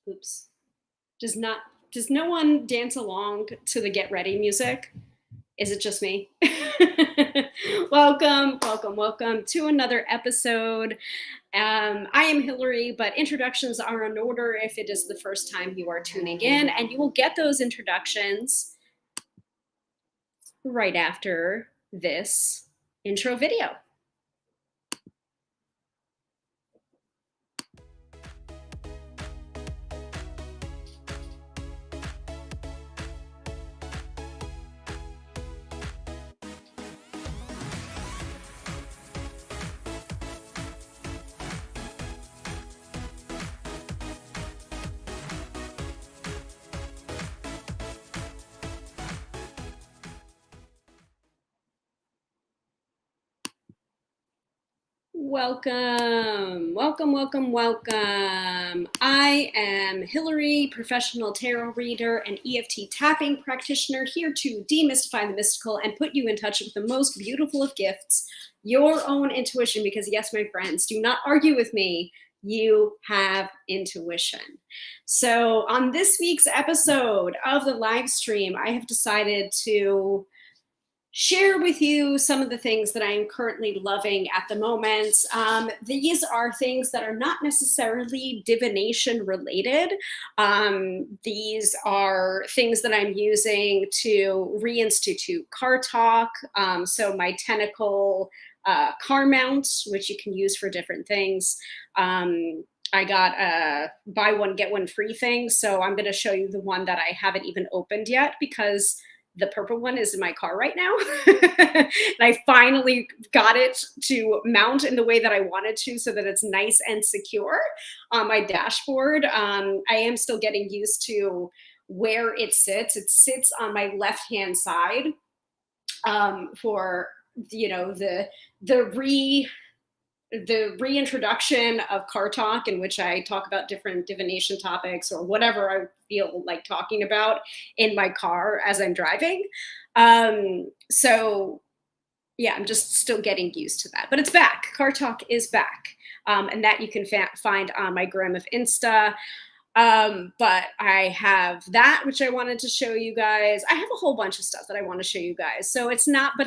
Oops. Does not does no one dance along to the get ready music? Is it just me? Welcome to another episode. I am Hilary, but introductions are in order if it is the first time you are tuning in, and you will get those introductions right after this intro video. Welcome. I am Hilary, professional tarot reader and EFT tapping practitioner, here to demystify the mystical and put you in touch with the most beautiful of gifts, your own intuition. Because yes, my friends, do not argue with me. You have intuition. So on this week's episode of the live stream, I have decided to share with you some of the things that I am currently loving at the moment. These are things that are not necessarily divination related. These are things that I'm using to reinstitute car talk. So my tentacle car mount, which you can use for different things. I got a buy one, get one free thing. So I'm going to show you the one that I haven't even opened yet, because the purple one is in my car right now. And I finally got it to mount in the way that I wanted to, so that it's nice and secure on my dashboard. I am still getting used to where it sits. It sits on my left-hand side for, you know, the reintroduction of car talk, in which I talk about different divination topics or whatever I feel like talking about in my car as I'm driving. So yeah, I'm just still getting used to that, but it's back. Car talk is back. And that you can find on my gram of Insta. But I have that, which I wanted to show you guys. I have a whole bunch of stuff that I want to show you guys. So it's not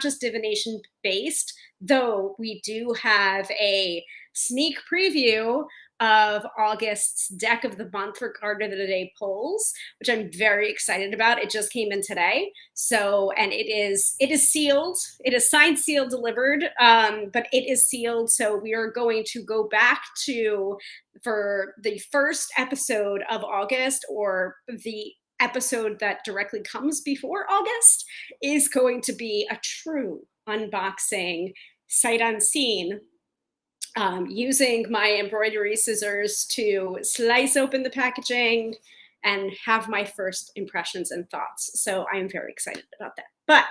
just divination based, though we do have a sneak preview of August's deck of the month for card of the day polls, which I'm very excited about. It just came in today. So, and it is sealed. It is signed, sealed, delivered, but it is sealed. So we are going to go back to, for the first episode of August, or the episode that directly comes before August, is going to be a true unboxing, sight unseen, using my embroidery scissors to slice open the packaging and have my first impressions and thoughts. So I'm very excited about that. But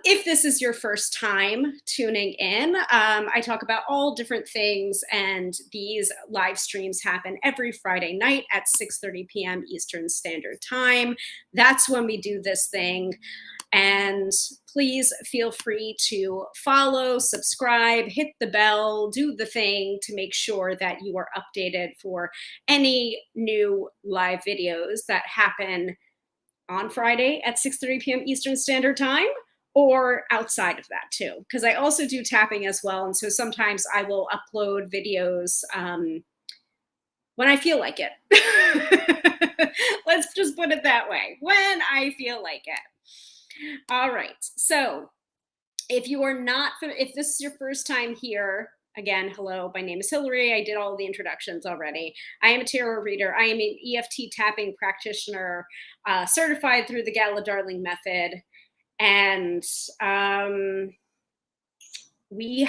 if this is your first time tuning in, I talk about all different things, and these live streams happen every Friday night at 6:30 p.m. Eastern Standard Time. That's when we do this thing. And please feel free to follow, subscribe, hit the bell, do the thing to make sure that you are updated for any new live videos that happen on Friday at 6:30 p.m. Eastern Standard Time, or outside of that too, because I also do tapping as well. And so sometimes I will upload videos when I feel like it. Let's just put it that way, when I feel like it. All right. So if this is your first time here, again, hello, my name is Hilary. I did all the introductions already. I am a tarot reader. I am an EFT tapping practitioner, certified through the Gala Darling method. And we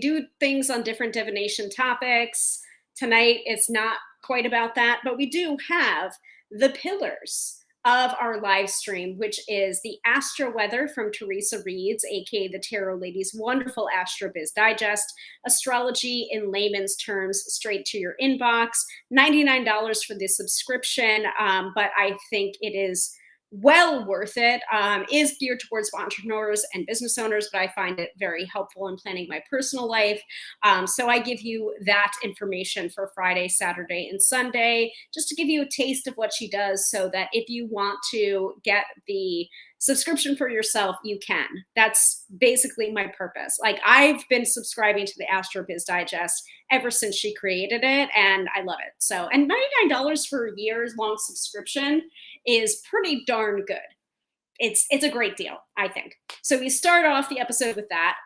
do things on different divination topics. Tonight, it's not quite about that, but we do have the pillars of our live stream, which is the astro-weather from Teresa Reeds, aka the Tarot Lady's wonderful Astro Biz Digest, astrology in layman's terms, straight to your inbox. $99 for the subscription, but I think it is well worth it. Is geared towards entrepreneurs and business owners, but I find it very helpful in planning my personal life. So I give you that information for Friday, Saturday, and Sunday, just to give you a taste of what she does, so that if you want to get the subscription for yourself, you can. That's basically my purpose. Like, I've been subscribing to the Astro Biz Digest ever since she created it, and I love it. So, and $99 for a year's long subscription is pretty darn good. It's a great deal, I think. So we start off the episode with that.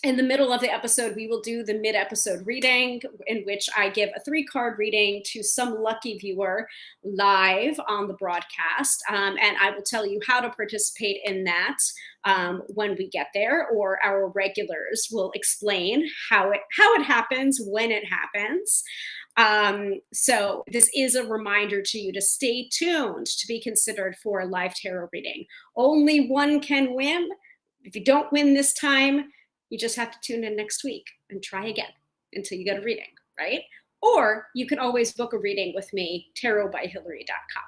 In the middle of the episode, we will do the mid-episode reading, in which I give a 3-card reading to some lucky viewer live on the broadcast. And I will tell you how to participate in that when we get there, or our regulars will explain how it happens, when it happens. So this is a reminder to you to stay tuned to be considered for a live tarot reading. Only one can win. If you don't win this time, you just have to tune in next week and try again until you get a reading, right? Or you can always book a reading with me, tarotbyhilary.com.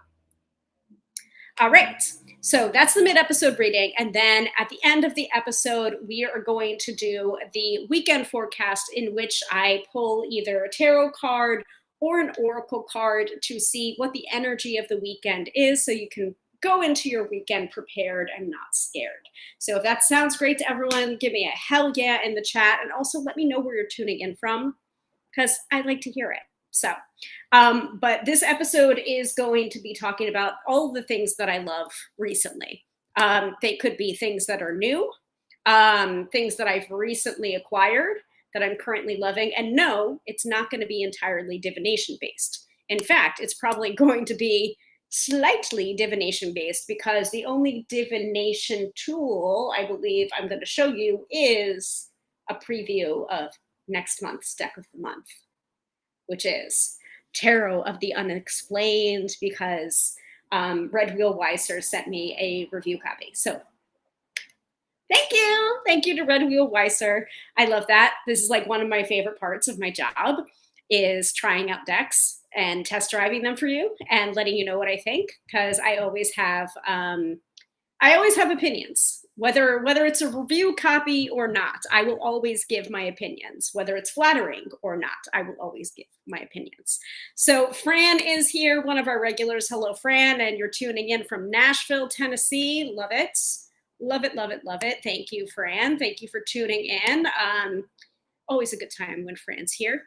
All right, so that's the mid-episode reading. And then at the end of the episode, we are going to do the weekend forecast, in which I pull either a tarot card or an oracle card to see what the energy of the weekend is, so you can go into your weekend prepared and not scared. So if that sounds great to everyone, give me a hell yeah in the chat, and also let me know where you're tuning in from, because I'd like to hear it. So, but this episode is going to be talking about all the things that I love recently. They could be things that are new, things that I've recently acquired that I'm currently loving. And no, it's not going to be entirely divination based. In fact, it's probably going to be slightly divination based, because the only divination tool I believe I'm going to show you is a preview of next month's deck of the month, which is Tarot of the Unexplained, because Red Wheel Weiser sent me a review copy. So thank you. Thank you to Red Wheel Weiser. I love that. This is like one of my favorite parts of my job, is trying out decks and test driving them for you and letting you know what I think, because I always have opinions, whether it's a review copy or not. I will always give my opinions, whether it's flattering or not. I will always give my opinions. So Fran is here, one of our regulars. Hello, Fran, and you're tuning in from Nashville, Tennessee. Love it. Love it, love it, love it. Thank you, Fran. Thank you for tuning in. Always a good time when Fran's here.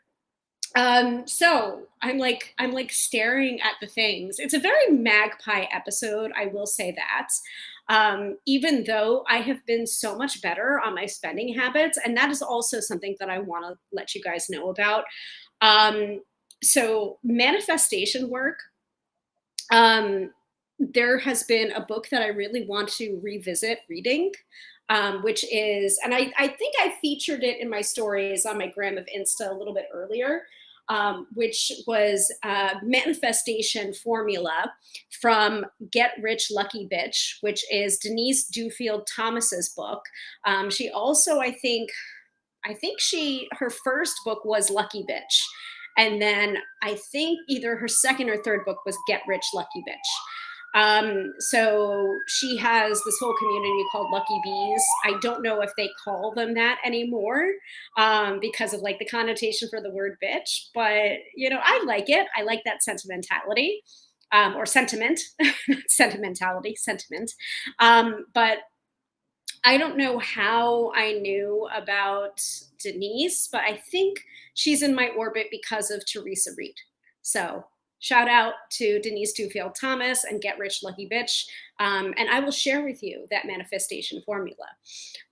So I'm like staring at the things. It's a very magpie episode, I will say that. Even though I have been so much better on my spending habits, and that is also something that I want to let you guys know about. So manifestation work. There has been a book that I really want to revisit reading, which is, and I think I featured it in my stories on my gram of Insta a little bit earlier, which was Manifestation Formula from Get Rich Lucky Bitch, which is Denise Duffield Thomas's book. She also, I think her first book was Lucky Bitch. And then I think either her second or third book was Get Rich Lucky Bitch. So she has this whole community called Lucky Bees. I don't know if they call them that anymore, because of like the connotation for the word bitch, but you know, I like it. I like that sentimentality, or sentiment, sentimentality, sentiment. But I don't know how I knew about Denise, but I think she's in my orbit because of Teresa Reed. So shout out to Denise Duffield Thomas and Get Rich Lucky Bitch. And I will share with you that manifestation formula.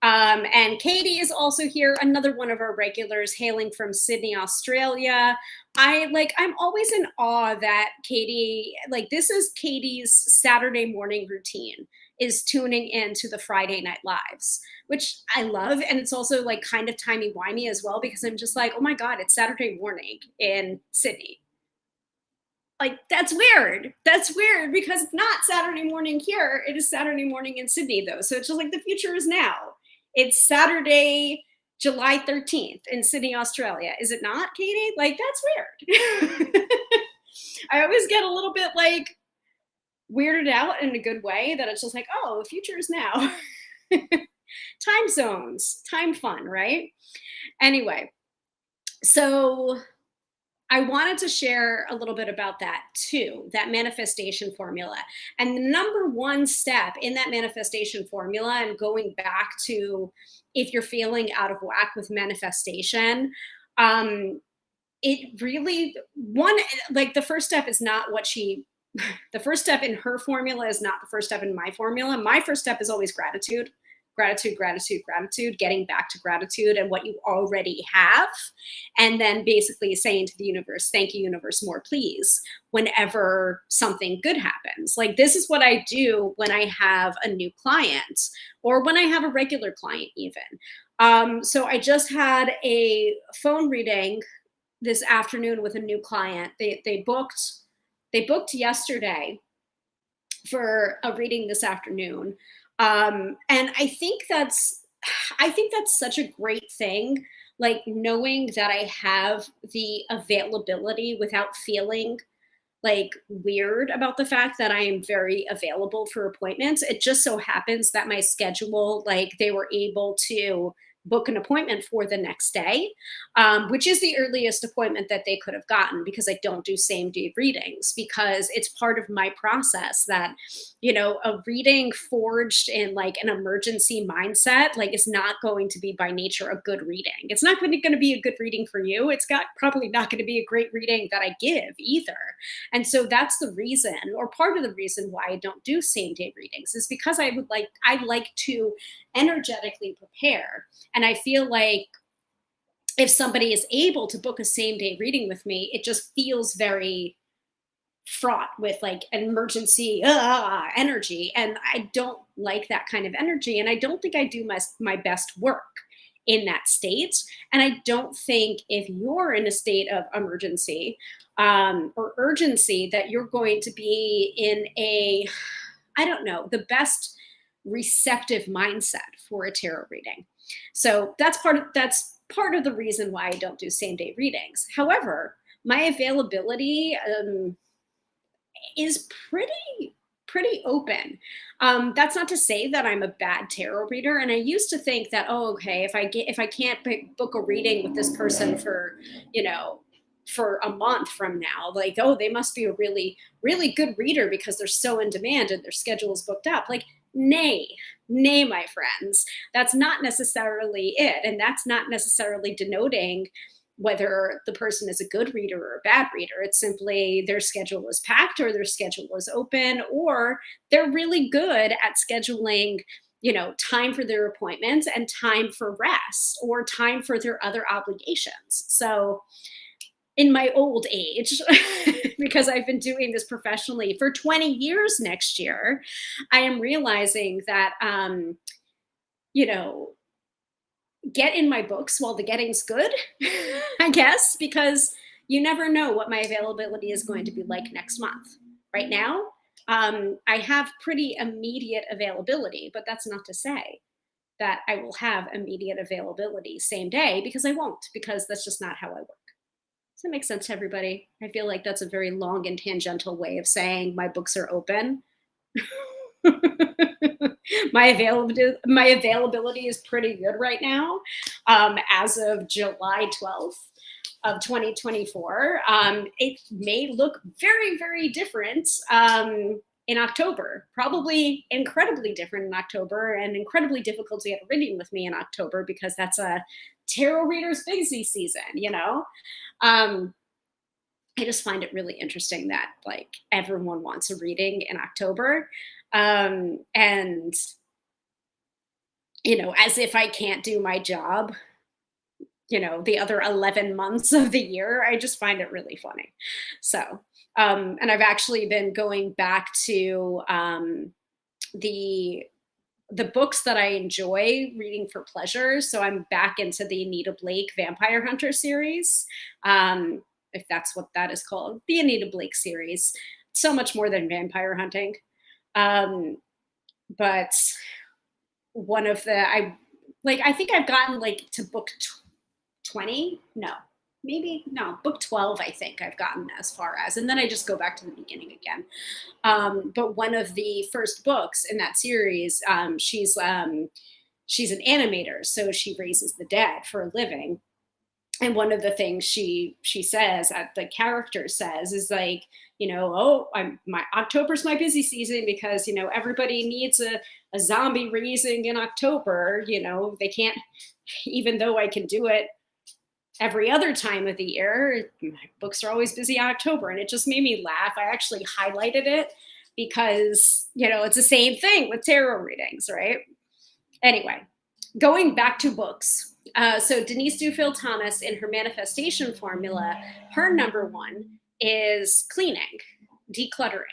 And Katie is also here, another one of our regulars hailing from Sydney, Australia. I'm always in awe that Katie, like, this is Katie's Saturday morning routine, is tuning into the Friday Night Lives, which I love. And it's also like kind of timey-wimey as well, because I'm just like, oh my God, it's Saturday morning in Sydney. Like, that's weird. That's weird, because it's not Saturday morning here. It is Saturday morning in Sydney, though. So it's just like the future is now. It's Saturday, July 13th in Sydney, Australia. Is it not, Katie? Like, that's weird. I always get a little bit like, weirded out in a good way that it's just like, oh, the future is now. Time zones, time fun, right? Anyway, so I wanted to share a little bit about that too, that manifestation formula. And the number one step in that manifestation formula, and going back to if you're feeling out of whack with manifestation, um, it really, one, like the first step is not what she, the first step in her formula is not the first step in my formula. My first step is always gratitude, gratitude, gratitude, gratitude, getting back to gratitude and what you already have. And then basically saying to the universe, thank you, universe, more please, whenever something good happens. Like, this is what I do when I have a new client or when I have a regular client, even. So I just had a phone reading this afternoon with a new client. They booked yesterday for a reading this afternoon. And I think that's such a great thing. Like, knowing that I have the availability without feeling like weird about the fact that I am very available for appointments. It just so happens that my schedule, like, they were able to book an appointment for the next day, which is the earliest appointment that they could have gotten, because I don't do same day readings, because it's part of my process that, a reading forged in like an emergency mindset, like, is not going to be by nature a good reading. It's not going to be a good reading for you. It's got probably not going to be a great reading that I give either. And so that's the reason, or part of the reason, why I don't do same day readings, is because I like to energetically prepare. And I feel like if somebody is able to book a same day reading with me, it just feels very fraught with like an emergency energy. And I don't like that kind of energy. And I don't think I do my best work in that state. And I don't think if you're in a state of emergency or urgency, that you're going to be in I don't know, the best receptive mindset for a tarot reading. So that's part of the reason why I don't do same day readings. However, my availability is pretty open. That's not to say that I'm a bad tarot reader. And I used to think that, oh, okay, if I can't book a reading with this person for, you know, for a month from now, like, oh, they must be a really good reader because they're so in demand and their schedule is booked up. Like, nay, my friends, that's not necessarily it, and that's not necessarily denoting whether the person is a good reader or a bad reader. It's simply their schedule is packed, or their schedule is open, or they're really good at scheduling, time for their appointments and time for rest or time for their other obligations. So in my old age, because I've been doing this professionally for 20 years next year, I am realizing that, you know, get in my books while the getting's good, I guess, because you never know what my availability is going to be like next month. Right now, I have pretty immediate availability, but that's not to say that I will have immediate availability same day, because I won't, because that's just not how I work. Does that make sense to everybody? I feel like that's a very long and tangential way of saying my books are open. My availability is pretty good right now, as of July 12th of 2024. It may look very, very different in October, probably incredibly different in October, and incredibly difficult to get a reading with me in October, because that's a tarot reader's busy season. um, I just find it really interesting that like everyone wants a reading in October. And as if I can't do my job, the other 11 months of the year. I just find it really funny. So, and I've actually been going back to the the books that I enjoy reading for pleasure. So I'm back into the Anita Blake Vampire Hunter series, if that's what that is called, the Anita Blake series. So much more than vampire hunting. Um, but I think I've gotten like to book 20. No. maybe no, book 12, I think I've gotten as far as, and then I just go back to the beginning again. But one of the first books in that series, she's an animator, so she raises the dead for a living. And one of the things she says, the character says, is like, oh, my October's my busy season because everybody needs a zombie raising in October. They can't, even though I can do it every other time of the year. My books are always busy in October, and it just made me laugh. I actually highlighted it because it's the same thing with tarot readings, right? Anyway, going back to books. So Denise Duffield Thomas, in her manifestation formula, her number one is cleaning, decluttering,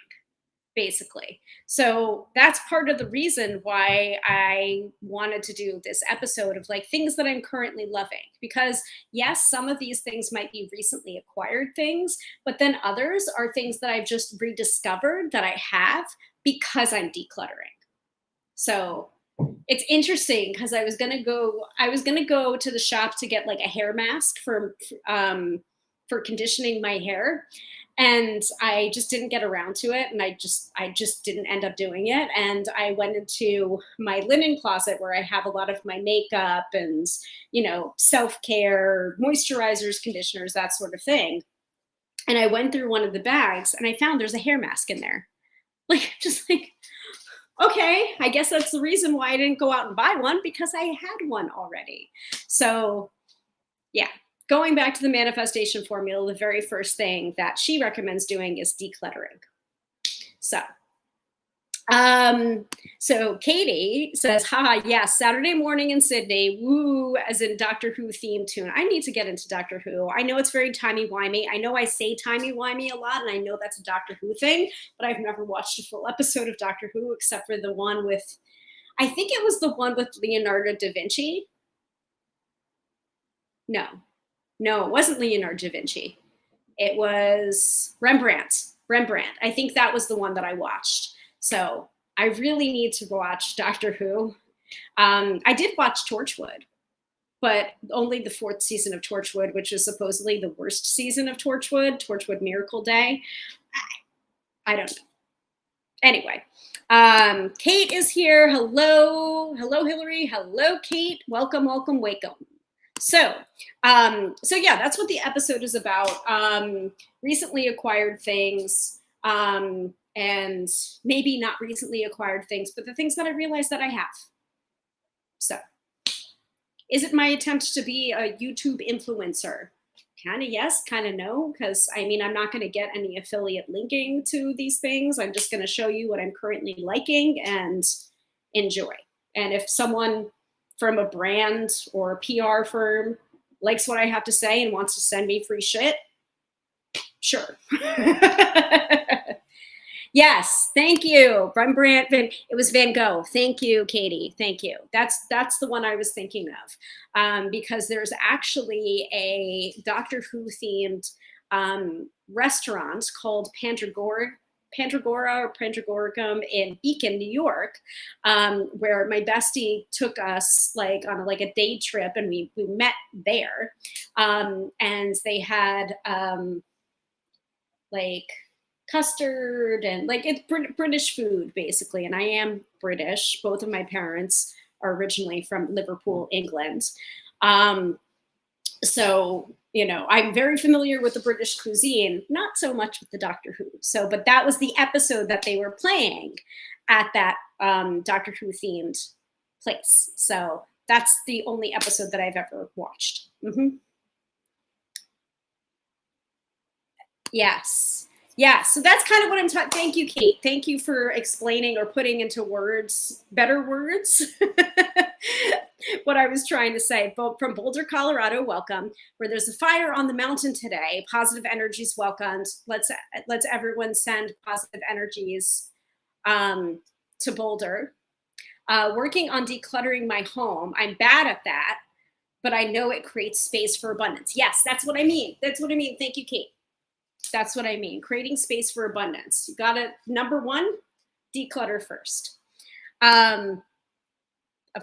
basically. So that's part of the reason why I wanted to do this episode of like things that I'm currently loving. Because yes, some of these things might be recently acquired things, but then others are things that I've just rediscovered that I have because I'm decluttering. So it's interesting because I was gonna go to the shop to get like a hair mask for conditioning my hair, and I just didn't get around to it, and I just didn't end up doing it. And I went into my linen closet where I have a lot of my makeup and self-care, moisturizers, conditioners, that sort of thing. And I went through one of the bags and I found there's a hair mask in there. Like, just like, okay, I guess that's the reason why I didn't go out and buy one, because I had one already. So, yeah, going back to the manifestation formula, the very first thing that she recommends doing is decluttering. So, Katie says, haha, yes, Saturday morning in Sydney, woo, as in Doctor Who theme tune. I need to get into Doctor Who. I know it's very timey-wimey. I know I say timey-wimey a lot, and I know that's a Doctor Who thing, but I've never watched a full episode of Doctor Who except for the one with, I think it was the one with Leonardo da Vinci. No, it wasn't Leonardo da Vinci. It was Rembrandt. I think that was the one that I watched. So I really need to watch Doctor Who. I did watch Torchwood, but only the 4th season of Torchwood, which is supposedly the worst season of Torchwood Miracle Day. I don't know. Anyway, Kate is here. Hello, Hilary. Hello, Kate. Welcome. So yeah, that's what the episode is about. Recently acquired things, and maybe not recently acquired things, but the things that I realized that I have. So, is it my attempt to be a YouTube influencer? Kind of yes, kind of no, because I mean, I'm not going to get any affiliate linking to these things. I'm just going to show you what I'm currently liking and enjoy. And if someone from a brand or a PR firm likes what I have to say and wants to send me free shit, sure. Yes, thank you. Rembrandt, it was Van Gogh. Thank you, Katie. Thank you. That's the one I was thinking of, because there's actually a Doctor Who themed restaurant called Pandragora or Pandragoricum in Beacon, New York, where my bestie took us like on a day trip, and we met there, and they had like custard and like it's British food basically. And I am British. Both of my parents are originally from Liverpool, England. So, I'm very familiar with the British cuisine, not so much with the Doctor Who. So, but that was the episode that they were playing at that Doctor Who themed place. So that's the only episode that I've ever watched. Mm-hmm. Yes. Yeah, so that's kind of what I'm talking. Thank you, Kate. Thank you for explaining or putting into words, better words, what I was trying to say. From Boulder, Colorado, welcome. Where there's a fire on the mountain today. Positive energies welcomed. Let's everyone send positive energies to Boulder. Working on decluttering my home. I'm bad at that, but I know it creates space for abundance. Yes, that's what I mean. Thank you, Kate. That's what I mean. Creating space for abundance. You got to, number one, declutter first. Of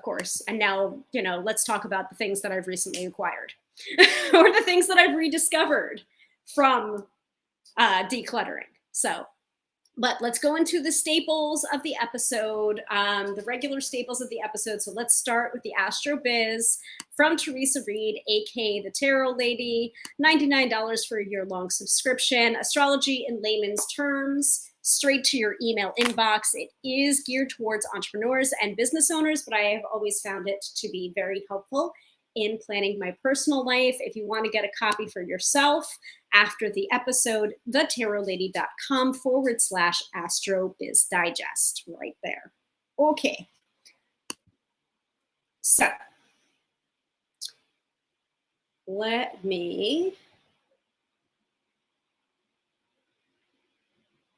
course. And now, let's talk about the things that I've recently acquired. or the things that I've rediscovered from decluttering. So, but let's go into the staples of the episode, the regular staples of the episode. So let's start with the Astro Biz from Teresa Reed, aka the Tarot Lady. $99 for a year-long subscription. Astrology in layman's terms, straight to your email inbox. It is geared towards entrepreneurs and business owners, but I have always found it to be very helpful in planning my personal life. If you want to get a copy for yourself after the episode, thetarotlady.com/Astro Biz Digest, right there. Okay. So let me,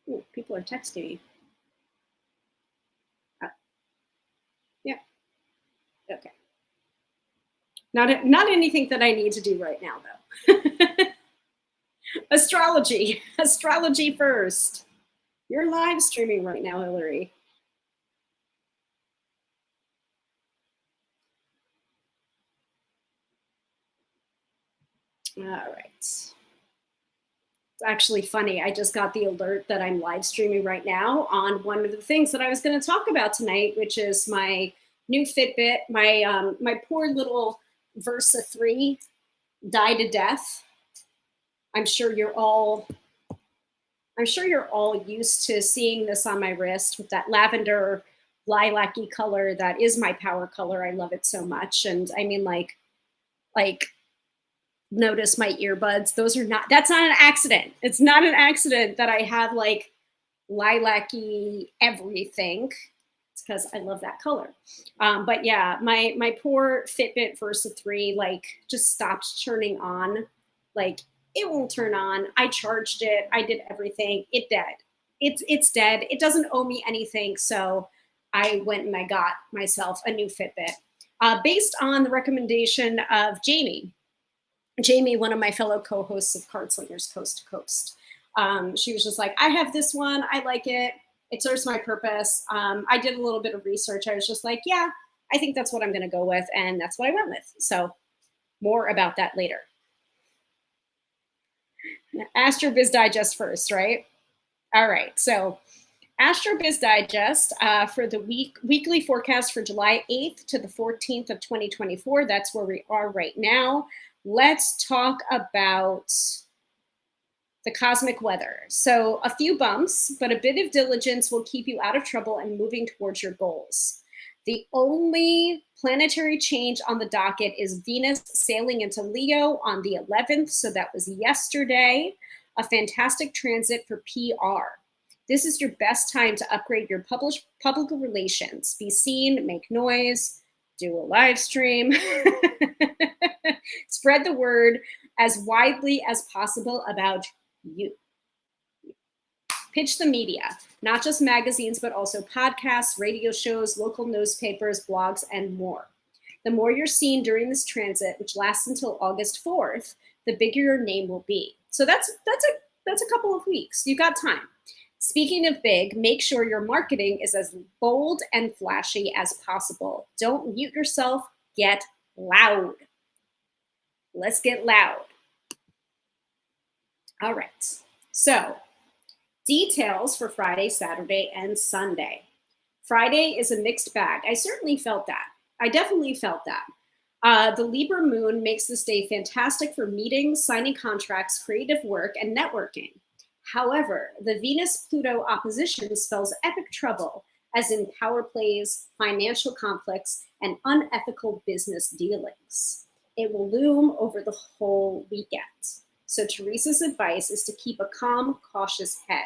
ooh, people are texting me. Yeah, okay. Not anything that I need to do right now, though. Astrology first. You're live streaming right now, Hilary. All right. It's actually funny. I just got the alert that I'm live streaming right now on one of the things that I was going to talk about tonight, which is my new Fitbit. My poor little Versa 3 died a death. I'm sure you're all used to seeing this on my wrist with that lavender lilac-y color. That is my power color. I love it so much. And I mean, like notice my earbuds. That's not an accident. It's not an accident that I have like lilac-y everything. It's because I love that color. But yeah, my poor Fitbit Versa 3 like just stopped turning on. Like it won't turn on. I charged it. I did everything. It dead. It's dead. It doesn't owe me anything. So I went and I got myself a new Fitbit based on the recommendation of Jamie, one of my fellow co-hosts of Card Slingers Coast to Coast. She was just like, I have this one. I like it. It serves my purpose. I did a little bit of research. I was just like, yeah, I think that's what I'm going to go with. And that's what I went with. So more about that later. Astro Biz Digest first, right? All right. So Astro Biz Digest for the weekly forecast for July 8th to the 14th of 2024. That's where we are right now. Let's talk about the cosmic weather. So a few bumps, but a bit of diligence will keep you out of trouble and moving towards your goals. The only planetary change on the docket is Venus sailing into Leo on the 11th. So that was yesterday. A fantastic transit for PR. This is your best time to upgrade your public relations. Be seen, make noise, do a live stream. Spread the word as widely as possible about you. Pitch the media, not just magazines, but also podcasts, radio shows, local newspapers, blogs, and more. The more you're seen during this transit, which lasts until August 4th, the bigger your name will be. So that's a couple of weeks. You got time. Speaking of big, make sure your marketing is as bold and flashy as possible. Don't mute yourself. Get loud. Let's get loud. All right. So details for Friday, Saturday, and Sunday. Friday is a mixed bag. I certainly felt that. I definitely felt that. The Libra moon makes this day fantastic for meetings, signing contracts, creative work, and networking. However, the Venus-Pluto opposition spells epic trouble, as in power plays, financial conflicts, and unethical business dealings. It will loom over the whole weekend. So Teresa's advice is to keep a calm, cautious head.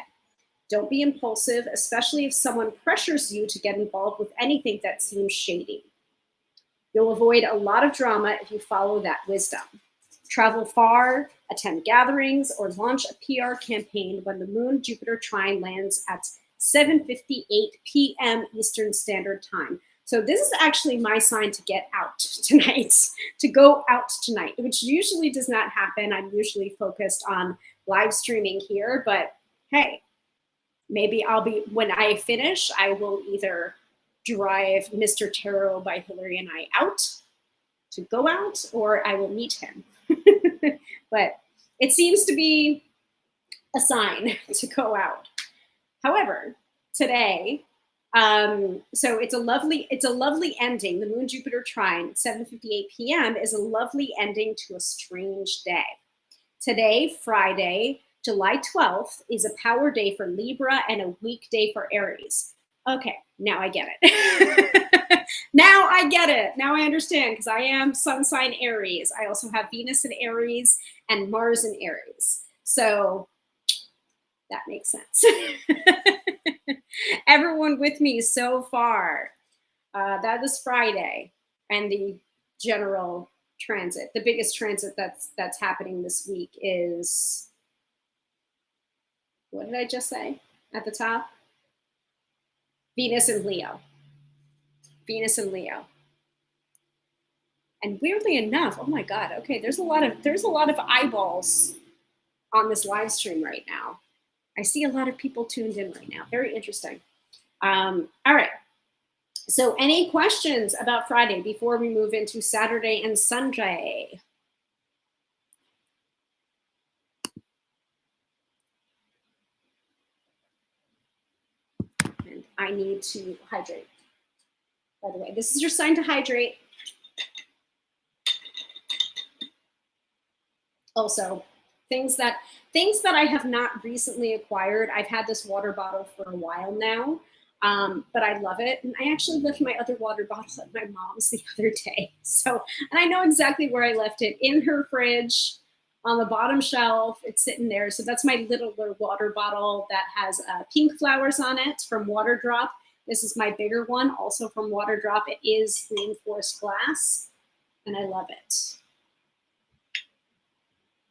Don't be impulsive, especially if someone pressures you to get involved with anything that seems shady. You'll avoid a lot of drama if you follow that wisdom. Travel far, attend gatherings, or launch a PR campaign when the Moon-Jupiter trine lands at 7:58 p.m. Eastern Standard Time. So this is actually my sign to get out tonight, to go out tonight, which usually does not happen. I'm usually focused on live streaming here, but hey, maybe when I finish, I will either drive Mr. Tarot by Hilary and I out to go out, or I will meet him. but it seems to be a sign to go out. However, today, so it's a lovely ending. The Moon Jupiter trine at 7:58 p.m. is a lovely ending to a strange day. Today, Friday, July 12th, is a power day for Libra and a weak day for Aries. Okay, now I get it. Now I get it. Now I understand, because I am sun sign Aries. I also have Venus in Aries and Mars in Aries. So that makes sense. Everyone with me so far. That is Friday, and the general transit. The biggest transit that's happening this week is, what did I just say at the top? Venus and Leo. Venus and Leo. And weirdly enough, oh my God, okay, there's a lot of eyeballs on this live stream right now. I see a lot of people tuned in right now. Very interesting. All right. So any questions about Friday before we move into Saturday and Sunday? And I need to hydrate. By the way, this is your sign to hydrate. Also, things that I have not recently acquired. I've had this water bottle for a while now, but I love it. And I actually left my other water bottle at my mom's the other day. So, and I know exactly where I left it, in her fridge on the bottom shelf. It's sitting there. So that's my littler water bottle that has pink flowers on it from Water Drop. This is my bigger one, also from Water Drop. It is reinforced glass, and I love it.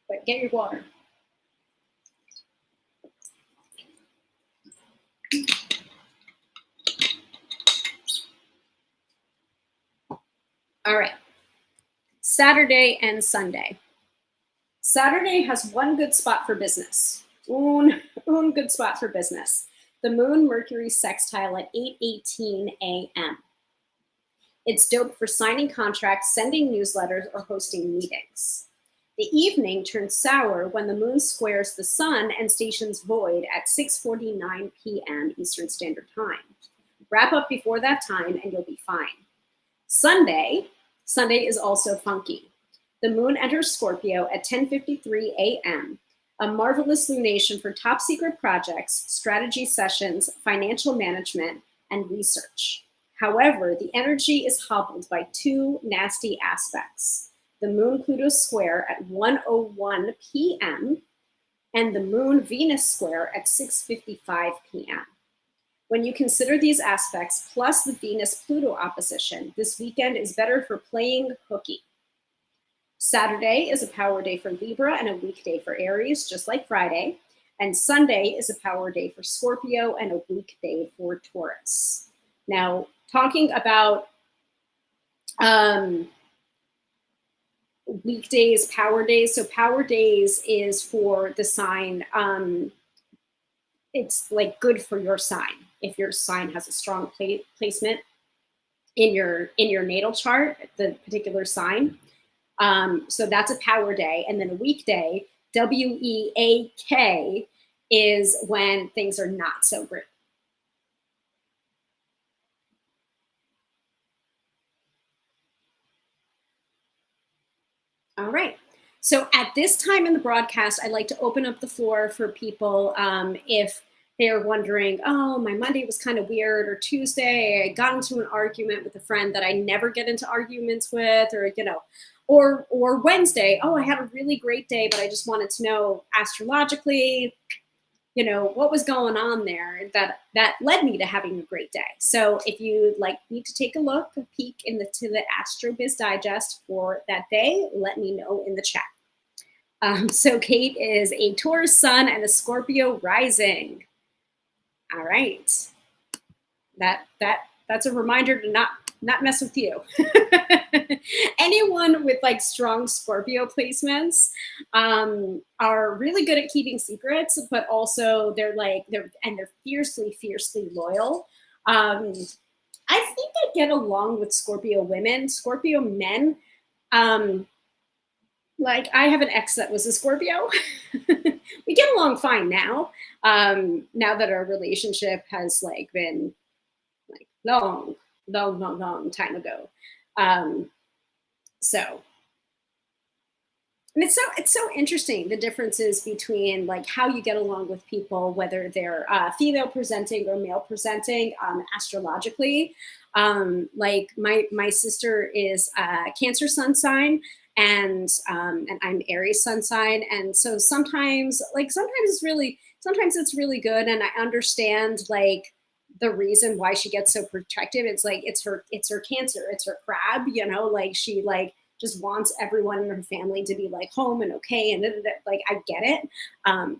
But get your water. All right. Saturday and Sunday. Saturday has one good spot for business. Un good spot for business. The Moon Mercury sextile at 8:18 a.m. It's dope for signing contracts, sending newsletters, or hosting meetings. The evening turns sour when the Moon squares the Sun and stations void at 6:49 p.m. Eastern Standard Time. Wrap up before that time and you'll be fine. Sunday is also funky. The Moon enters Scorpio at 10:53 a.m., a marvelous lunation for top secret projects, strategy sessions, financial management, and research. However, the energy is hobbled by two nasty aspects: the Moon-Pluto square at 1:01 p.m. and the Moon-Venus square at 6:55 p.m. When you consider these aspects, plus the Venus-Pluto opposition, this weekend is better for playing hooky. Saturday is a power day for Libra and a weak day for Aries, just like Friday. And Sunday is a power day for Scorpio and a weak day for Taurus. Now, talking about weekdays, power days. So power days is for the sign. It's like good for your sign. If your sign has a strong placement in your natal chart, the particular sign. So that's a power day. And then a weekday, WEAK, is when things are not so great. All right. So at this time in the broadcast, I'd like to open up the floor for people if they're wondering, oh, my Monday was kind of weird, or Tuesday, I got into an argument with a friend that I never get into arguments with, or, or Wednesday, oh, I had a really great day, but I just wanted to know astrologically, what was going on there that led me to having a great day. So if you'd like me to take a peek to the Astro Biz Digest for that day, let me know in the chat. So Kate is a Taurus sun and a Scorpio rising. All right. That's a reminder to not mess with you. Anyone with like strong Scorpio placements are really good at keeping secrets, but also they're fiercely, fiercely loyal. I think I get along with Scorpio women. Scorpio men, Like I have an ex that was a Scorpio. We get along fine now. Now that our relationship has like been like long time ago. Um, so and it's so interesting the differences between like how you get along with people, whether they're female presenting or male presenting, astrologically. Like my sister is Cancer sun sign, and I'm Aries sun sign, and so sometimes it's really good, and I understand like the reason why she gets so protective. It's like it's her Cancer, it's her crab, you know, like she like just wants everyone in her family to be like home and okay, and like I get it.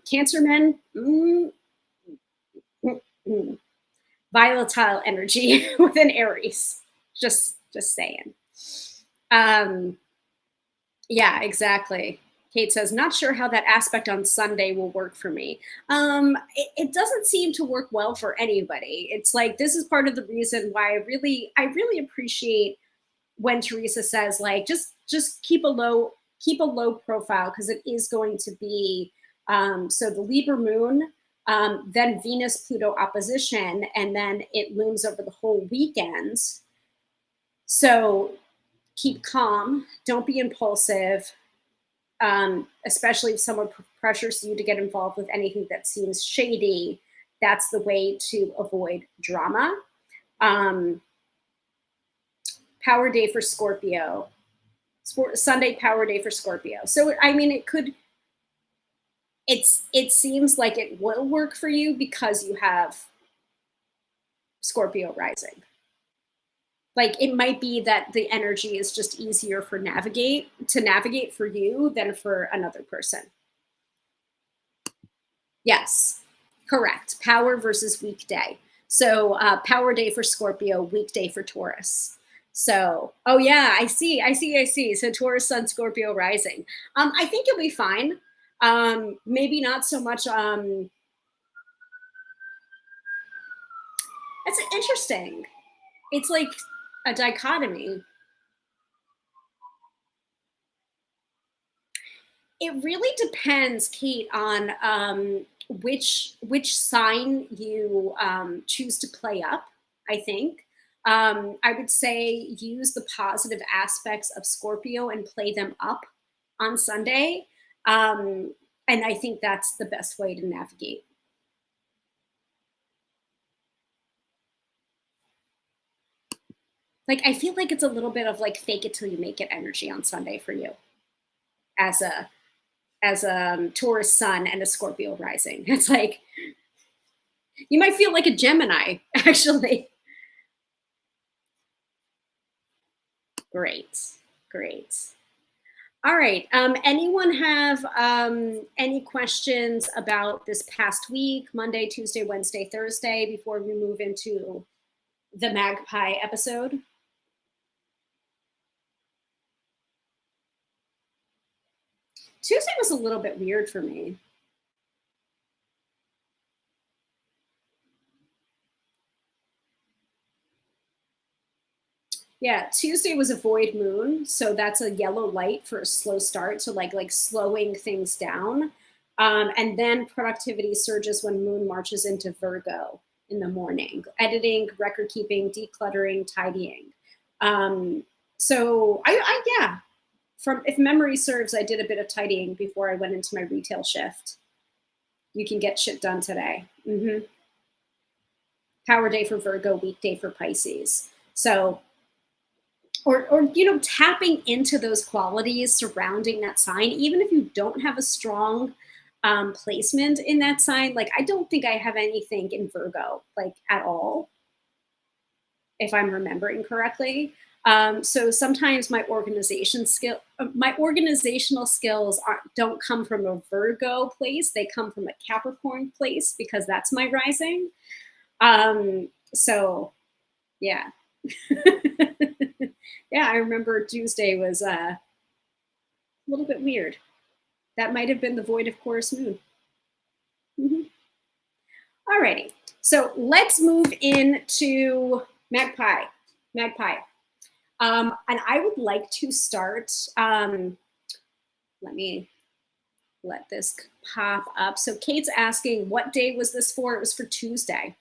Cancer men, mm, mm, volatile energy with an Aries. Just saying. Um, yeah, exactly. Kate says, not sure how that aspect on Sunday will work for me. It doesn't seem to work well for anybody. It's like this is part of the reason why I really appreciate when Teresa says like just keep a low profile because it is going to be so the Libra moon, then Venus Pluto opposition, and then it looms over the whole weekend. So keep calm, don't be impulsive, especially if someone pressures you to get involved with anything that seems shady. That's the way to avoid drama. Um, Power day for Scorpio. Sunday power day for Scorpio. So I mean, it seems like it will work for you because you have Scorpio rising. Like it might be that the energy is just easier for navigate for you than for another person. Yes, correct. Power versus weekday. So power day for Scorpio, weekday for Taurus. So, oh yeah, I see. So Taurus, Sun, Scorpio rising. I think you'll be fine. Maybe not so much. It's interesting. It's like a dichotomy. It really depends, Kate, on which sign you choose to play up. I think I would say use the positive aspects of Scorpio and play them up on Sunday, and I think that's the best way to navigate. Like I feel like it's a little bit of like fake it till you make it energy on Sunday for you as a Taurus sun and a Scorpio rising. It's like you might feel like a Gemini, actually. Great, great. All right. Anyone have any questions about this past week, Monday, Tuesday, Wednesday, Thursday, before we move into the Magpie episode? Tuesday was a little bit weird for me. Yeah, Tuesday was a void moon, so that's a yellow light for a slow start, so like slowing things down. And then productivity surges when moon marches into Virgo in the morning, editing, record keeping, decluttering, tidying. Um, so I yeah, from if memory serves, I did a bit of tidying before I went into my retail shift. You can get shit done today. Power day for Virgo, weekday for Pisces. So or you know tapping into those qualities surrounding that sign even if you don't have a strong placement in that sign. Like I don't think I have anything in Virgo like at all if I'm remembering correctly. So sometimes my organizational skills don't come from a Virgo place, they come from a Capricorn place because that's my rising. So yeah. Yeah, I remember Tuesday was a little bit weird. That might have been the void of Chorus Moon. Mhm. Alrighty, so let's move into Magpie. Magpie. And I would like to start Let me let this pop up. So Kate's asking, what day was this for? It was for Tuesday.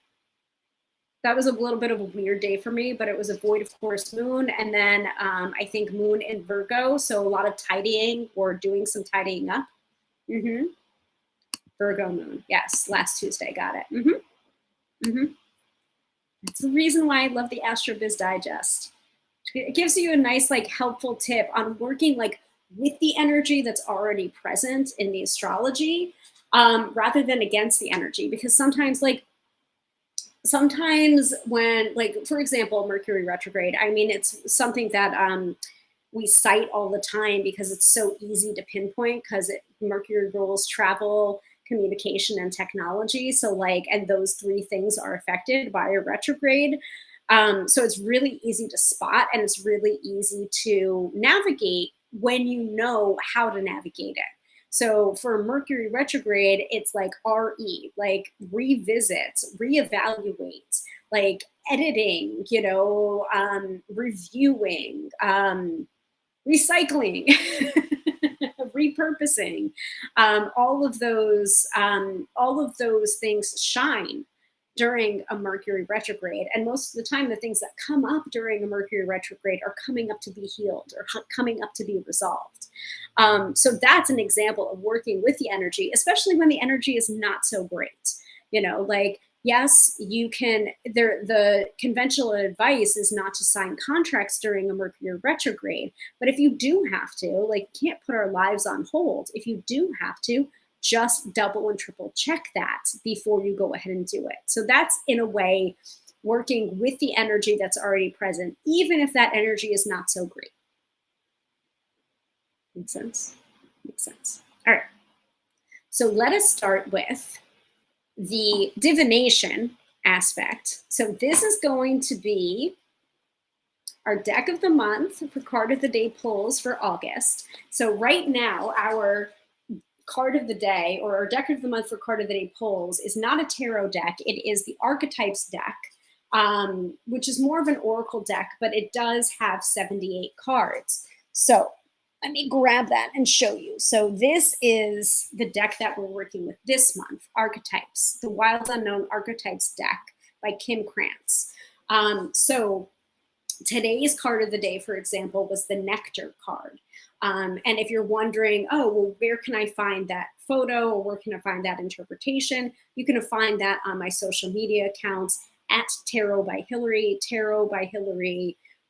That was a little bit of a weird day for me, but it was a void of course moon. And then I think moon in Virgo. So a lot of tidying or doing some tidying up. Virgo moon. Yes, last Tuesday. Got it. That's the reason why I love the AstroBiz Digest. It gives you a nice, like, helpful tip on working like with the energy that's already present in the astrology, rather than against the energy. Because sometimes when, like, for example, Mercury retrograde, I mean, it's something that we cite all the time because it's so easy to pinpoint, because Mercury rules travel, communication, and technology. So like, and those three things are affected by a retrograde. So it's really easy to spot, and it's really easy to navigate when you know how to navigate it. So for Mercury retrograde, it's like RE, like revisit, reevaluate, like editing, reviewing, recycling, repurposing, all of those things shine during a Mercury retrograde. And most of the time, the things that come up during a Mercury retrograde are coming up to be healed or coming up to be resolved. So that's an example of working with the energy, especially when the energy is not so great. Like, yes, you can, the conventional advice is not to sign contracts during a Mercury retrograde. But if you do have to, like, you can't put our lives on hold. If you do have to, just double and triple check that before you go ahead and do it. So that's, in a way, working with the energy that's already present, even if that energy is not so great. Make sense? Makes sense. All right. So let us start with the divination aspect. So this is going to be our deck of the month for card of the day pulls for August. So right now, our card of the day, or our deck of the month for card of the day pulls, is not a tarot deck. It is the archetypes deck, which is more of an oracle deck, but it does have 78 cards. So let me grab that and show you. So this is the deck that we're working with this month, Archetypes, the Wild Unknown Archetypes deck by Kim Krantz. So today's card of the day, for example, was the Nectar card. And if you're wondering, oh, well, where can I find that photo, or where can I find that interpretation? You can find that on my social media accounts at Tarot by Hilary,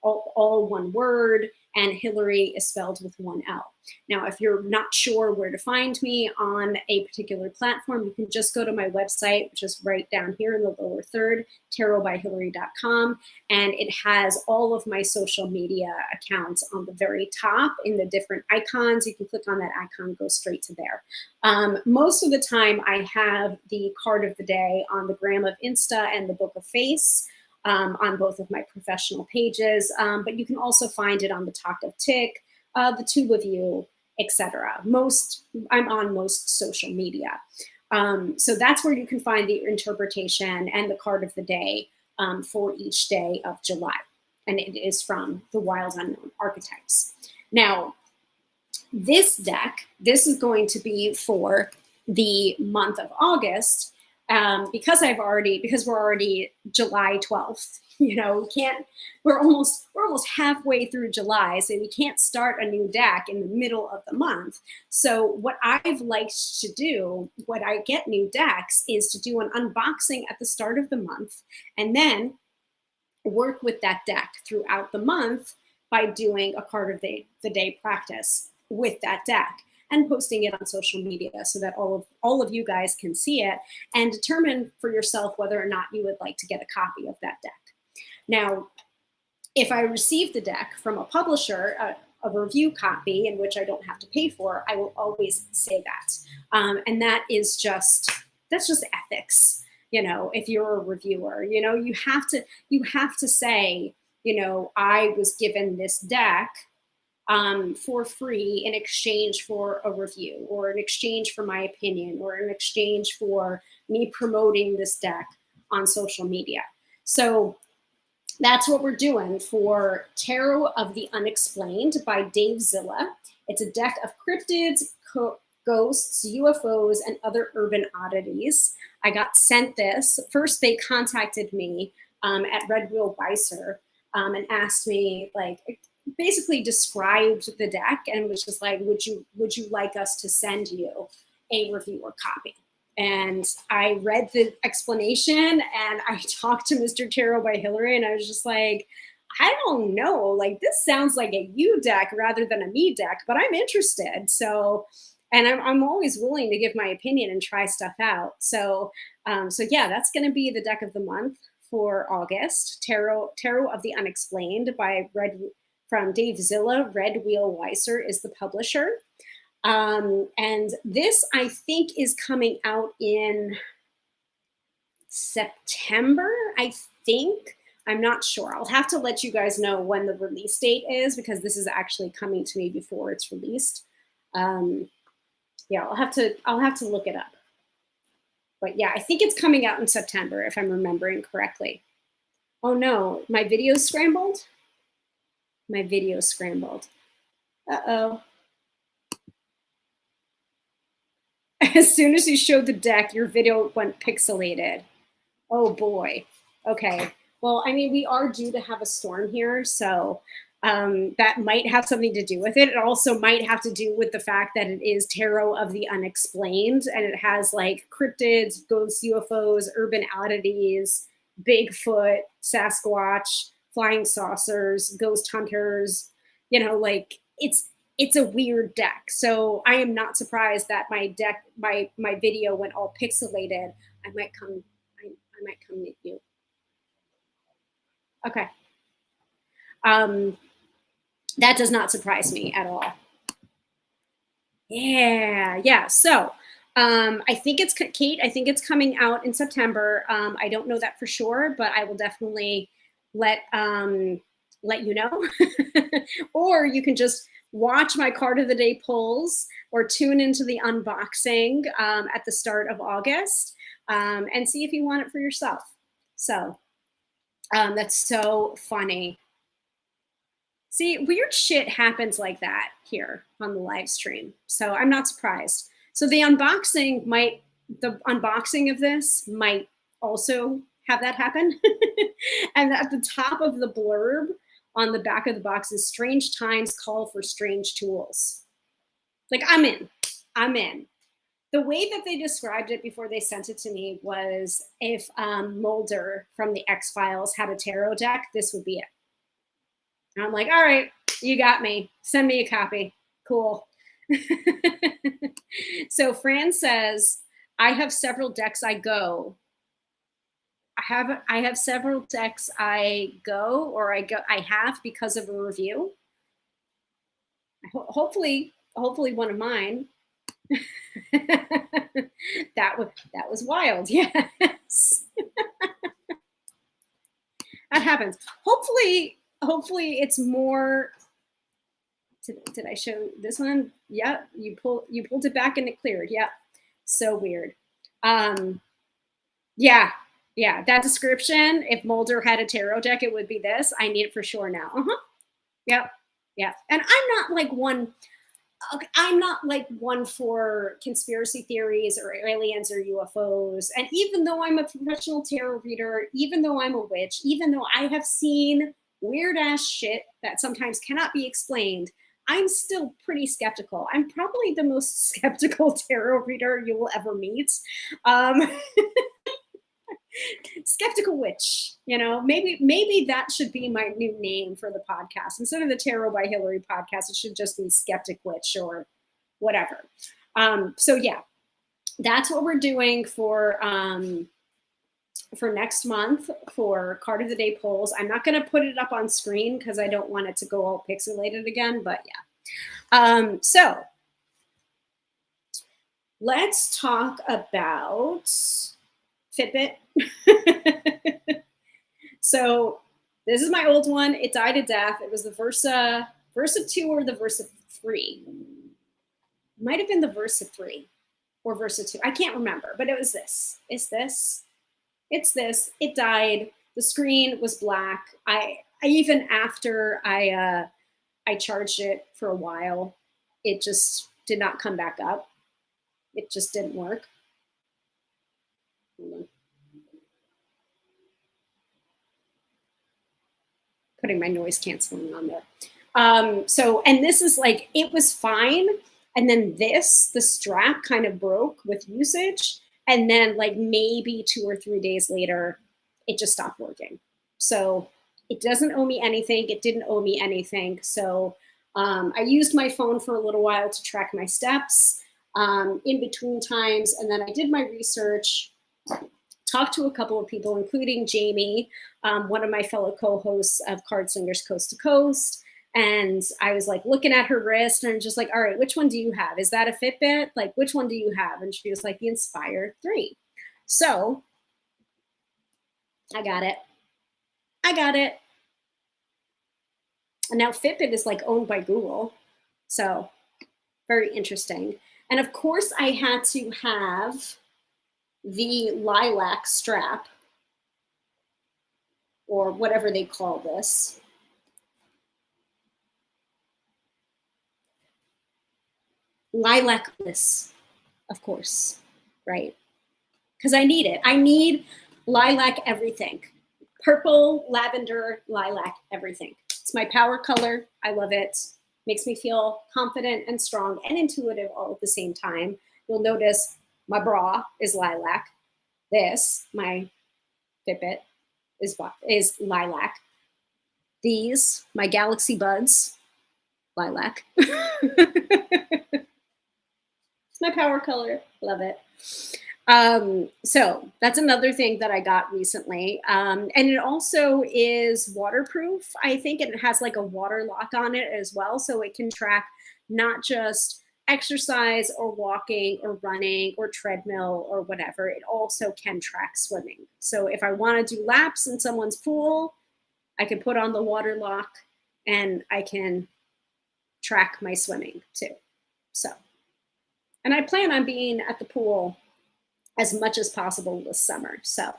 all one word, and Hilary is spelled with one L. Now, if you're not sure where to find me on a particular platform, you can just go to my website, which is right down here in the lower third, tarotbyhilary.com, and it has all of my social media accounts on the very top in the different icons. You can click on that icon, go straight to there. Most of the time, I have the card of the day on the Gram of Insta and the Book of Face, on both of my professional pages, but you can also find it on the Talk of Tick, the Two of You, etc. I'm on most social media. So that's where you can find the interpretation and the card of the day for each day of July. And it is from the Wild Unknown Archetypes. Now, this deck, this is going to be for the month of August, because we're already July 12th, we're almost halfway through July, so we can't start a new deck in the middle of the month. So what I've liked to do, when I get new decks, is to do an unboxing at the start of the month, and then work with that deck throughout the month by doing a card of the day practice with that deck, and posting it on social media so that all of you guys can see it and determine for yourself whether or not you would like to get a copy of that deck. Now, if I receive the deck from a publisher, a review copy in which I don't have to pay for, I will always say that. And that's just ethics. If you're a reviewer, you have to say, I was given this deck for free in exchange for a review, or in exchange for my opinion, or in exchange for me promoting this deck on social media. So that's what we're doing for Tarot of the Unexplained by Dave Zilla. It's a deck of cryptids, ghosts, UFOs, and other urban oddities. I got sent this. First, they contacted me at Red Wheel Weiser and asked me, like, basically described the deck and was just like, would you like us to send you a review or copy? And I read the explanation and I talked to Mr. Tarot by Hilary, and I was just like, I don't know, like this sounds like a you deck rather than a me deck, but I'm interested. So, and I'm always willing to give my opinion and try stuff out. So, so yeah, that's going to be the deck of the month for August. Tarot of the Unexplained by from Dave Zilla. Red Wheel Weiser is the publisher. And this, I think, is coming out in September, I think. I'm not sure. I'll have to let you guys know when the release date is, because this is actually coming to me before it's released. Yeah, I'll have to look it up. But yeah, I think it's coming out in September, if I'm remembering correctly. Oh no, my video's scrambled? My video's scrambled. Uh-oh. As soon as you showed the deck, your video went pixelated. Oh boy. Okay. Well, I mean, we are due to have a storm here, so that might have something to do with it. It also might have to do with the fact that it is Tarot of the Unexplained, and it has like cryptids, ghosts, UFOs, urban oddities, Bigfoot, Sasquatch, flying saucers, ghost hunters. You know, like it's a weird deck. So I am not surprised that my video went all pixelated. I might come meet you. Okay. That does not surprise me at all. Yeah. So I think it's Kate. I think it's coming out in September. I don't know that for sure, but I will definitely let you know. Or you can just watch my card of the day polls or tune into the unboxing at the start of August and see if you want it for yourself. So that's so funny. See, weird shit happens like that here on the live stream. So I'm not surprised. So the unboxing of this might also have that happen. And at the top of the blurb on the back of the box is strange times call for strange tools. Like I'm in. The way that they described it before they sent it to me was if Mulder from the X-Files had a tarot deck, this would be it. And I'm like, all right, you got me. Send me a copy. Cool. So Fran says, I have several decks I go. I have several decks I have because of a review. Hopefully one of mine. that was wild. Yes. That happens. Hopefully it's more. Did I show this one? Yeah, you pulled it back and it cleared. Yeah, so weird. Yeah, that description, if Mulder had a tarot deck, it would be this. I need it for sure now. Yep. And I'm not like one for conspiracy theories or aliens or UFOs. And even though I'm a professional tarot reader, even though I'm a witch, even though I have seen weird ass shit that sometimes cannot be explained, I'm still pretty skeptical. I'm probably the most skeptical tarot reader you will ever meet. Skeptical witch, maybe that should be my new name for the podcast. Instead of the Tarot by Hilary podcast, it should just be Skeptic Witch or whatever. So yeah, that's what we're doing for next month for card of the day polls. I'm not going to put it up on screen because I don't want it to go all pixelated again, but yeah. So let's talk about Fitbit. So this is my old one. It died a death. It was the Versa 2 or the Versa 3. It might have been the Versa 3 or Versa 2. I can't remember, but it was this. It's this. It died. The screen was black. I even after I charged it for a while, it just did not come back up. It just didn't work. Putting my noise canceling on there. So, and this is like, it was fine. And then the strap kind of broke with usage. And then like maybe 2 or 3 days later, it just stopped working. So it doesn't owe me anything. It didn't owe me anything. So I used my phone for a little while to track my steps in between times. And then I did my research, talked to a couple of people, including Jamie, one of my fellow co-hosts of Card Slingers Coast to Coast. And I was like looking at her wrist and I'm just like, all right, which one do you have? Is that a Fitbit? Like, which one do you have? And she was like, the Inspire 3. So I got it. And now Fitbit is like owned by Google. So very interesting. And of course I had to have the lilac strap, or whatever they call this. Lilac bliss, of course, right? Because I need it. I need lilac everything. Purple, lavender, lilac, everything. It's my power color. I love it. Makes me feel confident and strong and intuitive all at the same time. You'll notice my bra is lilac. This, my Fitbit, is lilac. These, my Galaxy Buds, lilac. It's my power color. Love it. So that's another thing that I got recently. And it also is waterproof, I think, and it has like a water lock on it as well. So it can track not just exercise or walking or running or treadmill or whatever. It also can track swimming. So if I want to do laps in someone's pool, I can put on the water lock and I can track my swimming too. So, and I plan on being at the pool as much as possible this summer. So,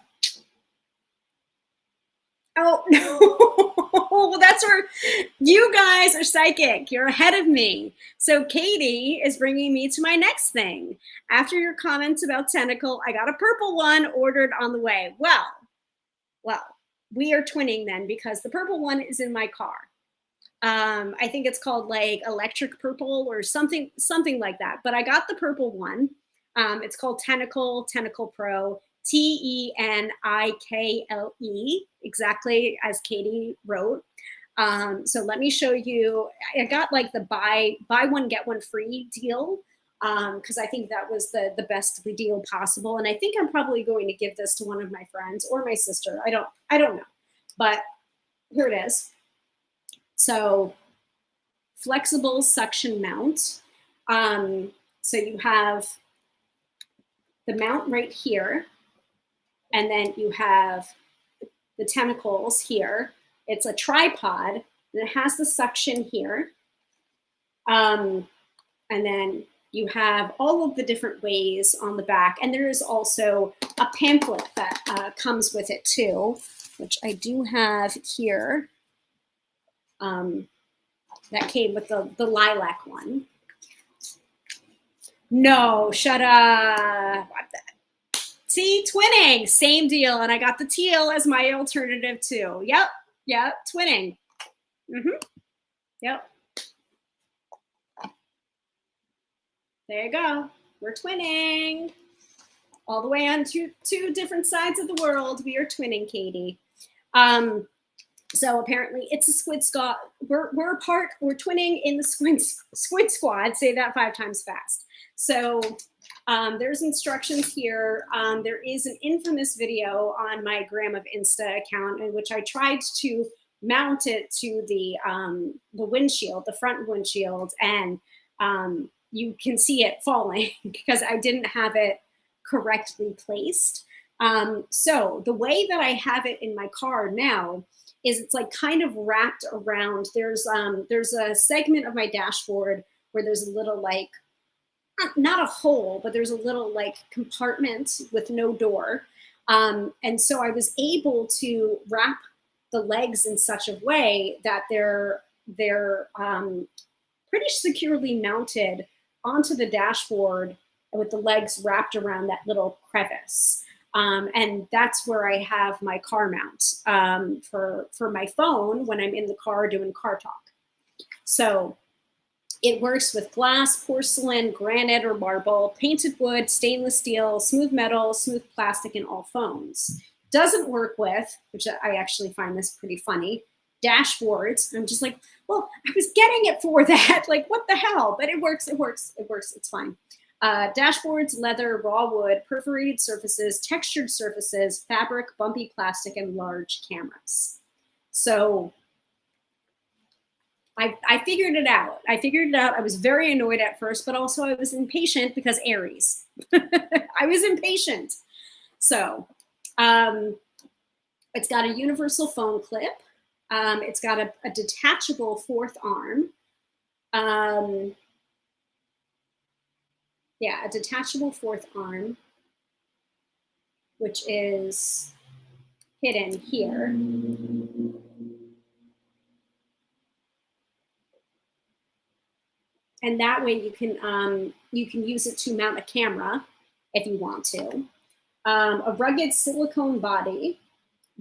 oh no, well, that's where you guys are psychic. You're ahead of me. So Katie is bringing me to my next thing. After your comments about Tentacle, I got a purple one ordered on the way. Well, we are twinning then, because the purple one is in my car. I think it's called like electric purple or something like that. But I got the purple one. It's called Tentacle Pro, TENIKLE, exactly as Katie wrote. So let me show you. I got like the buy one get one free deal, because I think that was the best deal possible. And I think I'm probably going to give this to one of my friends or my sister. I don't know, but here it is. So flexible suction mount. So you have the mount right here, and then you have the tentacles here. It's a tripod, and it has the suction here. And then you have all of the different ways on the back, and there is also a pamphlet that comes with it too, which I do have here. That came with the lilac one. No, shut up. See, twinning, same deal. And I got the teal as my alternative too. Yep, twinning. Yep. There you go. We're twinning. All the way on two different sides of the world. We are twinning, Katie. So apparently it's a squid squad. We're twinning in the squid squad. Say that 5 times fast. So there's instructions here. There is an infamous video on my Gram of Insta account in which I tried to mount it to the windshield, the front windshield, and you can see it falling because I didn't have it correctly placed. So the way that I have it in my car now is it's like kind of wrapped around. There's a segment of my dashboard where there's a little like, not a hole, but there's a little like compartment with no door. And so I was able to wrap the legs in such a way that they're pretty securely mounted onto the dashboard with the legs wrapped around that little crevice. And that's where I have my car mount for my phone when I'm in the car doing car talk. So it works with glass, porcelain, granite or marble, painted wood, stainless steel, smooth metal, smooth plastic, and all phones. Doesn't work with, which I actually find this pretty funny, dashboards. I'm just like, well, I was getting it for that. Like, what the hell? But it works, it works, it works. It's fine. Dashboards, leather, raw wood, perforated surfaces, textured surfaces, fabric, bumpy plastic, and large cameras. So I figured it out. I figured it out. I was very annoyed at first, but also I was impatient because Aries. I was impatient. So it's got a universal phone clip. It's got a detachable fourth arm. Yeah, a detachable fourth arm, which is hidden here. And that way you can use it to mount a camera if you want to. A rugged silicone body,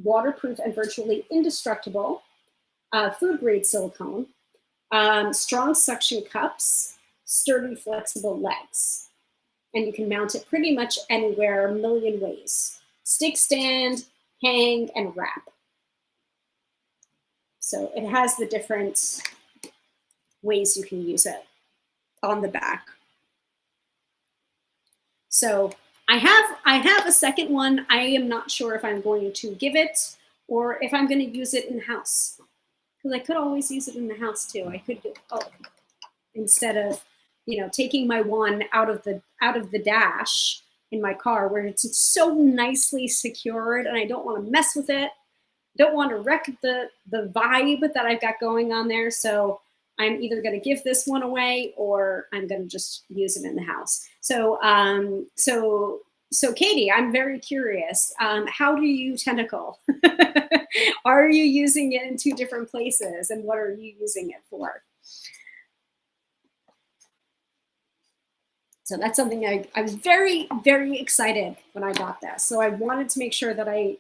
waterproof and virtually indestructible, food grade silicone, strong suction cups, sturdy flexible legs. And you can mount it pretty much anywhere, a million ways. Stick stand, hang, and wrap. So it has the different ways you can use it on the back. So I have a second one. I am not sure if I'm going to give it or if I'm going to use it in the house. Because I could always use it in the house too. I could do, instead of, you know, taking my one out of the dash in my car where it's so nicely secured and I don't want to mess with it. Don't want to wreck the vibe that I've got going on there. So I'm either going to give this one away or I'm going to just use it in the house. So so Katie, I'm very curious. How do you tentacle? Are you using it in two different places, and what are you using it for? So that's something I was very, very excited when I got this. So I wanted to make sure that I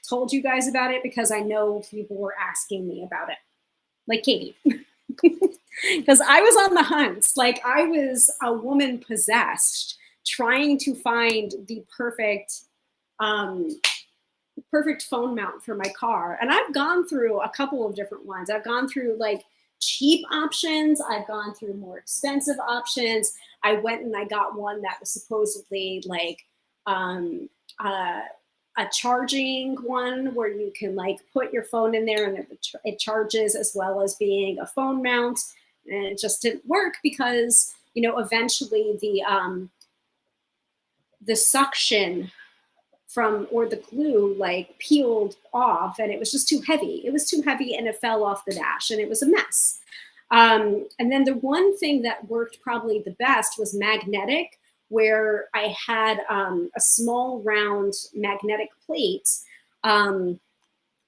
told you guys about it because I know people were asking me about it, like Katie. Because I was on the hunt. Like I was a woman possessed trying to find the perfect phone mount for my car. And I've gone through a couple of different ones. I've gone through like cheap options. I've gone through more expensive options. I went and I got one that was supposedly like a charging one where you can like put your phone in there and it charges as well as being a phone mount. And it just didn't work because, you know, eventually the suction from, or the glue like peeled off and it was just too heavy. It was too heavy and it fell off the dash and it was a mess. And then the one thing that worked probably the best was magnetic, where I had a small round magnetic plate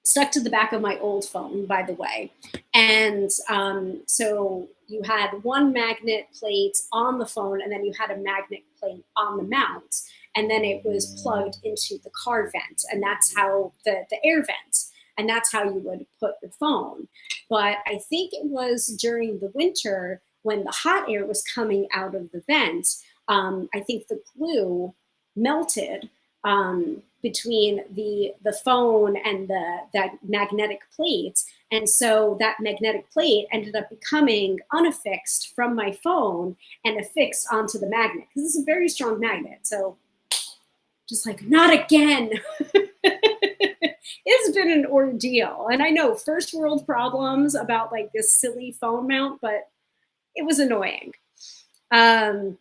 stuck to the back of my old phone, by the way. And so you had one magnet plate on the phone and then you had a magnet plate on the mount. And then it was plugged into the car vent. And that's how the air vent. And that's how you would put your phone. But I think it was during the winter when the hot air was coming out of the vent, I think the glue melted between the phone and that magnetic plate. And so that magnetic plate ended up becoming unaffixed from my phone and affixed onto the magnet. Because it's a very strong magnet. So just like, not again. It's been an ordeal. And I know first world problems about like this silly phone mount, but it was annoying. So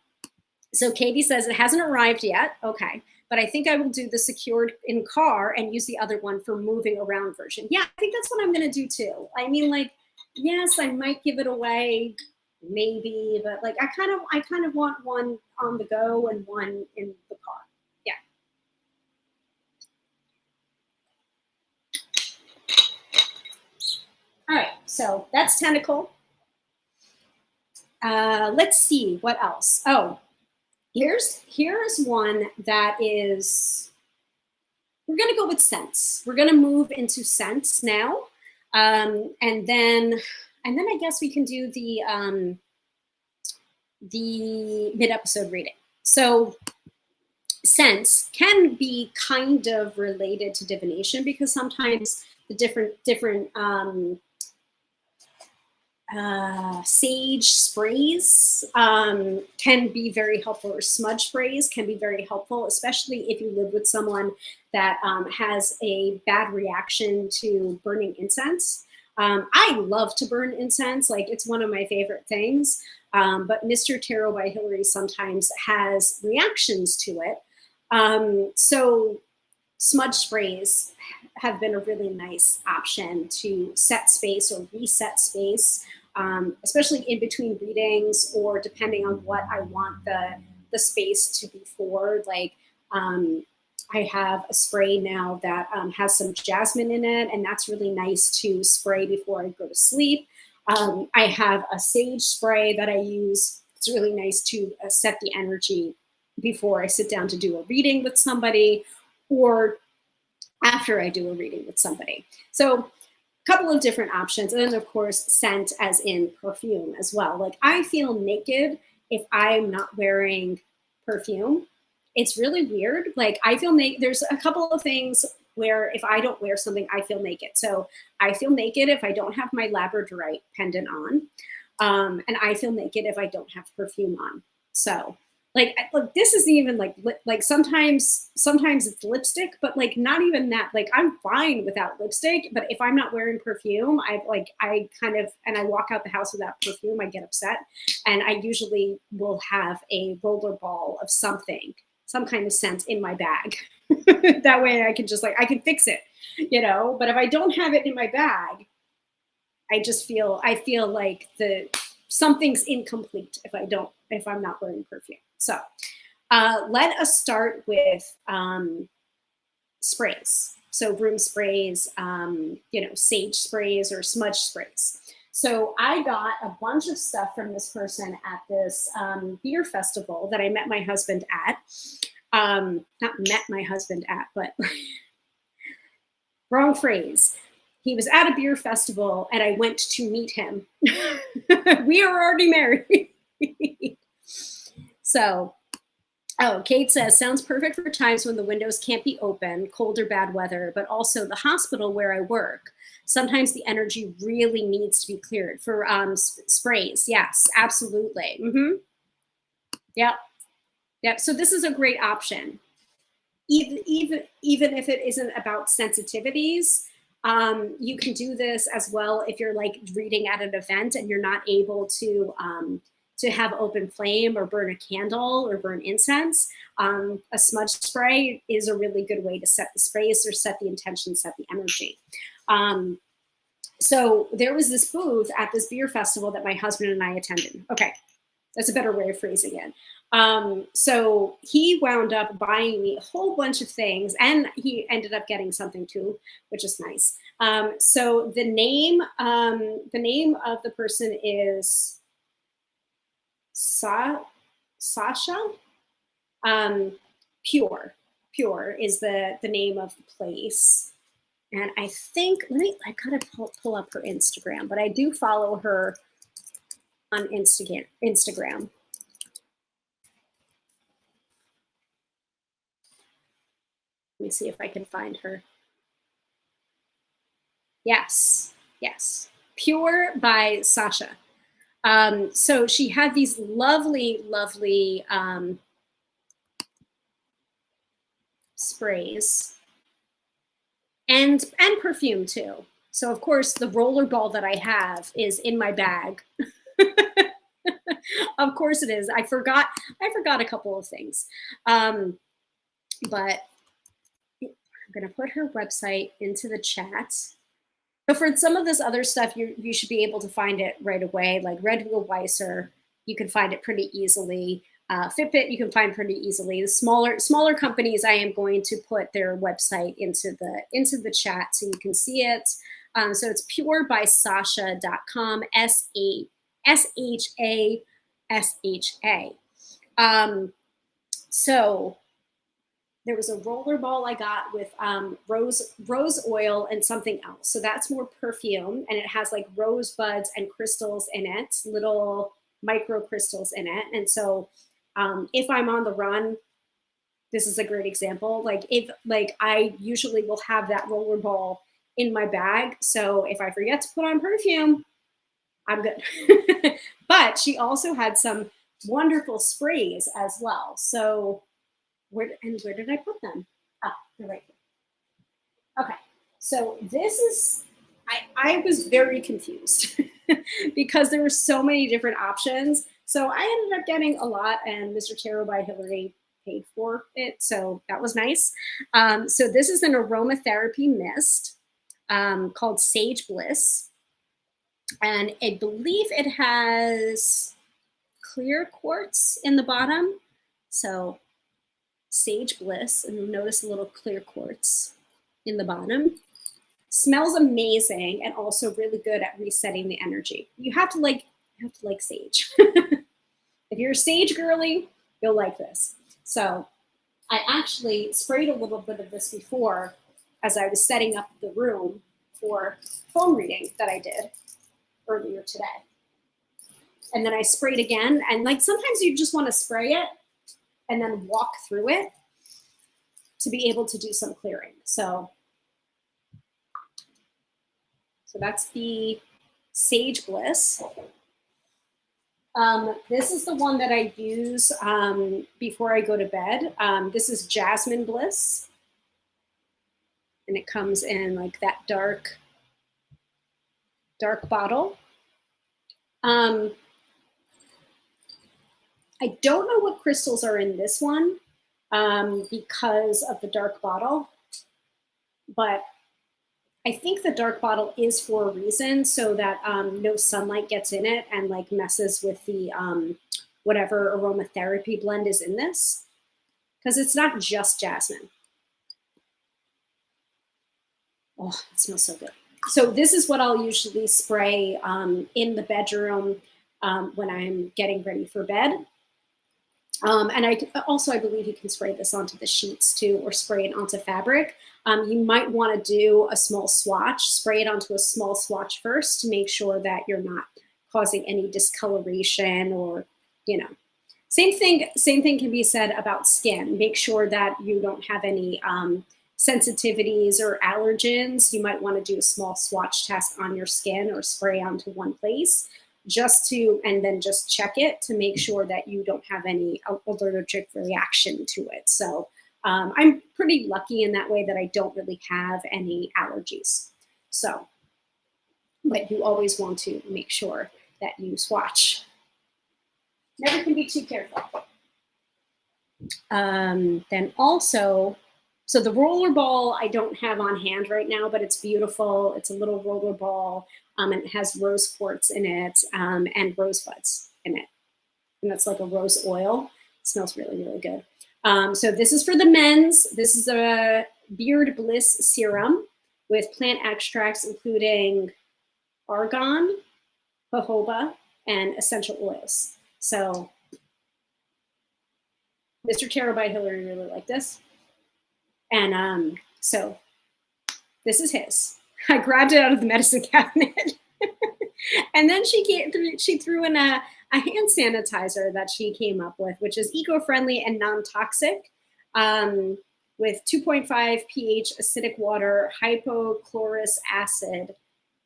Katie says it hasn't arrived yet. Okay. But I think I will do the secured in car and use the other one for moving around version. Yeah, I think that's what I'm going to do too. I mean, like, yes, I might give it away, maybe, but like, I kind of want one on the go and one in the car. Yeah. All right, so that's tentacle. Let's see what else. Oh, here's one that is, we're going to go with scents. We're going to move into scents now. And then I guess we can do the mid-episode reading. So scents can be kind of related to divination, because sometimes the different sage sprays can be very helpful, or smudge sprays can be very helpful, especially if you live with someone that has a bad reaction to burning incense. I love to burn incense, like it's one of my favorite things, but Mr. Tarot by Hilary sometimes has reactions to it. So smudge sprays have been a really nice option to set space or reset space, especially in between readings, or depending on what I want the space to be for. Like I have a spray now that has some jasmine in it, and that's really nice to spray before I go to sleep. I have a sage spray that I use. It's really nice to set the energy before I sit down to do a reading with somebody, or after I do a reading with somebody. So a couple of different options. And then of course, scent as in perfume as well. Like I feel naked if I'm not wearing perfume. It's really weird. Like I feel naked. There's a couple of things where if I don't wear something, I feel naked. So I feel naked if I don't have my labradorite pendant on. And I feel naked if I don't have perfume on. So like, look, this isn't even like sometimes it's lipstick, but like not even that. Like I'm fine without lipstick, but if I'm not wearing perfume, I kind of, and I walk out the house without perfume, I get upset. And I usually will have a roller ball of something, some kind of scent in my bag. That way I can just I can fix it, you know. But if I don't have it in my bag, I feel like something's incomplete if I'm not wearing perfume. So let us start with sprays. So room sprays, sage sprays or smudge sprays. So I got a bunch of stuff from this person at this beer festival that I met my husband at. Not met my husband at, but wrong phrase. He was at a beer festival and I went to meet him. We are already married. So, Kate says, sounds perfect for times when the windows can't be open, cold or bad weather, but also the hospital where I work. Sometimes the energy really needs to be cleared for sprays. Yes, absolutely. Mm-hmm. Yep. So this is a great option. Even if it isn't about sensitivities, you can do this as well if you're like reading at an event and you're not able to have open flame or burn a candle or burn incense. A smudge spray is a really good way to set the space or set the intention, set the energy. So there was this booth at this beer festival that my husband and I attended. Okay, that's a better way of phrasing it. So he wound up buying me a whole bunch of things, and he ended up getting something too, which is nice. So the name of the person is Sasha. Pure is the name of the place. And I think, I gotta pull up her Instagram, but I do follow her on Instagram. Let me see if I can find her. Yes. Pure by Sasha. So she had these lovely sprays and perfume too. So of course the rollerball that I have is in my bag. Of course it is. I forgot a couple of things. But I'm going to put her website into the chat. But for some of this other stuff, you should be able to find it right away. Like Red Wheel Weiser, you can find it pretty easily. Fitbit, you can find pretty easily. The smaller companies, I am going to put their website into the chat so you can see it. So it's purebysasha.com, SHA. So there was a roller ball I got with rose oil and something else. So that's more perfume, and it has like rosebuds and crystals in it, little micro crystals in it. And so if I'm on the run, this is a great example. Like if like I usually will have that roller ball in my bag. So if I forget to put on perfume, I'm good. But she also had some wonderful sprays as well. So where did I put them? Ah, they're right here. Okay. So this is I was very confused because there were so many different options. So I ended up getting a lot, and Mr. Tarot by Hilary paid for it. So that was nice. So this is an aromatherapy mist called Sage Bliss. And I believe it has clear quartz in the bottom. So Sage Bliss, and you'll notice a little clear quartz in the bottom. Smells amazing and also really good at resetting the energy. You have to like sage. If you're a sage girly, you'll like this. So I actually sprayed a little bit of this before as I was setting up the room for phone reading that I did earlier today. And then I sprayed again. And like sometimes you just want to spray it and then walk through it to be able to do some clearing. So that's the Sage Bliss. This is the one that I use before I go to bed. This is Jasmine Bliss. And it comes in like that dark bottle. I don't know what crystals are in this one because of the dark bottle, but I think the dark bottle is for a reason, so that no sunlight gets in it and like messes with the whatever aromatherapy blend is in this, because it's not just jasmine. Oh, it smells so good. So this is what I'll usually spray in the bedroom when I'm getting ready for bed. And I believe you can spray this onto the sheets too, or spray it onto fabric. You might want to do a small swatch, spray it onto a small swatch first to make sure that you're not causing any discoloration, or, you know, same thing can be said about skin. Make sure that you don't have any sensitivities or allergens. You might want to do a small swatch test on your skin or spray onto one place, and then just check it to make sure that you don't have any allergic reaction to it. So I'm pretty lucky in that way that I don't really have any allergies. So, but you always want to make sure that you swatch. Never can be too careful. Then also, so the roller ball I don't have on hand right now, but it's beautiful. It's a little roller ball. And it has rose quartz in it and rosebuds in it. And that's like a rose oil. It smells really, really good. So this is for the men's. This is a Beard Bliss serum with plant extracts, including argan, jojoba, and essential oils. So Mr. Tarot by Hilary really liked this. And so this is his. I grabbed it out of the medicine cabinet. And then she threw in a hand sanitizer that she came up with, which is eco-friendly and non-toxic, with 2.5 pH acidic water, hypochlorous acid,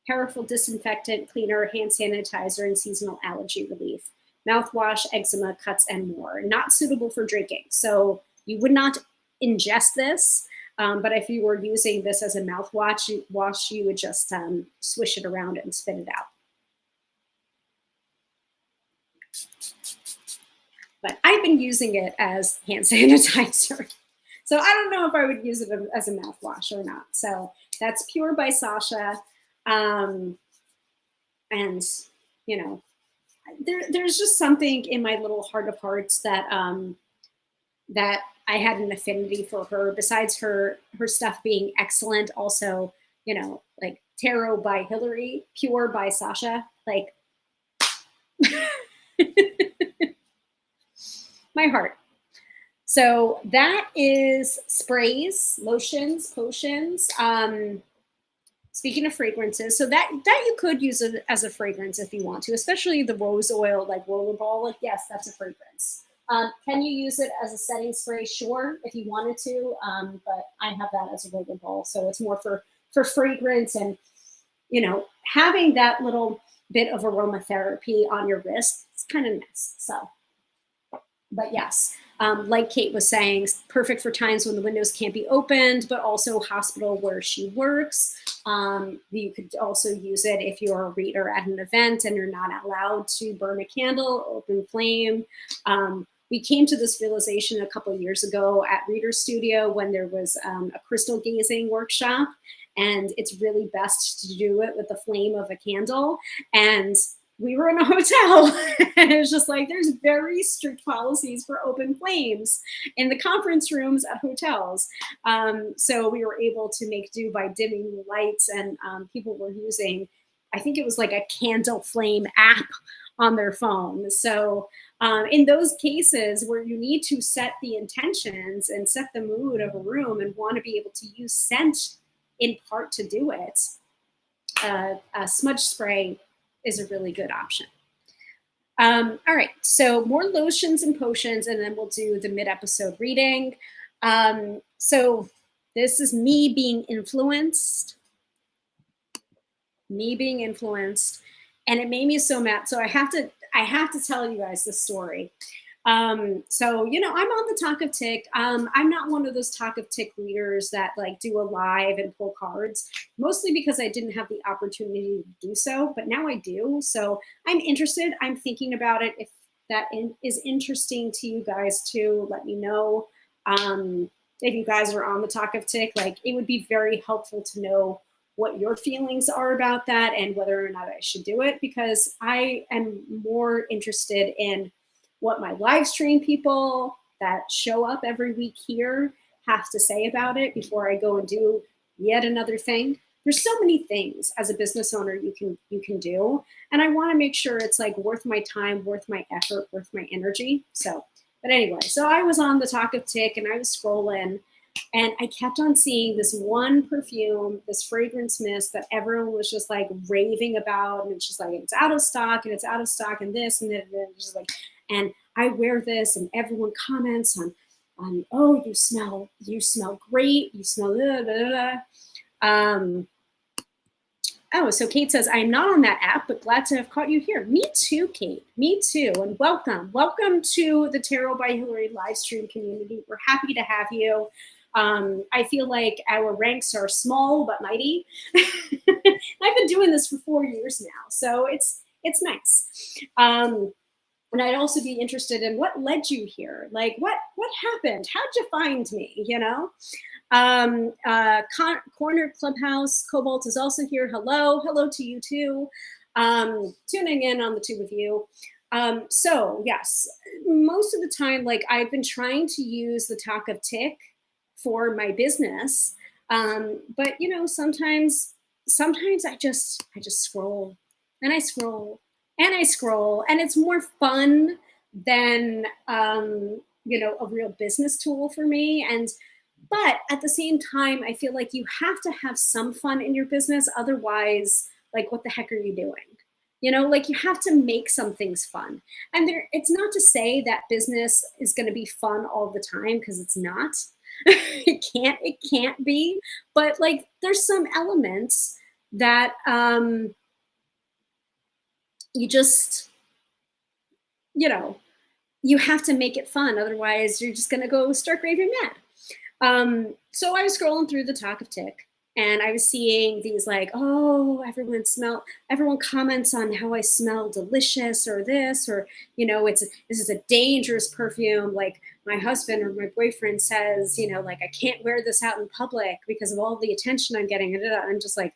powerful disinfectant, cleaner, hand sanitizer, and seasonal allergy relief. Mouthwash, eczema, cuts, and more. Not suitable for drinking. So you would not ingest this. But if you were using this as a mouthwash, you would just swish it around and spit it out. But I've been using it as hand sanitizer. So I don't know if I would use it as a mouthwash or not. So that's Pure by Sasha. And, you know, there's just something in my little heart of hearts that that I had an affinity for her, besides her stuff being excellent. Also, you know, like Tarot by Hilary, Pure by Sasha, like My heart. So that is sprays, lotions, potions. Speaking of fragrances, so that you could use it as a fragrance if you want to, especially the rose oil, like rollerball. Like, yes, that's a fragrance. Can you use it as a setting spray? Sure, if you wanted to. But I have that as a rollerball, so it's more for fragrance and having that little bit of aromatherapy on your wrist. It's kind of nice. So but yes, like Kate was saying, perfect for times when the windows can't be opened, but also hospital where she works. You could also use it if you're a reader at an event and you're not allowed to burn a candle, open flame. We came to this realization a couple of years ago at Reader Studio when there was a crystal gazing workshop, and it's really best to do it with the flame of a candle. And we were in a hotel and it was just like there's very strict policies for open flames in the conference rooms at hotels. So we were able to make do by dimming the lights, and people were using, I think it was like a candle flame app on their phone. So in those cases where you need to set the intentions and set the mood of a room and want to be able to use scent in part to do it, a smudge spray is a really good option. All right, so more lotions and potions, and then we'll do the mid-episode reading. So this is me being influenced, and it made me so mad. So I have to tell you guys this story. So I'm on the Talk of Tick. I'm not one of those Talk of Tick readers that like do a live and pull cards, mostly because I didn't have the opportunity to do so, but now I do. So I'm interested. I'm thinking about it. If that is interesting to you guys too, let me know. If you guys are on the Talk of Tick, like it would be very helpful to know what your feelings are about that and whether or not I should do it, because I am more interested in what my live stream people that show up every week here have to say about it before I go and do yet another thing. There's so many things as a business owner you can do, and I want to make sure it's like worth my time, worth my effort, worth my energy. So, but anyway, so I was on the Talk of Tick and I was scrolling, and I kept on seeing this one perfume, this fragrance mist that everyone was just like raving about, and it's just like it's out of stock and it's out of stock and this and that, and just like. And I wear this, and everyone comments on oh, you smell great, you smell blah, blah, blah. Oh, so Kate says, I'm not on that app, but glad to have caught you here. Me too, Kate. Me too. And welcome. Welcome to the Tarot by Hilary live stream community. We're happy to have you. I feel like our ranks are small but mighty. I've been doing this for 4 years now, so it's nice. And I'd also be interested in what led you here. Like, what happened? How'd you find me? Corner Clubhouse Cobalt is also here. Hello to you too. Tuning in on the two of you. So yes, most of the time, like I've been trying to use the Talk of Tick for my business, but sometimes I just scroll and I scroll and I scroll, and it's more fun than a real business tool for me. But at the same time, I feel like you have to have some fun in your business. Otherwise, like, what the heck are you doing? Like you have to make some things fun. And it's not to say that business is going to be fun all the time, because it's not. It can't be. But like, there's some elements that you just, you have to make it fun. Otherwise, you're just going to go stark raving mad. So I was scrolling through the Talk of Tick, and I was seeing these like, oh, everyone comments on how I smell delicious, or this, or this is a dangerous perfume. Like my husband or my boyfriend says, like I can't wear this out in public because of all the attention I'm getting. And I'm just like,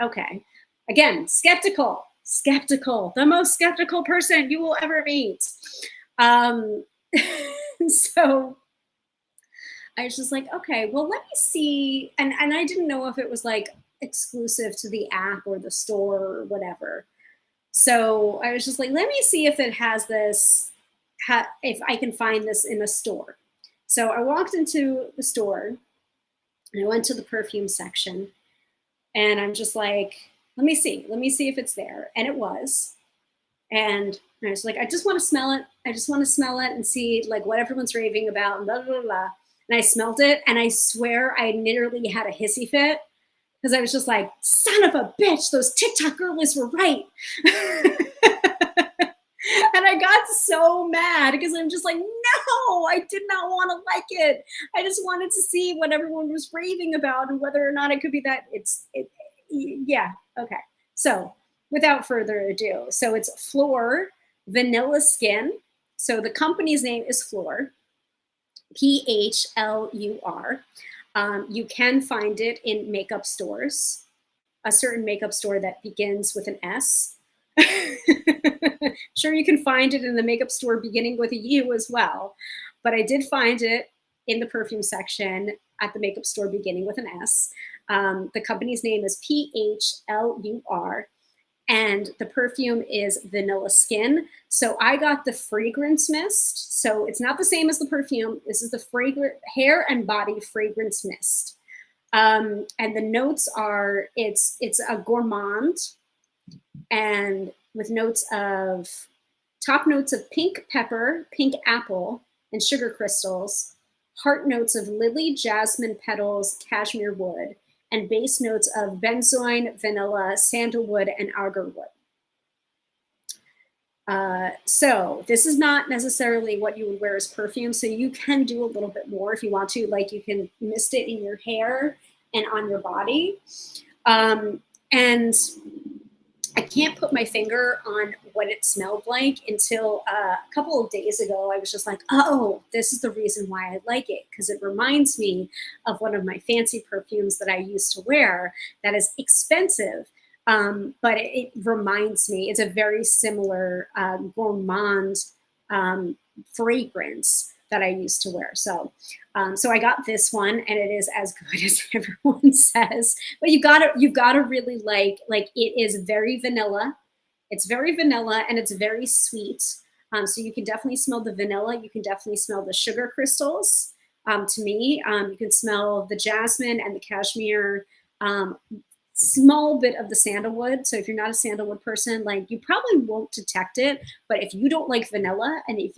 okay, again, skeptical, the most skeptical person you will ever meet. So I was just like, okay, well, let me see. And I didn't know if it was like exclusive to the app or the store or whatever. So I was just like, let me see if it has this, if I can find this in a store. So I walked into the store and I went to the perfume section and I'm just like, let me see if it's there. And it was. And I was like, I just want to smell it. I just want to smell it and see like what everyone's raving about and blah, blah, blah. And I smelled it and I swear I literally had a hissy fit because I was just like, son of a bitch, those TikTok girlies were right. And I got so mad because I'm just like, no, I did not want to like it. I just wanted to see what everyone was raving about and whether or not it could be that. Yeah, okay. So without further ado, so it's Fleur Vanilla Skin. So the company's name is Fleur, Phlur. You can find it in makeup stores, a certain makeup store that begins with an S. Sure, you can find it in the makeup store beginning with a U as well. But I did find it in the perfume section at the makeup store beginning with an S. The company's name is Phlur, and the perfume is Vanilla Skin. So I got the fragrance mist. So it's not the same as the perfume. This is the fragrant hair and body fragrance mist. And the notes are, it's a gourmand, and with notes of, top notes of pink pepper, pink apple, and sugar crystals, heart notes of lily, jasmine petals, cashmere wood, and base notes of benzoin, vanilla, sandalwood, and agarwood. So this is not necessarily what you would wear as perfume, so you can do a little bit more if you want to, like you can mist it in your hair and on your body. And I can't put my finger on what it smelled like until a couple of days ago. I was just like, oh, this is the reason why I like it, because it reminds me of one of my fancy perfumes that I used to wear that is expensive. But it reminds me, it's a very similar gourmand fragrance that I used to wear. So I got this one, and it is as good as everyone says. But you've gotta really like it is very vanilla. It's very vanilla and it's very sweet. So you can definitely smell the vanilla. You can definitely smell the sugar crystals. To me, you can smell the jasmine and the cashmere. Small bit of the sandalwood. So if you're not a sandalwood person, like you probably won't detect it. But if you don't like vanilla, and if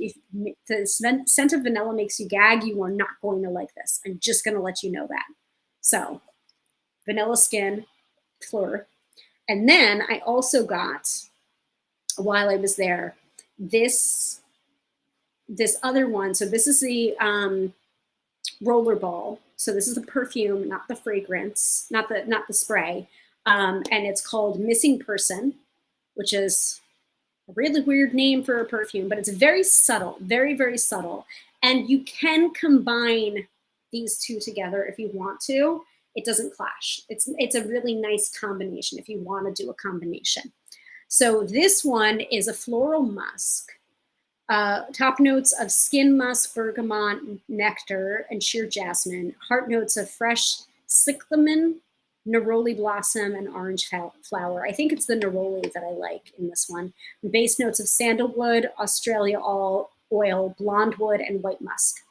the scent of vanilla makes you gag, you are not going to like this. I'm just going to let you know that. So Vanilla Skin, Fleur. And then I also got, while I was there, this other one. So this is the rollerball. So this is the perfume, not the fragrance, not the spray. And it's called Missing Person, which is a really weird name for a perfume, but it's very subtle, very, very subtle. And you can combine these two together if you want to. It doesn't clash. It's a really nice combination if you want to do a combination. So this one is a floral musk. Top notes of skin musk, bergamot, nectar, and sheer jasmine. Heart notes of fresh cyclamen, neroli blossom, and orange flower. I think it's the neroli that I like in this one. Base notes of sandalwood, Australia oil, blonde wood, and white musk.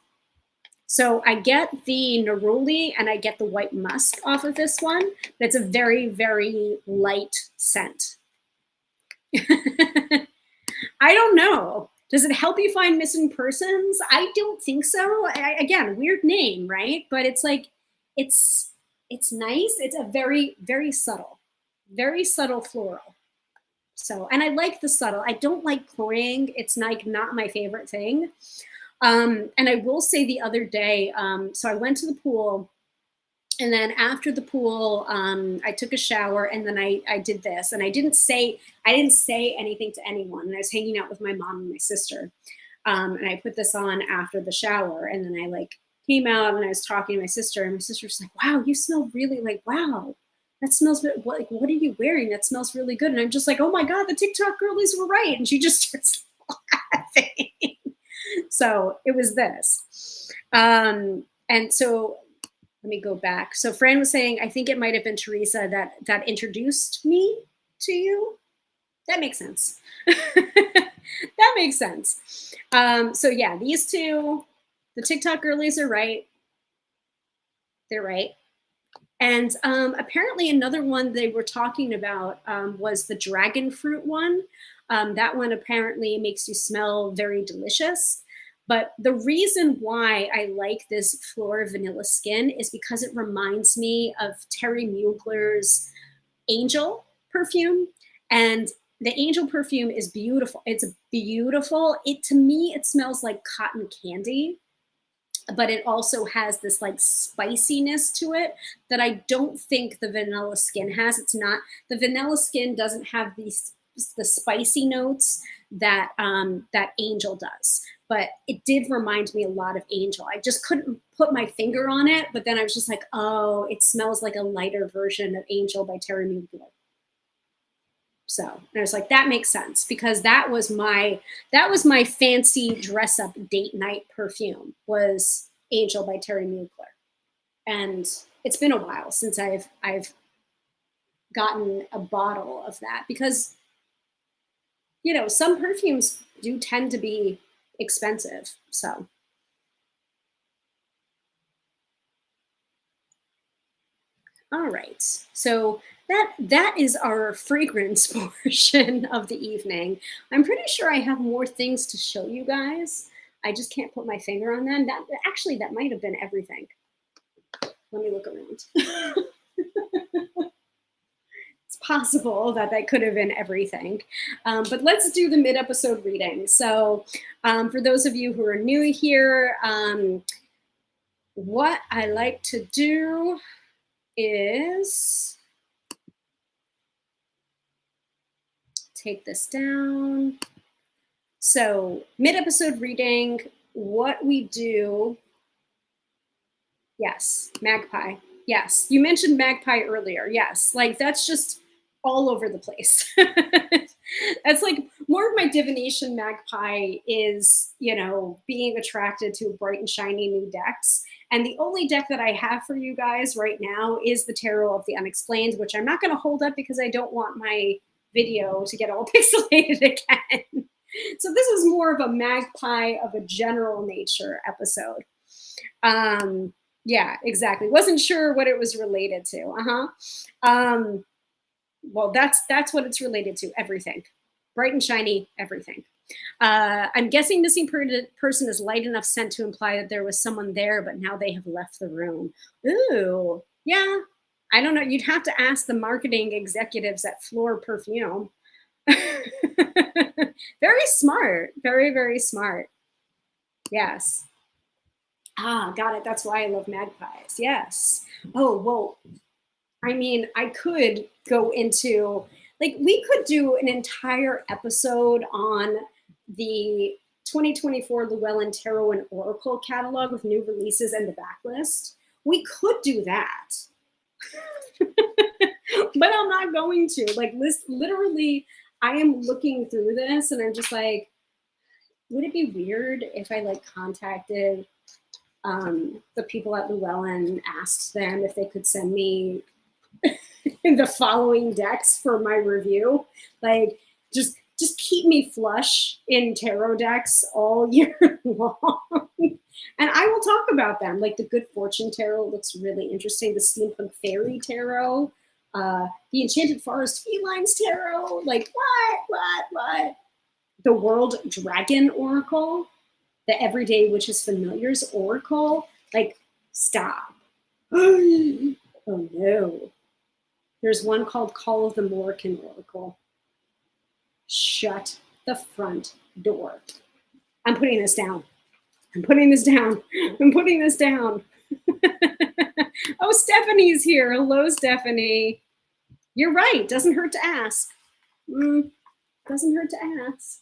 So I get the neroli and I get the white musk off of this one, but it's a very, very light scent. I don't know. Does it help you find missing persons? I don't think so. Again, weird name, right? But it's like, it's nice. It's a very, very subtle floral. So, and I like the subtle. I don't like cloying. It's like not my favorite thing. And I will say the other day, so I went to the pool, and then after the pool, I took a shower, and then I did this, and I didn't say anything to anyone. And I was hanging out with my mom and my sister, and I put this on after the shower, and then I like came out and I was talking to my sister, and my sister was like, "Wow, you smell really like wow, that smells like what are you wearing? That smells really good." And I'm just like, "Oh my god, the TikTok girlies were right," and she just starts laughing. So it was this, and so. Let me go back. So Fran was saying, I think it might have been Teresa that introduced me to you. That makes sense. That makes sense. So yeah, these two, the TikTok girlies are right. They're right. And apparently, another one they were talking about was the dragon fruit one. That one apparently makes you smell very delicious. But the reason why I like this Flora Vanilla Skin is because it reminds me of Terry Mugler's Angel perfume. And the Angel perfume is beautiful. It's beautiful. It to me, it smells like cotton candy, but it also has this like spiciness to it that I don't think the Vanilla Skin has. It's not, the Vanilla Skin doesn't have these the spicy notes that that Angel does. But it did remind me a lot of Angel. I just couldn't put my finger on it, but then I was just like, oh, it smells like a lighter version of Angel by Terry Mugler. So, and I was like, that makes sense because that was my fancy dress up date night perfume was Angel by Terry Mugler. And it's been a while since I've gotten a bottle of that because some perfumes do tend to be expensive. So, all right. So that is our fragrance portion of the evening. I'm pretty sure I have more things to show you guys. I just can't put my finger on them. That actually that might have been everything. Let me look around. It's possible that that could have been everything. But let's do the mid-episode reading. So for those of you who are new here, what I like to do is take this down. So mid-episode reading, what we do, yes, magpie. Yes, you mentioned magpie earlier. Yes, like that's just all over the place. That's like more of my divination magpie is, being attracted to bright and shiny new decks. And the only deck that I have for you guys right now is the Tarot of the Unexplained, which I'm not going to hold up because I don't want my video to get all pixelated again. So this is more of a magpie of a general nature episode. Yeah, exactly. Wasn't sure what it was related to. Well, that's what it's related to. Everything, bright and shiny, everything. I'm guessing missing person is light enough scent to imply that there was someone there, but now they have left the room. Ooh, yeah. I don't know. You'd have to ask the marketing executives at Floor Perfume. Very smart. Very, very smart. Yes. Ah, got it. That's why I love magpies. Yes. Oh, well, I mean, I could go into, like, we could do an entire episode on the 2024 Llewellyn Tarot and Oracle catalog with new releases and the backlist. We could do that. But I'm not going to. Like, literally, I am looking through this and I'm just like, would it be weird if I like contacted the people at Llewellyn, asked them if they could send me the following decks for my review? Like, just keep me flush in tarot decks all year long. And I will talk about them. Like the Good Fortune Tarot looks really interesting. The Steampunk Fairy Tarot, the Enchanted Forest Felines Tarot. Like what? The World Dragon Oracle, the Everyday Witches Familiars Oracle. Like, stop. Oh no. There's one called Call of the Morrican Oracle. Shut the front door. I'm putting this down. I'm putting this down. I'm putting this down. Oh, Stephanie's here. Hello, Stephanie. You're right. Doesn't hurt to ask. Doesn't hurt to ask.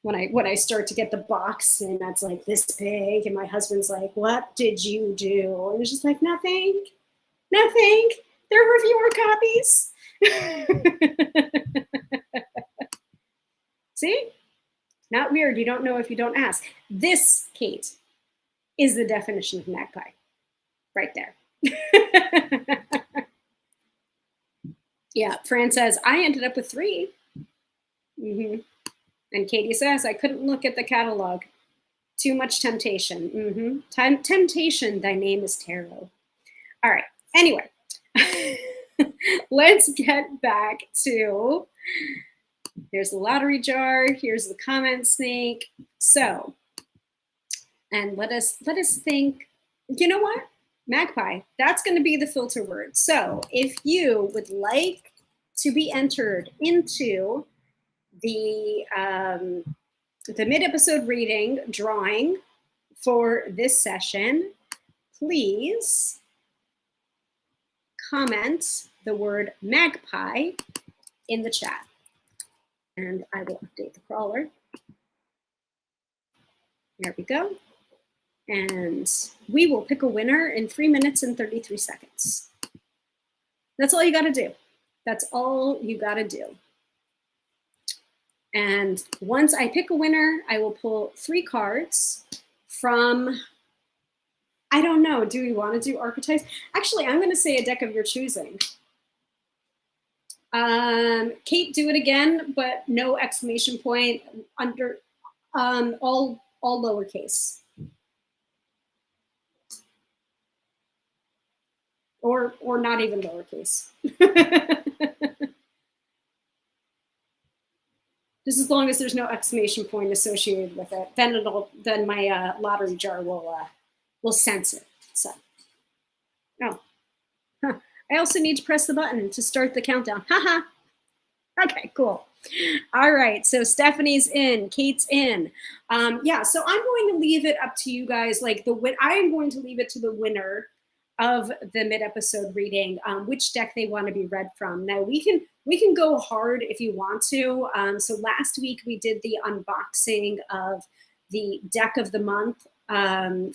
When I start to get the box and that's like this big, and my husband's like, "What did you do?" And it's just like, nothing. They're reviewer copies. See? Not weird. You don't know if you don't ask. This, Kate, is the definition of magpie. Right there. Yeah, Fran says, I ended up with 3. Hmm. And Katie says, I couldn't look at the catalog. Too much temptation. Temptation, thy name is tarot. All right. Anyway, let's get back to, here's the lottery jar. Here's the comment snake. So, and let us think, you know what? Magpie, that's going to be the filter word. So if you would like to be entered into the mid-episode reading drawing for this session, please comment the word magpie in the chat. And I will update the crawler. There we go. And we will pick a winner in 3 minutes and 33 seconds. That's all you got to do. That's all you got to do. And once I pick a winner, I will pull 3 cards from, I don't know, do we want to do archetypes? Actually, I'm going to say a deck of your choosing. Kate, do it again, but no exclamation point, under all lowercase. Or not even lowercase. Just as long as there's no exclamation point associated with it, then my lottery jar will sense it. So, oh, huh. I also need to press the button to start the countdown. Haha. Okay, cool. All right, so Stephanie's in, Kate's in. Yeah, so I'm going to leave it up to you guys. Like I'm going to leave it to the winner of the mid-episode reading, which deck they want to be read from. Now we can go hard if you want to. So last week we did the unboxing of the deck of the month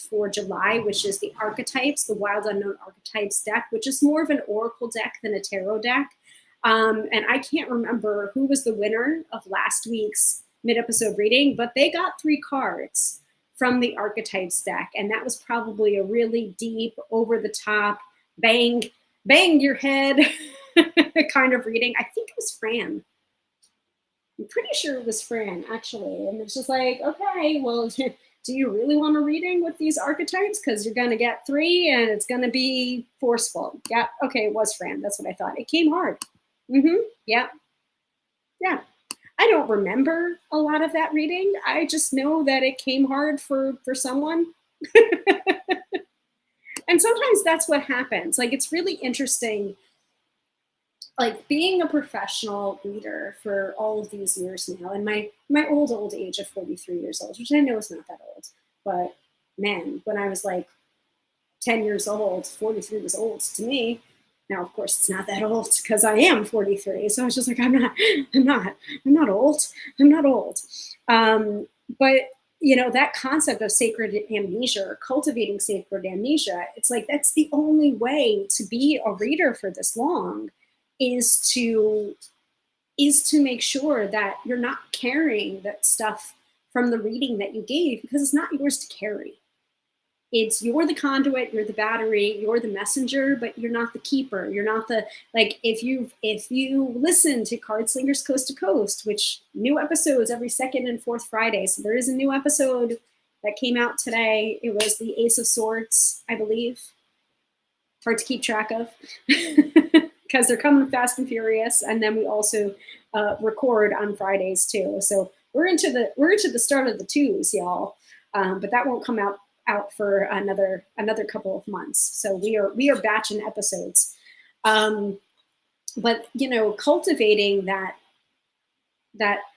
for July, which is the archetypes, the Wild Unknown Archetypes deck, which is more of an oracle deck than a tarot deck. And I can't remember who was the winner of last week's mid-episode reading, but they got 3 cards from the archetypes deck. And that was probably a really deep, over the top, bang your head kind of reading. I think it was Fran. I'm pretty sure it was Fran, actually. And it's just like, okay, well, do you really want a reading with these archetypes? Because you're going to get 3 and it's going to be forceful. Yeah, okay, it was Fran. That's what I thought. It came hard. Yeah. Yeah. I don't remember a lot of that reading. I just know that it came hard for someone. And sometimes that's what happens. Like, it's really interesting, like being a professional reader for all of these years now, and my old age of 43 years old, which I know is not that old, but man, when I was like 10 years old, 43 was old to me. Now, of course, it's not that old because I am 43. So I was just like, I'm not old. But you know, that concept of sacred amnesia, or cultivating sacred amnesia, it's like, that's the only way to be a reader for this long, is to make sure that you're not carrying that stuff from the reading that you gave, because it's not yours to carry. You're the conduit, you're the battery, you're the messenger, but you're not the keeper. You're not the, like, if you listen to Card Slingers Coast to Coast, which new episodes every 2nd and 4th Friday. So there is a new episode that came out today. It was the Ace of Swords, I believe. Hard to keep track of because they're coming fast and furious. And then we also record on Fridays too. So we're into the start of the 2s, y'all. But that won't come out for another couple of months. So we are batching episodes. But you know, cultivating that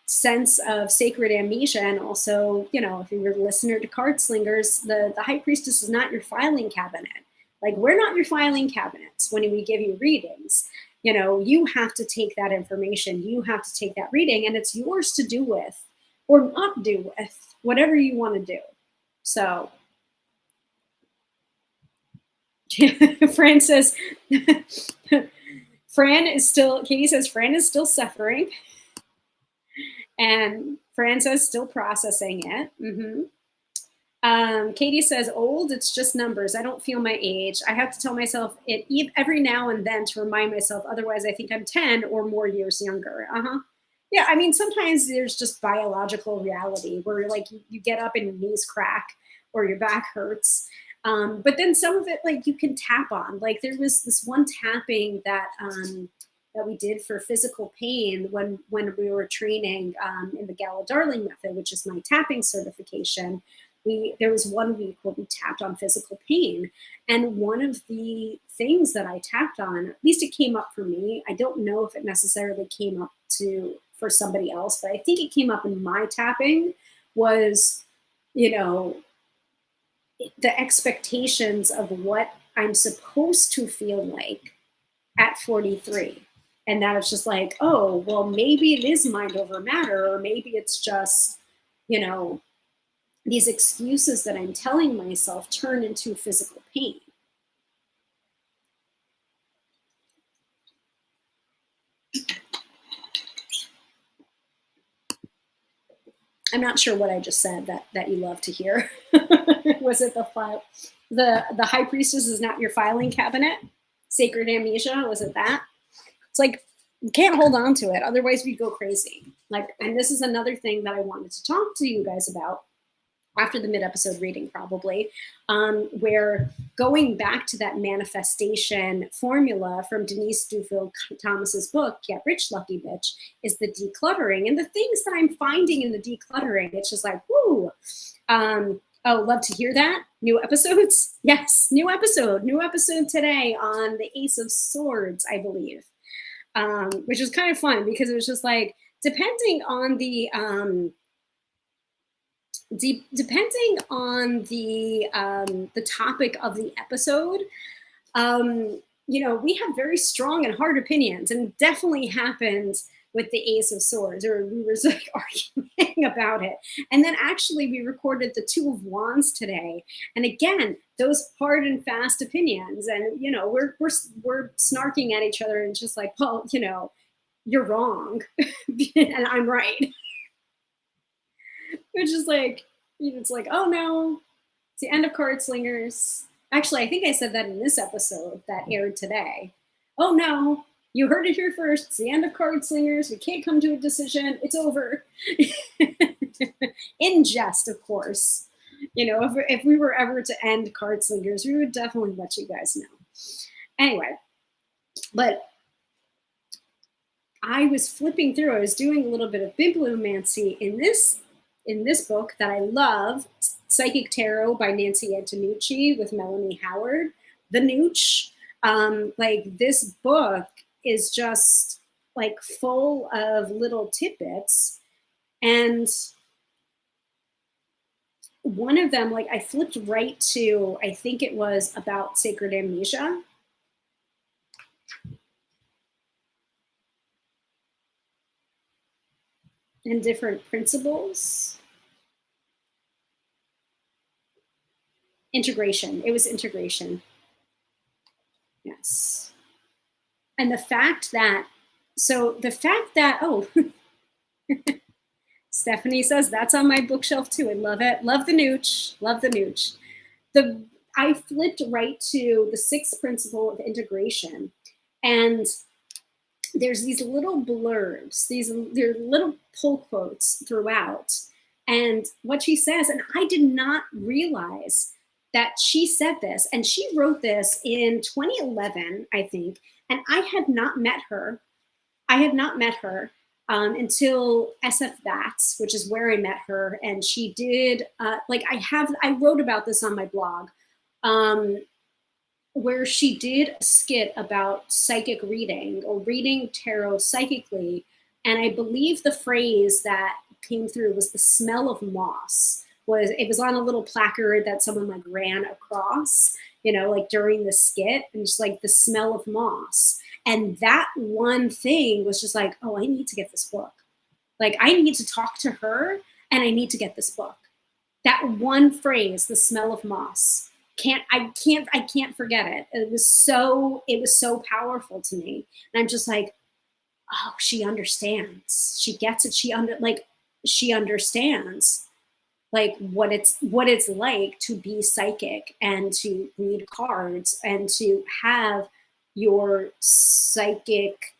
sense of sacred amnesia, and also, you know, if you're a listener to Card Slingers, the High Priestess is not your filing cabinet. Like, we're not your filing cabinets when we give you readings. You know, you have to take that information, you have to take that reading, and it's yours to do with or not do with, whatever you want to do. So Fran says, Katie says, Fran is still suffering. And Fran says, still processing it. Katie says, old, it's just numbers. I don't feel my age. I have to tell myself it every now and then to remind myself. Otherwise, I think I'm 10 or more years younger. Uh-huh. Yeah, I mean, sometimes there's just biological reality where like you get up and your knees crack or your back hurts. But then some of it, like you can tap on. Like there was this one tapping that we did for physical pain when we were training in the Gala Darling method, which is my tapping certification. There was 1 week where we tapped on physical pain, and one of the things that I tapped on, at least it came up for me. I don't know if it necessarily came up for somebody else, but I think it came up in my tapping was, you know, the expectations of what I'm supposed to feel like at 43. And that it's just like, oh, well, maybe it is mind over matter, or maybe it's just, you know, these excuses that I'm telling myself turn into physical pain. I'm not sure what I just said that you love to hear. Was it the high priestess is not your filing cabinet? Sacred amnesia? Was it that? It's like you can't hold on to it, otherwise we go crazy. Like, and this is another thing that I wanted to talk to you guys about after the mid-episode reading, probably, where going back to that manifestation formula from Denise Duffield Thomas's book, Get Rich, Lucky Bitch, is the decluttering. And the things that I'm finding in the decluttering, it's just like, whoo. Oh, love to hear that. New episodes? Yes, new episode today on the Ace of Swords, I believe, which was kind of fun because it was just like, depending on the topic of the episode, we have very strong and hard opinions, and it definitely happened with the Ace of Swords, or we were like arguing about it. And then actually we recorded the Two of Wands today, and again, those hard and fast opinions, and we're snarking at each other and just like, well, you're wrong, and I'm right. Which is like, it's like, oh no, it's the end of Card Slingers. Actually, I think I said that in this episode that aired today. Oh no, you heard it here first. It's the end of Card Slingers. We can't come to a decision. It's over. In jest, of course. If we were ever to end Card Slingers, we would definitely let you guys know. Anyway, but I was flipping through. I was doing a little bit of bibliomancy in this book that I love, Psychic Tarot by Nancy Antonucci with Melanie Howard. The Nooch. Like, this book is just like full of little tidbits. And one of them, like, I flipped right to, I think it was about sacred amnesia. And different principles. Integration. It was integration. Yes. And the fact that, oh, Stephanie says that's on my bookshelf too. I love it. Love the Nooch. Love the Nooch. I flipped right to the sixth principle of integration. And there's these little blurbs, there are little pull quotes throughout. And what she says, and I did not realize that she said this, and she wrote this in 2011, I think, and I had not met her. Until SF Bats, which is where I met her, and she did I wrote about this on my blog, where she did a skit about psychic reading or reading tarot psychically, and I believe the phrase that came through was the smell of moss. It was on a little placard that someone like ran across, like during the skit, and just like the smell of moss. And that one thing was just like, oh, I need to get this book. Like, I need to talk to her, and I need to get this book. That one phrase, the smell of moss, I can't forget it. It was so powerful to me. And I'm just like, oh, she understands. She gets it. She understands. like what it's like to be psychic and to read cards and to have your psychic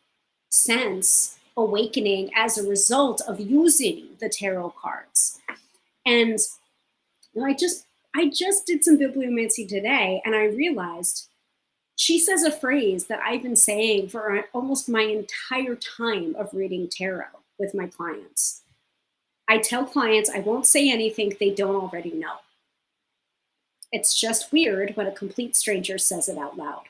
sense awakening as a result of using the tarot cards. And I just did some bibliomancy today, and I realized she says a phrase that I've been saying for almost my entire time of reading tarot with my clients. I tell clients I won't say anything they don't already know. It's just weird when a complete stranger says it out loud.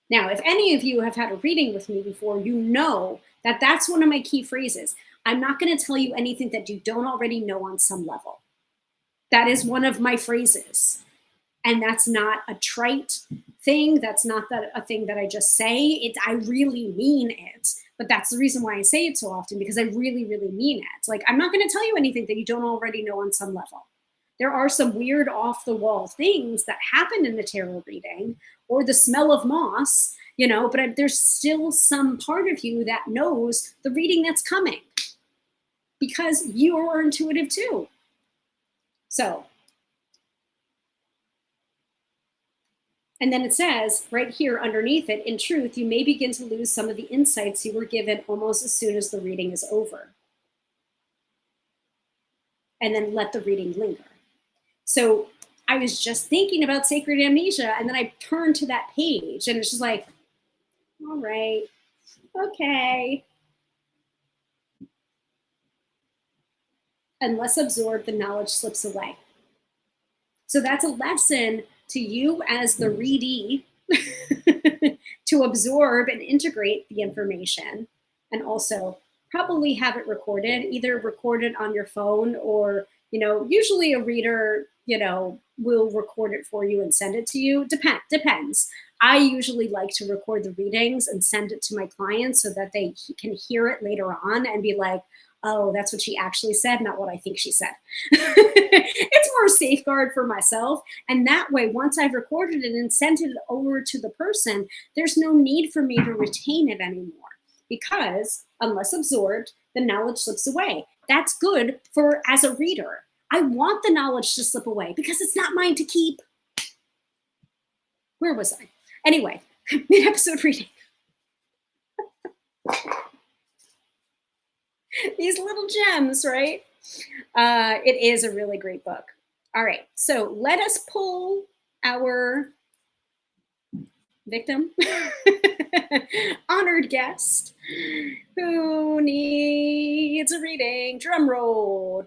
Now, if any of you have had a reading with me before, you know that that's one of my key phrases. I'm not going to tell you anything that you don't already know on some level. That is one of my phrases. And that's not a trite thing. That's not a thing that I just say. I really mean it. But that's the reason why I say it so often, because I really, really mean it. It's like, I'm not going to tell you anything that you don't already know on some level. There are some weird off the wall things that happen in the tarot reading, or the smell of moss, but there's still some part of you that knows the reading that's coming because you are intuitive too. So, and then it says right here underneath it, in truth, you may begin to lose some of the insights you were given almost as soon as the reading is over. And then let the reading linger. So I was just thinking about sacred amnesia, and then I turned to that page, and it's just like, all right, okay. Unless absorbed, the knowledge slips away. So that's a lesson to you as the readee to absorb and integrate the information, and also probably have it recorded, either recorded on your phone or, usually a reader, will record it for you and send it to you. Depends. I usually like to record the readings and send it to my clients so that they can hear it later on and be like, oh, that's what she actually said, not what I think she said. It's more a safeguard for myself. And that way, once I've recorded it and sent it over to the person, there's no need for me to retain it anymore, because unless absorbed, the knowledge slips away. That's good for as a reader. I want the knowledge to slip away because it's not mine to keep. Where was I? Anyway, mid-episode reading. These little gems, right? It is a really great book. All right, so let us pull our victim, honored guest, who needs a reading. Drum roll.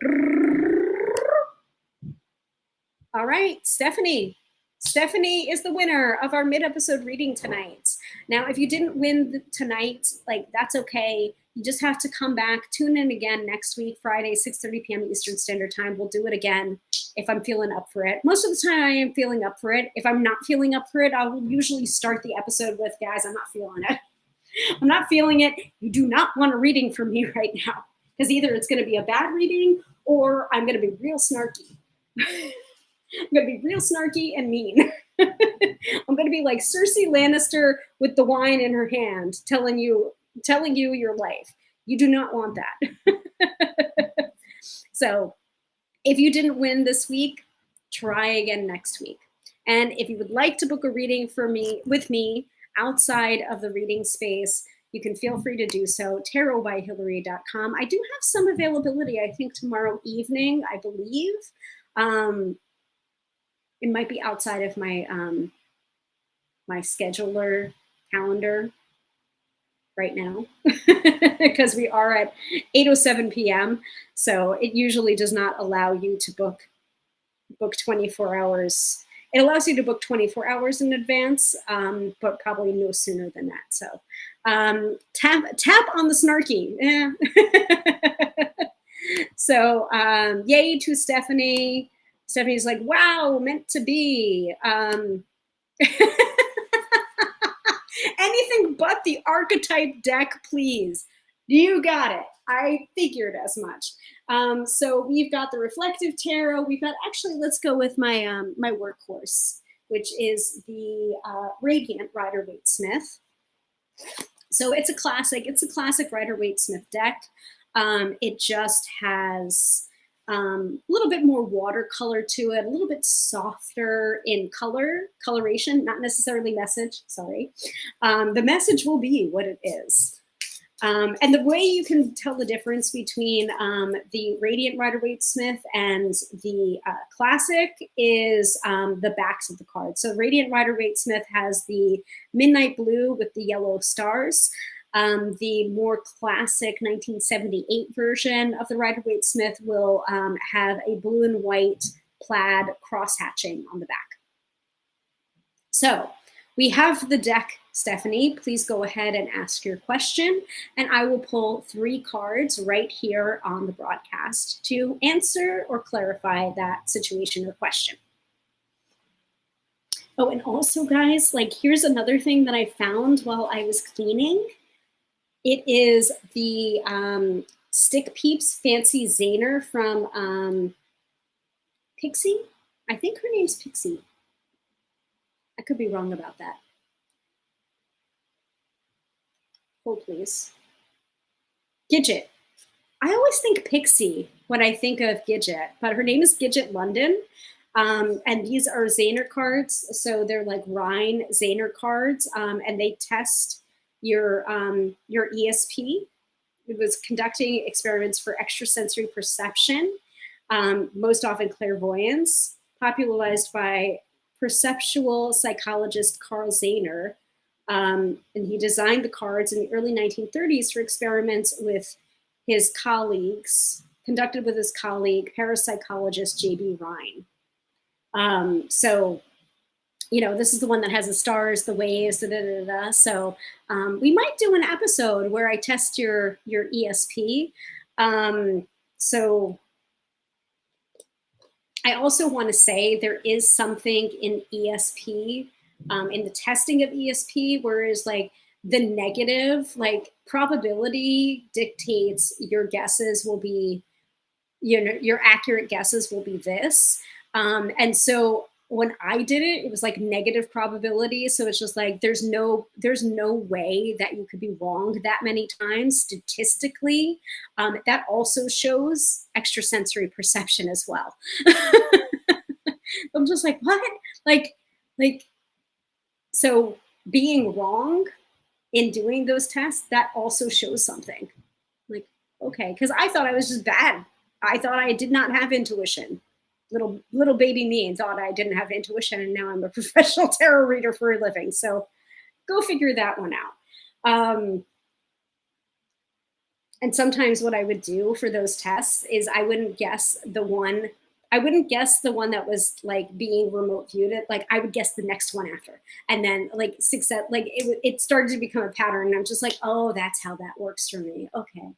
All right, Stephanie. Stephanie is the winner of our mid-episode reading tonight. Now, if you didn't win tonight, that's okay. You just have to come back, tune in again next week, Friday, 6:30 p.m. Eastern Standard Time. We'll do it again if I'm feeling up for it. Most of the time I am feeling up for it. If I'm not feeling up for it, I will usually start the episode with, guys, I'm not feeling it. I'm not feeling it. You do not want a reading from me right now, because either it's going to be a bad reading or I'm going to be real snarky. I'm going to be real snarky and mean. I'm going to be like Cersei Lannister with the wine in her hand, telling you your life. You do not want that. So if you didn't win this week, try again next week. And if you would like to book a reading with me outside of the reading space, you can feel free to do so. tarotbyhilary.com. I do have some availability, I think tomorrow evening, I believe. It might be outside of my my scheduler calendar right now, because we are at 8:07 p.m. So it usually does not allow you to book 24 hours. It allows you to book 24 hours in advance, but probably no sooner than that. So tap on the snarky. So yay to Stephanie. Stephanie's like, wow, meant to be. Anything but the archetype deck, please. You got it. I figured as much. So we've got the reflective tarot. We've got, actually, let's go with my my workhorse, which is the Radiant Rider-Waite-Smith. So it's a classic. It's a classic Rider-Waite-Smith deck. It just has a little bit more watercolor to it, a little bit softer in coloration, not necessarily message, sorry. The message will be what it is. And the way you can tell the difference between the Radiant Rider-Waite-Smith and the Classic is the backs of the cards. So Radiant Rider-Waite-Smith has the midnight blue with the yellow stars. The more classic 1978 version of the Rider-Waite-Smith will have a blue and white plaid cross-hatching on the back. So we have the deck, Stephanie. Please go ahead and ask your question, and I will pull 3 cards right here on the broadcast to answer or clarify that situation or question. Oh, and also, guys, like, here's another thing that I found while I was cleaning. It is the Stick Peeps Fancy Zaner from Pixie. I think her name's Pixie. I could be wrong about that. Hold, please. Gidget. I always think Pixie when I think of Gidget, but her name is Gidget London. And these are Zaner cards. So they're like Rhine Zaner cards, and they test your ESP. It was conducting experiments for extrasensory perception, most often clairvoyance, popularized by perceptual psychologist Carl Zaner. And he designed the cards in the early 1930s for experiments with his colleagues, conducted with his colleague, parapsychologist J.B. Rhine. So, you know, this is the one that has the stars, the waves, da, da, da, da. So we might do an episode where I test your ESP. So I also want to say there is something in ESP, in the testing of ESP, whereas like the negative, like probability dictates your guesses will be, you know, your accurate guesses will be this. And so when I did it, it was like negative probability. So it's just like, there's no way that you could be wrong that many times statistically. That also shows extrasensory perception as well. I'm just like, what? Like, so being wrong in doing those tests, that also shows something. Like, okay, because I thought I was just bad. I thought I did not have intuition. Little baby me thought I didn't have intuition, and now I'm a professional tarot reader for a living. So go figure that one out. And sometimes what I would do for those tests is I wouldn't guess the one that was like being remote viewed. Like I would guess the next one after, and then like success, like it started to become a pattern. And I'm just like, oh, that's how that works for me. Okay.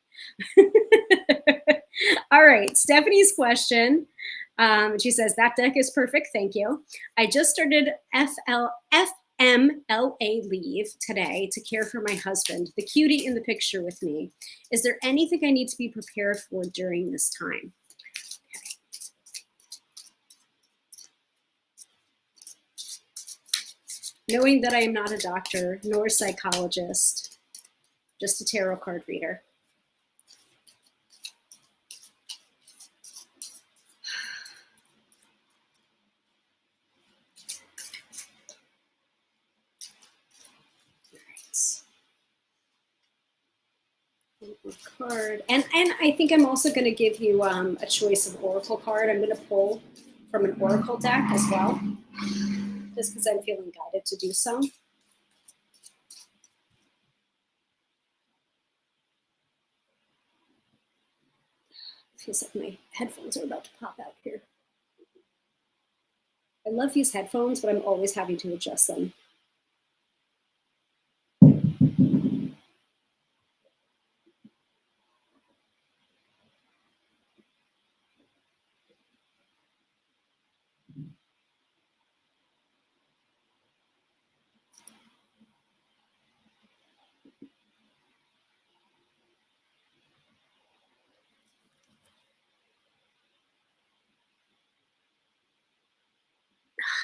All right, Stephanie's question. She says, that deck is perfect, thank you. I just started FMLA leave today to care for my husband, the cutie in the picture with me. Is there anything I need to be prepared for during this time? Okay. Knowing that I am not a doctor, nor a psychologist, just a tarot card reader. Card, and I think I'm also going to give you a choice of oracle card. I'm going to pull from an oracle deck as well, just because I'm feeling guided to do so. Feels like my headphones are about to pop out here. I love these headphones, but I'm always having to adjust them.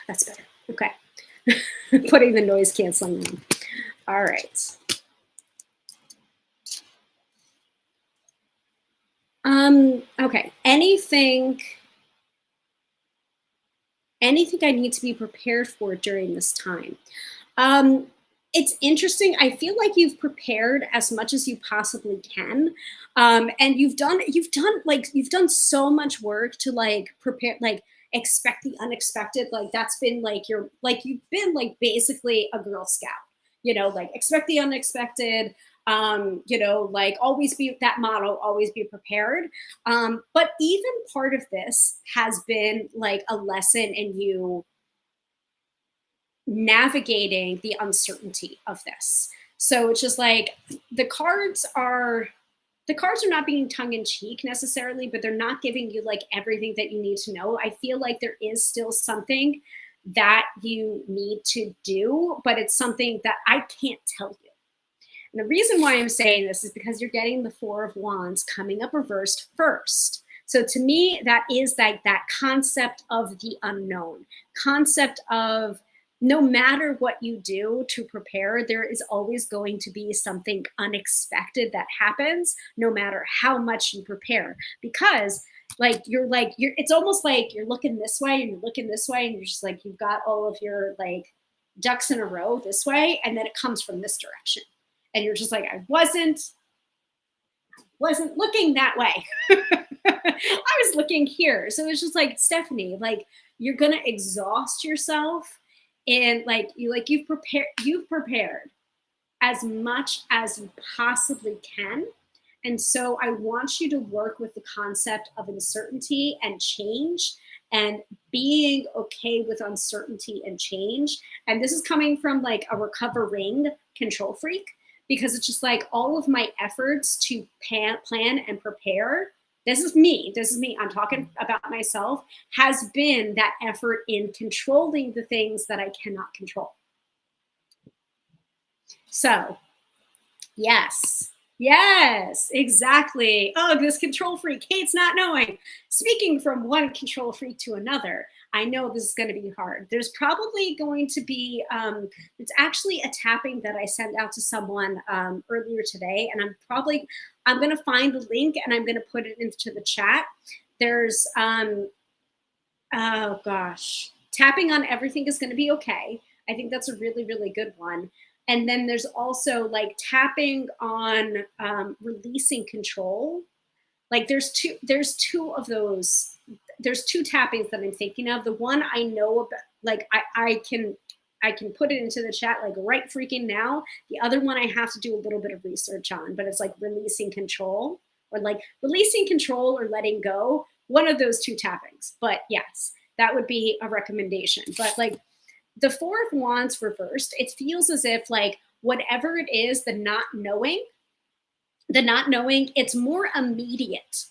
That's better. Okay. Putting the noise canceling on. All right. Okay. Anything I need to be prepared for during this time. Um, it's interesting. I feel like you've prepared as much as you possibly can. And you've done so much work to like prepare, like expect the unexpected. Like that's been like you've been like basically a Girl Scout, like expect the unexpected. Like always be that motto, always be prepared. But even part of this has been like a lesson in you navigating the uncertainty of this. So it's just like the cards are the cards are not being tongue in cheek necessarily, but they're not giving you like everything that you need to know. I feel like there is still something that you need to do, but it's something that I can't tell you. And the reason why I'm saying this is because you're getting the Four of Wands coming up reversed first. So to me, that is like that concept of the unknown, concept of no matter what you do to prepare, there is always going to be something unexpected that happens, no matter how much you prepare. Because you're it's almost like you're looking this way and you're looking this way, and you're just like you've got all of your like ducks in a row this way, and then it comes from this direction. And you're just like, I wasn't looking that way. I was looking here. So it's just like, Stephanie, like you're gonna exhaust yourself, and you've prepared as much as you possibly can. And so I want you to work with the concept of uncertainty and change, and being okay with uncertainty and change. And this is coming from like a recovering control freak, because it's just like all of my efforts to plan and prepare. This is me. This is me. I'm talking about myself, has been that effort in controlling the things that I cannot control. So, yes. Yes, exactly. Oh, this control freak hates not knowing. Speaking from one control freak to another, I know this is going to be hard. There's probably going to be, it's actually a tapping that I sent out to someone earlier today, and I'm going to find the link and I'm going to put it into the chat. There's, oh gosh, tapping on everything is going to be okay. I think that's a really, really good one. And then there's also like tapping on releasing control. Like there's two of those. There's two tappings that I'm thinking of. The one I know about, like I can put it into the chat like right freaking now. The other one I have to do a little bit of research on, but it's like releasing control, or like releasing control or letting go. One of those two tappings. But yes, that would be a recommendation. But like the Four of Wands reversed, it feels as if like whatever it is, the not knowing, it's more immediate,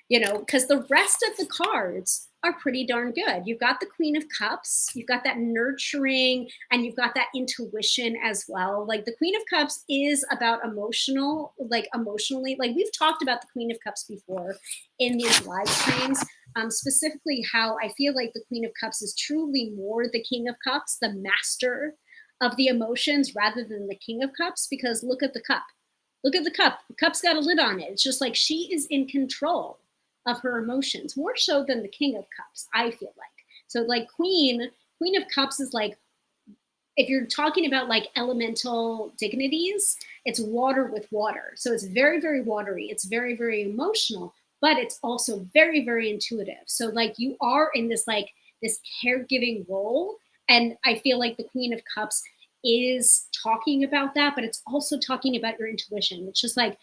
because the rest of the cards are pretty darn good. You've got the Queen of Cups, you've got that nurturing, and you've got that intuition as well. Like the Queen of Cups is about emotionally, like we've talked about the Queen of Cups before in these live streams. Specifically, how I feel like the Queen of Cups is truly more the King of Cups, the master of the emotions, rather than the King of Cups. Because look at the cup. Look at the cup. The cup's got a lid on it. It's just like she is in control of her emotions, more so than the King of Cups, I feel like. So like Queen of Cups is like, if you're talking about like elemental dignities, it's water with water. So it's very, very watery. It's very, very emotional, but it's also very, very intuitive. So like you are in this like this caregiving role. And I feel like the Queen of Cups is talking about that, but it's also talking about your intuition. It's just like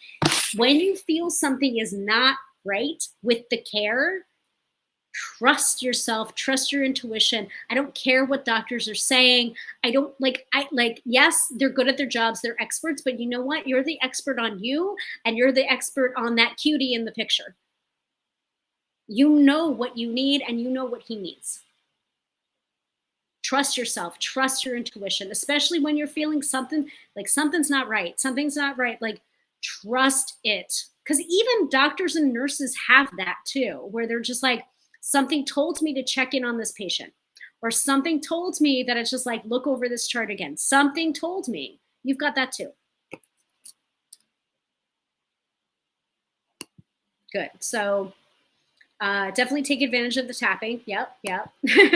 when you feel something is not right with the care, trust yourself, trust your intuition. I don't care what doctors are saying. Yes, they're good at their jobs, they're experts, but you know what? You're the expert on you, and you're the expert on that cutie in the picture. You know what you need, and you know what he needs. Trust yourself, trust your intuition, especially when you're feeling something like something's not right. Something's not right. Like, trust it. Because even doctors and nurses have that too, where they're just like, something told me to check in on this patient, or something told me that it's just like, look over this chart again. Something told me. You've got that too. Good. So definitely take advantage of the tapping. Yep, yep.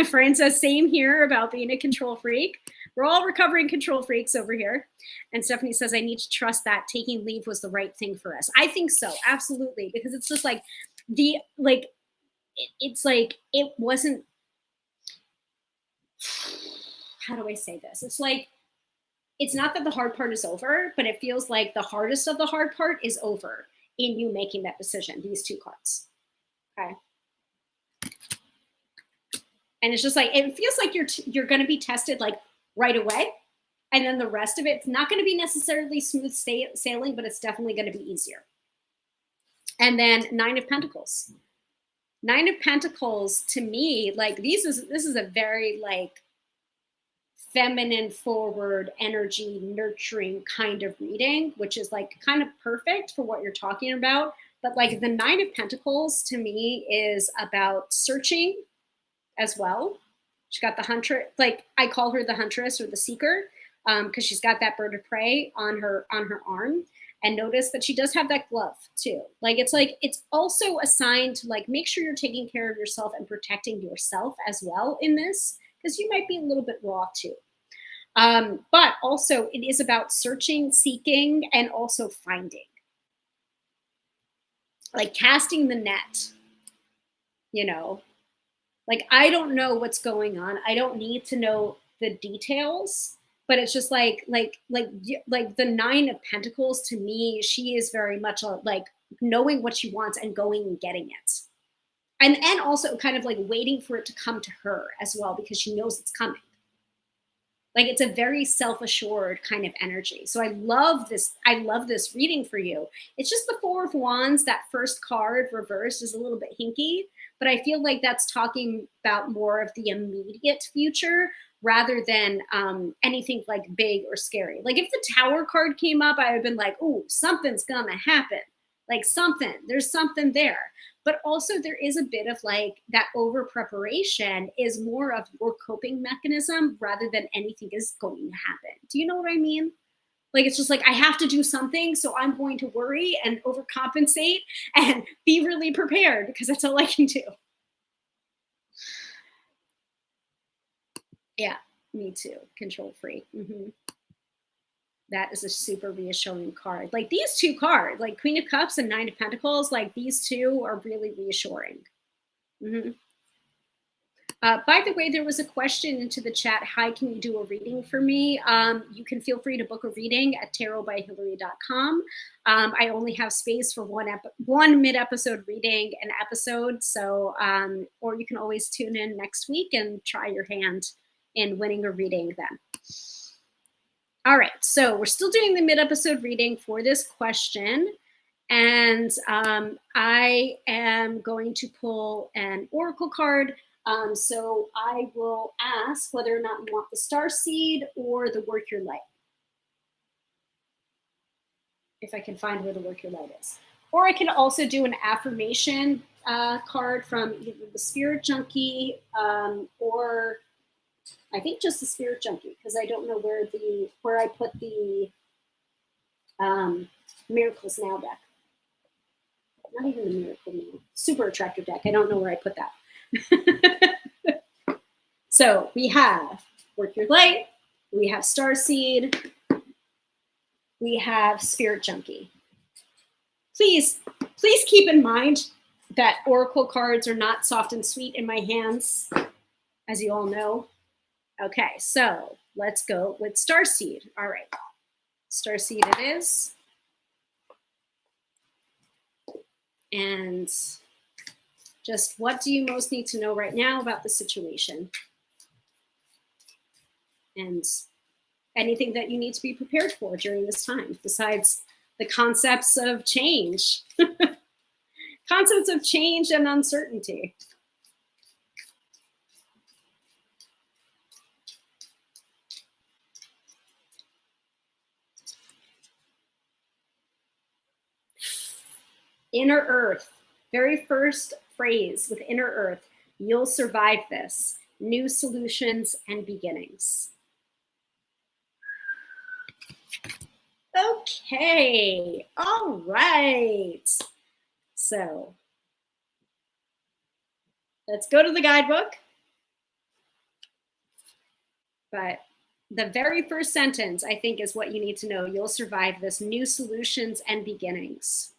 Fran says, same here about being a control freak. We're all recovering control freaks over here. And Stephanie says, I need to trust that taking leave was the right thing for us. I think so, absolutely. Because it's just like, it's like, it wasn't, how do I say this? It's like, it's not that the hard part is over, but it feels like the hardest of the hard part is over in you making that decision, these two cards. Okay. And it's just like, it feels like you're going to be tested like right away. And then the rest of it's not going to be necessarily smooth sailing, but it's definitely going to be easier. And then 9 of Pentacles. 9 of Pentacles to me, like this is a very like feminine forward energy, nurturing kind of reading, which is like kind of perfect for what you're talking about. But like the 9 of Pentacles to me is about searching as well. She got the hunter, like I call her the huntress or the seeker, because she's got that bird of prey on her arm. And notice that she does have that glove too. Like it's also a sign to like make sure you're taking care of yourself and protecting yourself as well in this, because you might be a little bit raw too. But also it is about searching, seeking, and also finding. Like casting the net, you know. Like, I don't know what's going on. I don't need to know the details, but it's just like the 9 of Pentacles to me, she is very much like knowing what she wants and going and getting it. And also kind of like waiting for it to come to her as well, because she knows it's coming. Like it's a very self-assured kind of energy. So I love this reading for you. It's just the 4 of Wands, that first card reversed is a little bit hinky, but I feel like that's talking about more of the immediate future rather than anything like big or scary. Like if the Tower card came up, I would have been like, oh, something's gonna happen. Like there's something there. But also there is a bit of like that over preparation is more of your coping mechanism rather than anything is going to happen. Do you know what I mean? Like, it's just like, I have to do something, so I'm going to worry and overcompensate and be really prepared because that's all I can do. Yeah, me too. Control freak. Mm-hmm. That is a super reassuring card. Like these 2 cards, like Queen of Cups and 9 of Pentacles, like these 2 are really reassuring. Mm-hmm. By the way, there was a question into the chat. Hi, can you do a reading for me? You can feel free to book a reading at tarotbyhilary.com. I only have space for one mid-episode reading an episode. So, or you can always tune in next week and try your hand in winning a reading then. All right, so we're still doing the mid-episode reading for this question. And I am going to pull an oracle card. So I will ask whether or not you want the star seed or the work your light. If I can find where the work your light is. Or I can also do an affirmation card from either the Spirit Junkie or I think just the Spirit Junkie, because I don't know where I put the Miracles Now deck. Not even the Miracle Now. Super Attractor deck. I don't know where I put that. So we have Work Your Light, we have Starseed, we have Spirit Junkie. Please keep in mind that oracle cards are not soft and sweet in my hands, as you all know. Okay, so let's go with Starseed. All right, Starseed it is. And just what do you most need to know right now about the situation? And anything that you need to be prepared for during this time, besides the concepts of change. Concepts of change and uncertainty. Inner Earth, very first phrase with Inner Earth, you'll survive this. New solutions and beginnings. Okay, all right. So let's go to the guidebook. But the very first sentence, I think, is what you need to know. You'll survive this. New solutions and beginnings.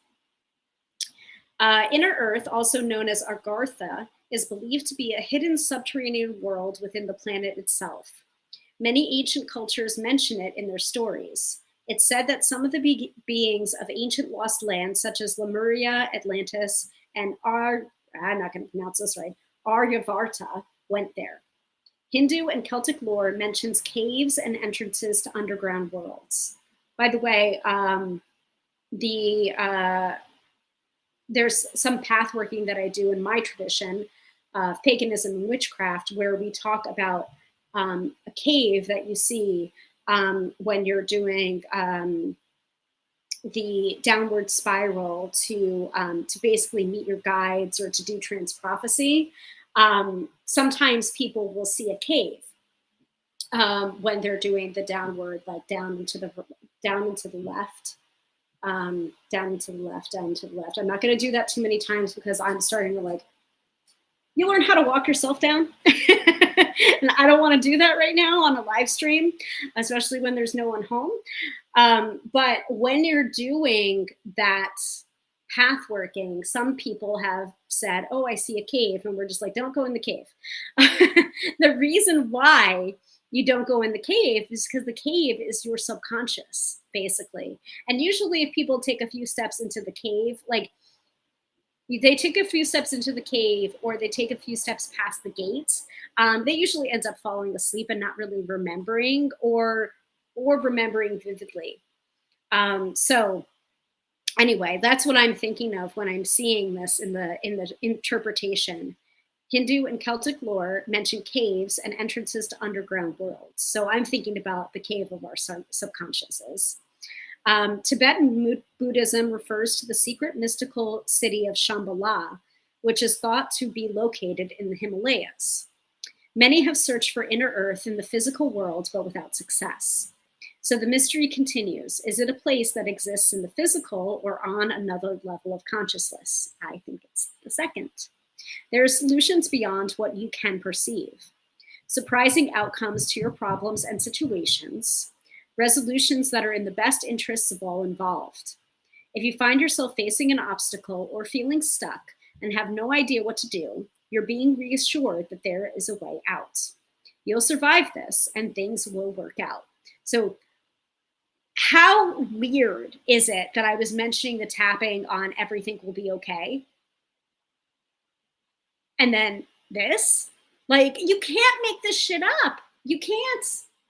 Inner Earth, also known as Agartha, is believed to be a hidden subterranean world within the planet itself. Many ancient cultures mention it in their stories. It's said that some of the beings of ancient lost lands, such as Lemuria, Atlantis, and I'm not going to pronounce this right, Aryavarta, went there. Hindu and Celtic lore mentions caves and entrances to underground worlds. By the way, there's some path working that I do in my tradition of paganism and witchcraft, where we talk about a cave that you see when you're doing the downward spiral to basically meet your guides or to do trans prophecy. Sometimes people will see a cave when they're doing the downward, like down into the left, down into the left, down to the left. I'm not going to do that too many times because I'm starting to like, you learn how to walk yourself down. And I don't want to do that right now on a live stream, especially when there's no one home. But when you're doing that path working, some people have said, oh, I see a cave. And we're just like, don't go in the cave. The reason why you don't go in the cave is because the cave is your subconscious, basically. And usually if people take a few steps into the cave, like they take a few steps into the cave or they take a few steps past the gates, they usually end up falling asleep and not really remembering or remembering vividly. So anyway, that's what I'm thinking of when I'm seeing this in the interpretation. Hindu and Celtic lore mention caves and entrances to underground worlds. So I'm thinking about the cave of our subconsciouses. Tibetan Buddhism refers to the secret mystical city of Shambhala, which is thought to be located in the Himalayas. Many have searched for inner earth in the physical world, but without success. So the mystery continues. Is it a place that exists in the physical or on another level of consciousness? I think it's the second. There are solutions beyond what you can perceive. Surprising outcomes to your problems and situations. Resolutions that are in the best interests of all involved. If you find yourself facing an obstacle or feeling stuck and have no idea what to do, you're being reassured that there is a way out. You'll survive this and things will work out. So how weird is it that I was mentioning the tapping on everything will be okay? And then this? Like, you can't make this shit up. You can't.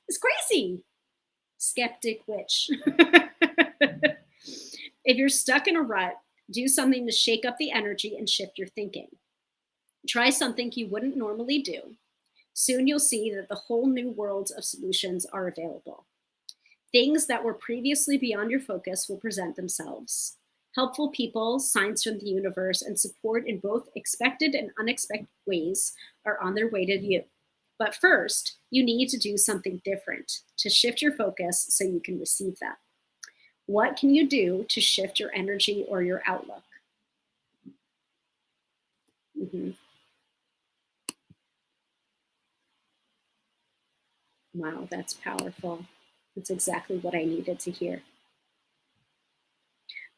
It's crazy. Skeptic witch. If you're stuck in a rut, do something to shake up the energy and shift your thinking. Try something you wouldn't normally do. Soon you'll see that the whole new worlds of solutions are available. Things that were previously beyond your focus will present themselves. Helpful people, signs from the universe, and support in both expected and unexpected ways are on their way to you. But first, you need to do something different to shift your focus so you can receive that. What can you do to shift your energy or your outlook? Wow, that's powerful. That's exactly what I needed to hear.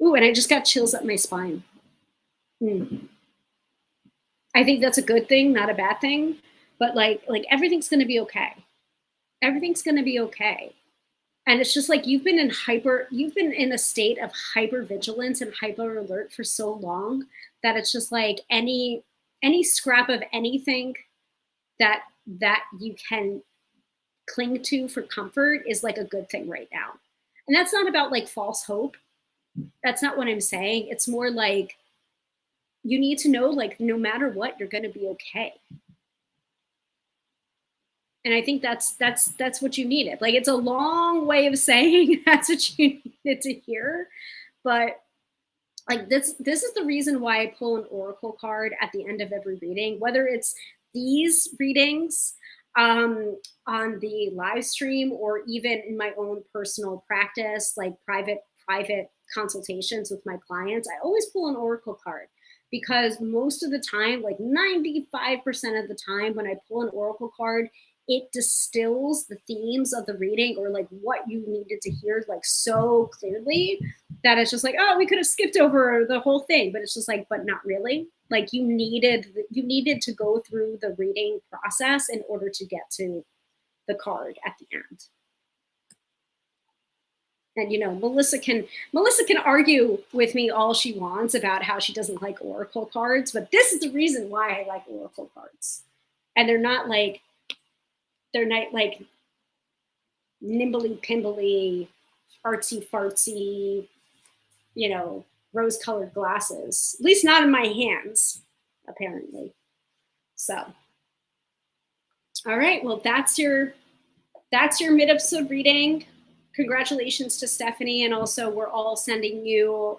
Ooh, and I just got chills up my spine. I think that's a good thing, not a bad thing. But like everything's going to be okay. Everything's going to be okay. And it's just like you've been in a state of hyper vigilance and hyper alert for so long that it's just like any scrap of anything that you can cling to for comfort is like a good thing right now. And that's not about like false hope. That's not what I'm saying. It's more like you need to know, like, no matter what, you're going to be okay. And I think that's what you needed. Like, it's a long way of saying that's what you needed to hear. But like this is the reason why I pull an oracle card at the end of every reading, whether it's these readings on the live stream or even in my own personal practice, like private consultations with my clients, I always pull an oracle card, because most of the time, like 95% of the time when I pull an oracle card, it distills the themes of the reading, or like what you needed to hear, like so clearly, that it's just like, oh, we could have skipped over the whole thing, but it's just like, but not really. Like you needed to go through the reading process in order to get to the card at the end. And Melissa can argue with me all she wants about how she doesn't like oracle cards, but this is the reason why I like oracle cards. And they're not like nimbly pimbly, artsy fartsy, rose-colored glasses. At least not in my hands, apparently. So, all right. Well, that's your mid-episode reading. Congratulations to Stephanie, and also we're all sending you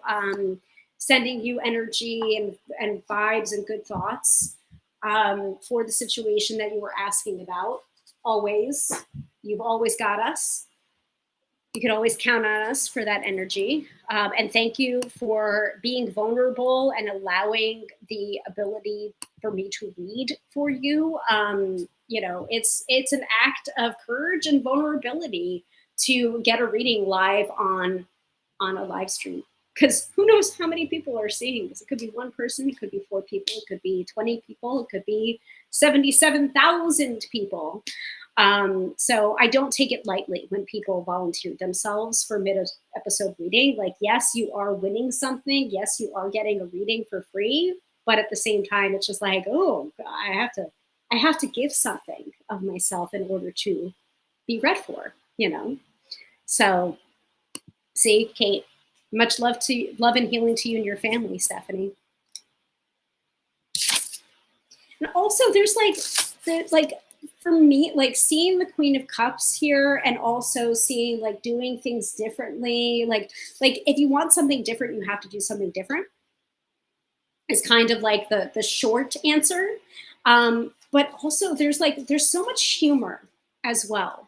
energy and vibes and good thoughts for the situation that you were asking about. Always, you've always got us. You can always count on us for that energy. And thank you for being vulnerable and allowing the ability for me to read for you. It's an act of courage and vulnerability to get a reading live on a live stream, because who knows how many people are seeing this. It could be one person, it could be 4 people, it could be 20 people, it could be 77,000 people. So I don't take it lightly when people volunteer themselves for mid-episode reading. Like, yes, you are winning something. Yes, you are getting a reading for free. But at the same time, it's just like, oh, I have to give something of myself in order to be read for, So, see, Kate, much love and healing to you and your family, Stephanie. And also, there's for me, like seeing the Queen of Cups here, and also seeing like doing things differently. Like if you want something different, you have to do something different. It's kind of like the short answer. But also there's so much humor as well.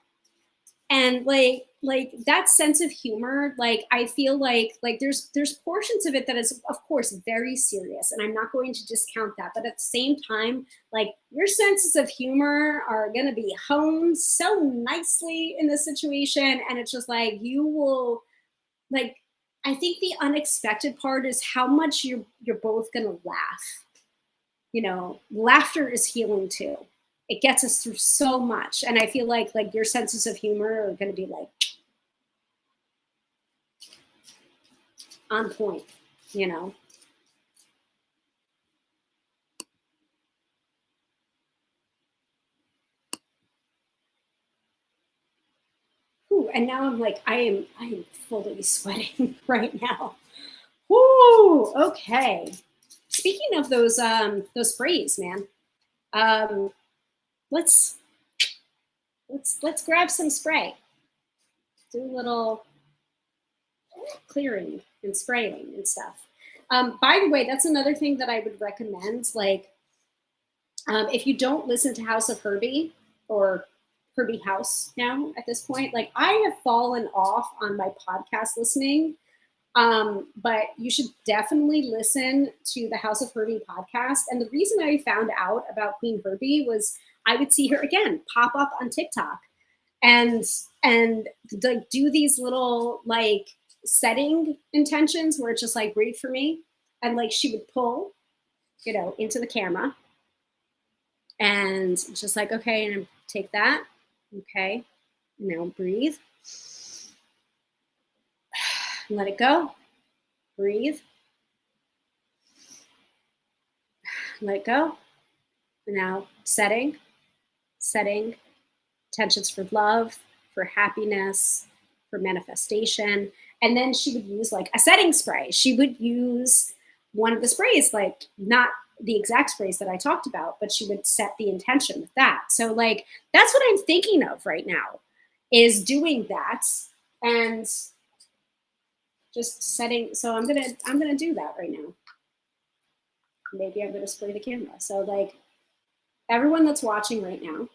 And like that sense of humor, like I feel like there's portions of it that is of course very serious, and I'm not going to discount that, but at the same time, like your senses of humor are going to be honed so nicely in this situation, and it's just like you will, like, I think the unexpected part is how much you're both going to laugh. Laughter is healing too. It gets us through so much. And I feel like your senses of humor are going to be like on point, Ooh, and now I'm like, I am fully sweating right now. Woo, okay. Speaking of those sprays, man, let's grab some spray. Do a little clearing and spraying and stuff. By the way, that's another thing that I would recommend. Like, if you don't listen to House of Herbie or Herbie House now at this point, like I have fallen off on my podcast listening. But you should definitely listen to the House of Herbie podcast. And the reason I found out about Queen Herbie was I would see her again pop up on TikTok and like do these little like setting intentions where it's just like breathe for me, and like she would pull into the camera, and just like, okay, and take that, okay, now breathe, let it go, breathe, let it go. Now setting intentions for love, for happiness, for manifestation. And then she would use like a setting spray. She would use one of the sprays, like not the exact sprays that I talked about, but she would set the intention with that. So like, that's what I'm thinking of right now, is doing that and just setting. So I'm going to do that right now. Maybe I'm going to spray the camera. So like everyone that's watching right now,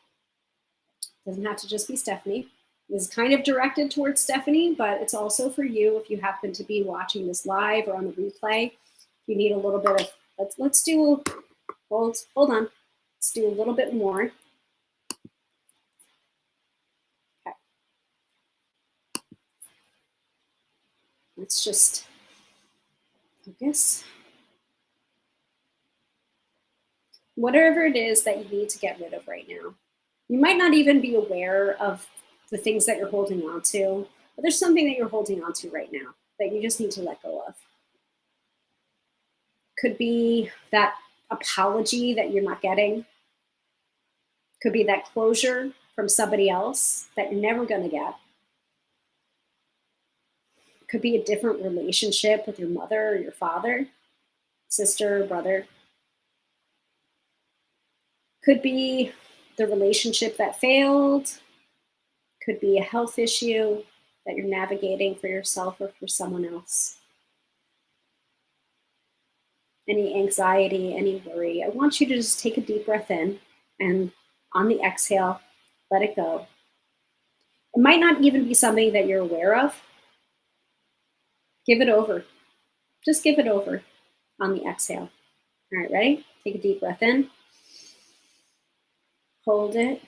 doesn't have to just be Stephanie. This is kind of directed towards Stephanie, but it's also for you if you happen to be watching this live or on the replay. If you need a little bit of, let's do, hold on. Let's do a little bit more. Okay. Let's just focus. Whatever it is that you need to get rid of right now. You might not even be aware of the things that you're holding on to, but there's something that you're holding on to right now that you just need to let go of. Could be that apology that you're not getting. Could be that closure from somebody else that you're never going to get. Could be a different relationship with your mother or your father, sister, brother. Could be the relationship that failed. Could be a health issue that you're navigating for yourself or for someone else. Any anxiety, any worry. I want you to just take a deep breath in, and on the exhale, let it go. It might not even be something that you're aware of. Give it over. Just give it over on the exhale. All right, ready? Take a deep breath in. Hold it.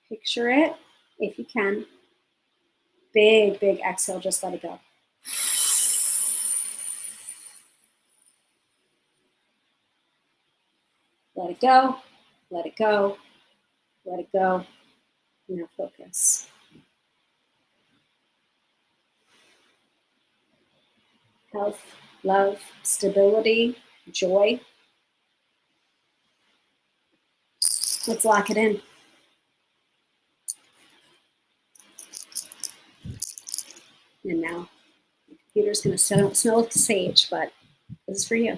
Picture it if you can. Big, big exhale. Just let it go. Let it go. Let it go. Let it go. Now focus. Health, love, stability, joy. Let's lock it in. And now, the computer's going to smell like sage, but this is for you.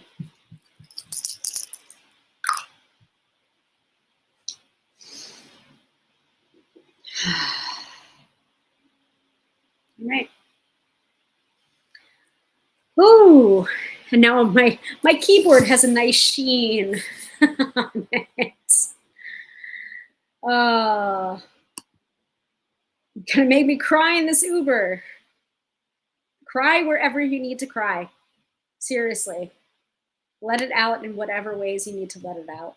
All right. Ooh, and now my keyboard has a nice sheen on it. Gonna make me cry in this Uber. Cry wherever you need to cry. Seriously. Let it out in whatever ways you need to let it out.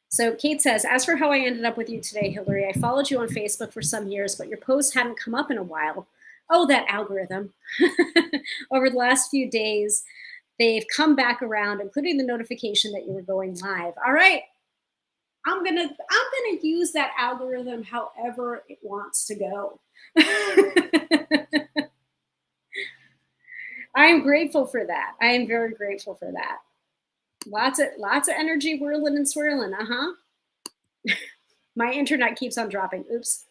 So Kate says, as for how I ended up with you today, Hilary, I followed you on Facebook for some years, but your posts hadn't come up in a while. Oh, that algorithm. Over the last few days, they've come back around, including the notification that you were going live. All right. I'm gonna use that algorithm however it wants to go. I am grateful for that. I am very grateful for that. Lots of energy whirling and swirling. My internet keeps on dropping. Oops.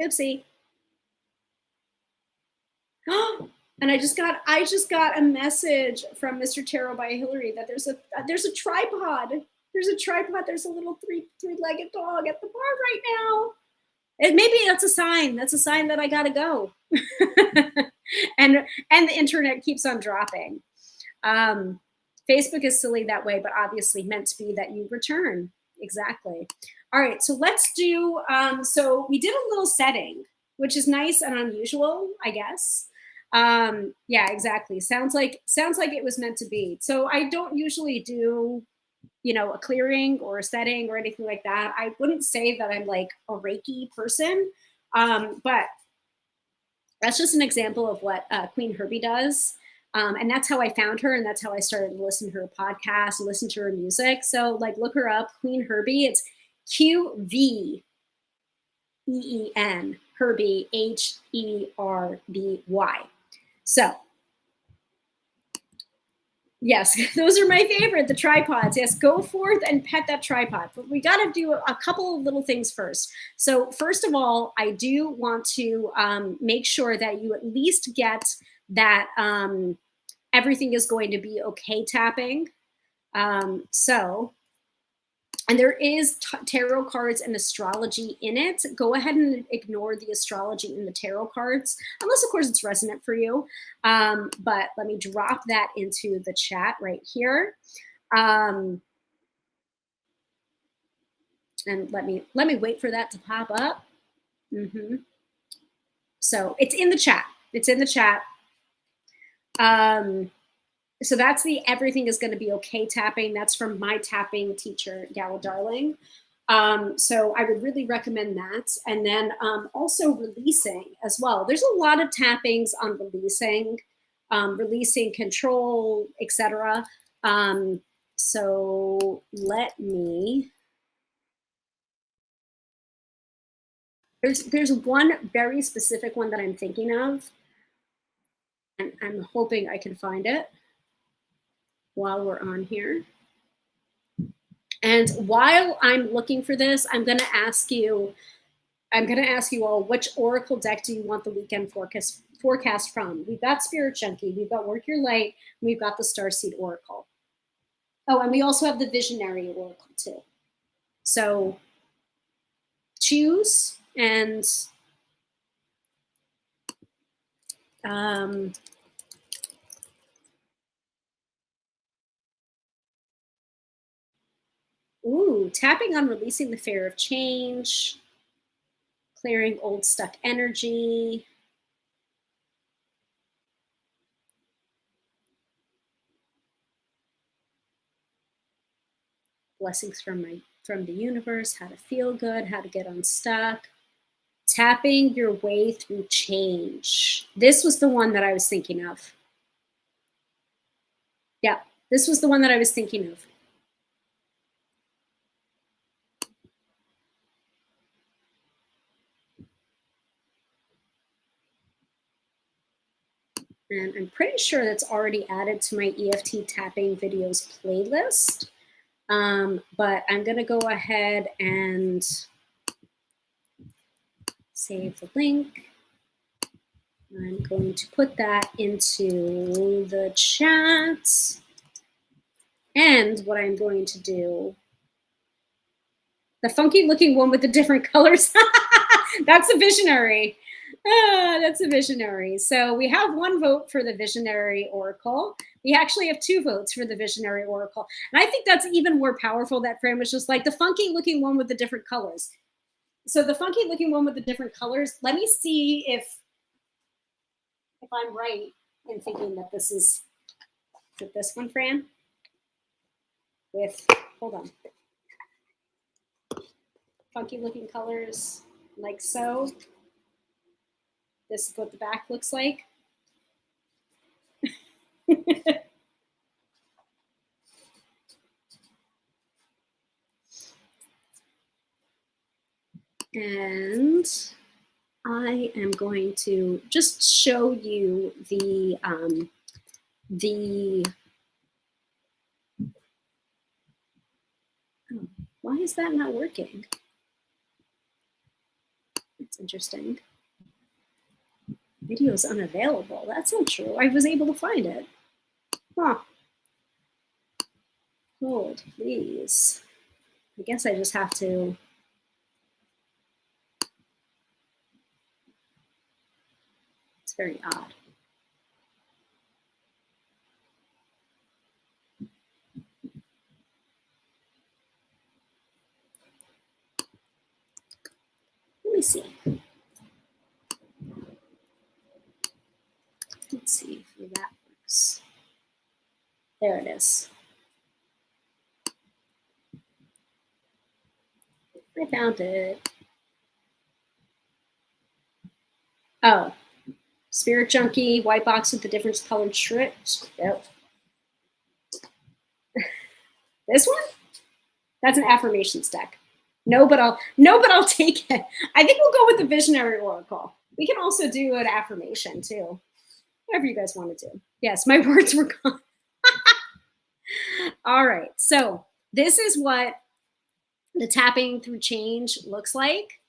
Oopsie. And I just got a message from Mr. Tarot by Hilary that there's a tripod. There's a tripod. There's a little three-legged dog at the bar right now. And maybe that's a sign. That's a sign that I gotta go. and the internet keeps on dropping. Facebook is silly that way, but obviously meant to be that you return. Exactly. All right, so let's do, so we did a little setting, which is nice and unusual, I guess. Yeah, exactly. Sounds like it was meant to be. So I don't usually do, a clearing or a setting or anything like that. I wouldn't say that I'm like a Reiki person, but that's just an example of what Queen Herbie does. And that's how I found her, and that's how I started to listen to her podcast and listen to her music. So like look her up, Queen Herbie. It's QVEEN, Herbie, HERBY. So yes, those are my favorite, the tripods. Yes, go forth and pet that tripod. But we got to do a couple of little things first. So first of all, I do want to make sure that you at least get that everything is going to be okay tapping. And there is tarot cards and astrology in it. Go ahead and ignore the astrology in the tarot cards, unless, of course, it's resonant for you. But let me drop that into the chat right here. And let me wait for that to pop up. Mm-hmm. So it's in the chat. It's in the chat. So that's the everything is going to be okay tapping. That's from my tapping teacher, Gala Darling. So I would really recommend that. And then also releasing as well. There's a lot of tappings on releasing, releasing control, etc. So let me. There's one very specific one that I'm thinking of, and I'm hoping I can find it while we're on here. And while I'm looking for this, I'm going to ask you all, which oracle deck do you want the weekend forecast from? We've got Spirit Junkie, we've got Work Your Light, and we've got the Starseed Oracle. Oh, and we also have the Visionary Oracle too. So choose, and tapping on releasing the fear of change, clearing old stuck energy. Blessings from the universe, how to feel good, how to get unstuck. Tapping your way through change. This was the one that I was thinking of. Yeah, this was the one that I was thinking of. And I'm pretty sure that's already added to my EFT tapping videos playlist. But I'm going to go ahead and save the link. I'm going to put that into the chat. And what I'm going to do, the funky looking one with the different colors. That's a visionary. That's a visionary. So we have one vote for the Visionary Oracle. We actually have 2 votes for the Visionary Oracle. And I think that's even more powerful. That frame was just like the funky looking one with the different colors. So the funky looking one with the different colors, let me see if I'm right in thinking that this is this one, Fran? With, hold on. Funky looking colors like so. This is what the back looks like. And I am going to just show you the oh, why is that not working? That's interesting. Video is unavailable. That's not true. I was able to find it. Huh. Hold, please. I guess I just have to. It's very odd. Let me see. Let's see if that works. There it is. I found it. Oh, Spirit Junkie, white box with the different colored strips. Oh. This one? That's an affirmations deck. No, but I'll take it. I think we'll go with the Visionary Oracle. We can also do an affirmation too. Whatever you guys want to do. Yes, my words were gone. All right. So this is what the tapping through change looks like.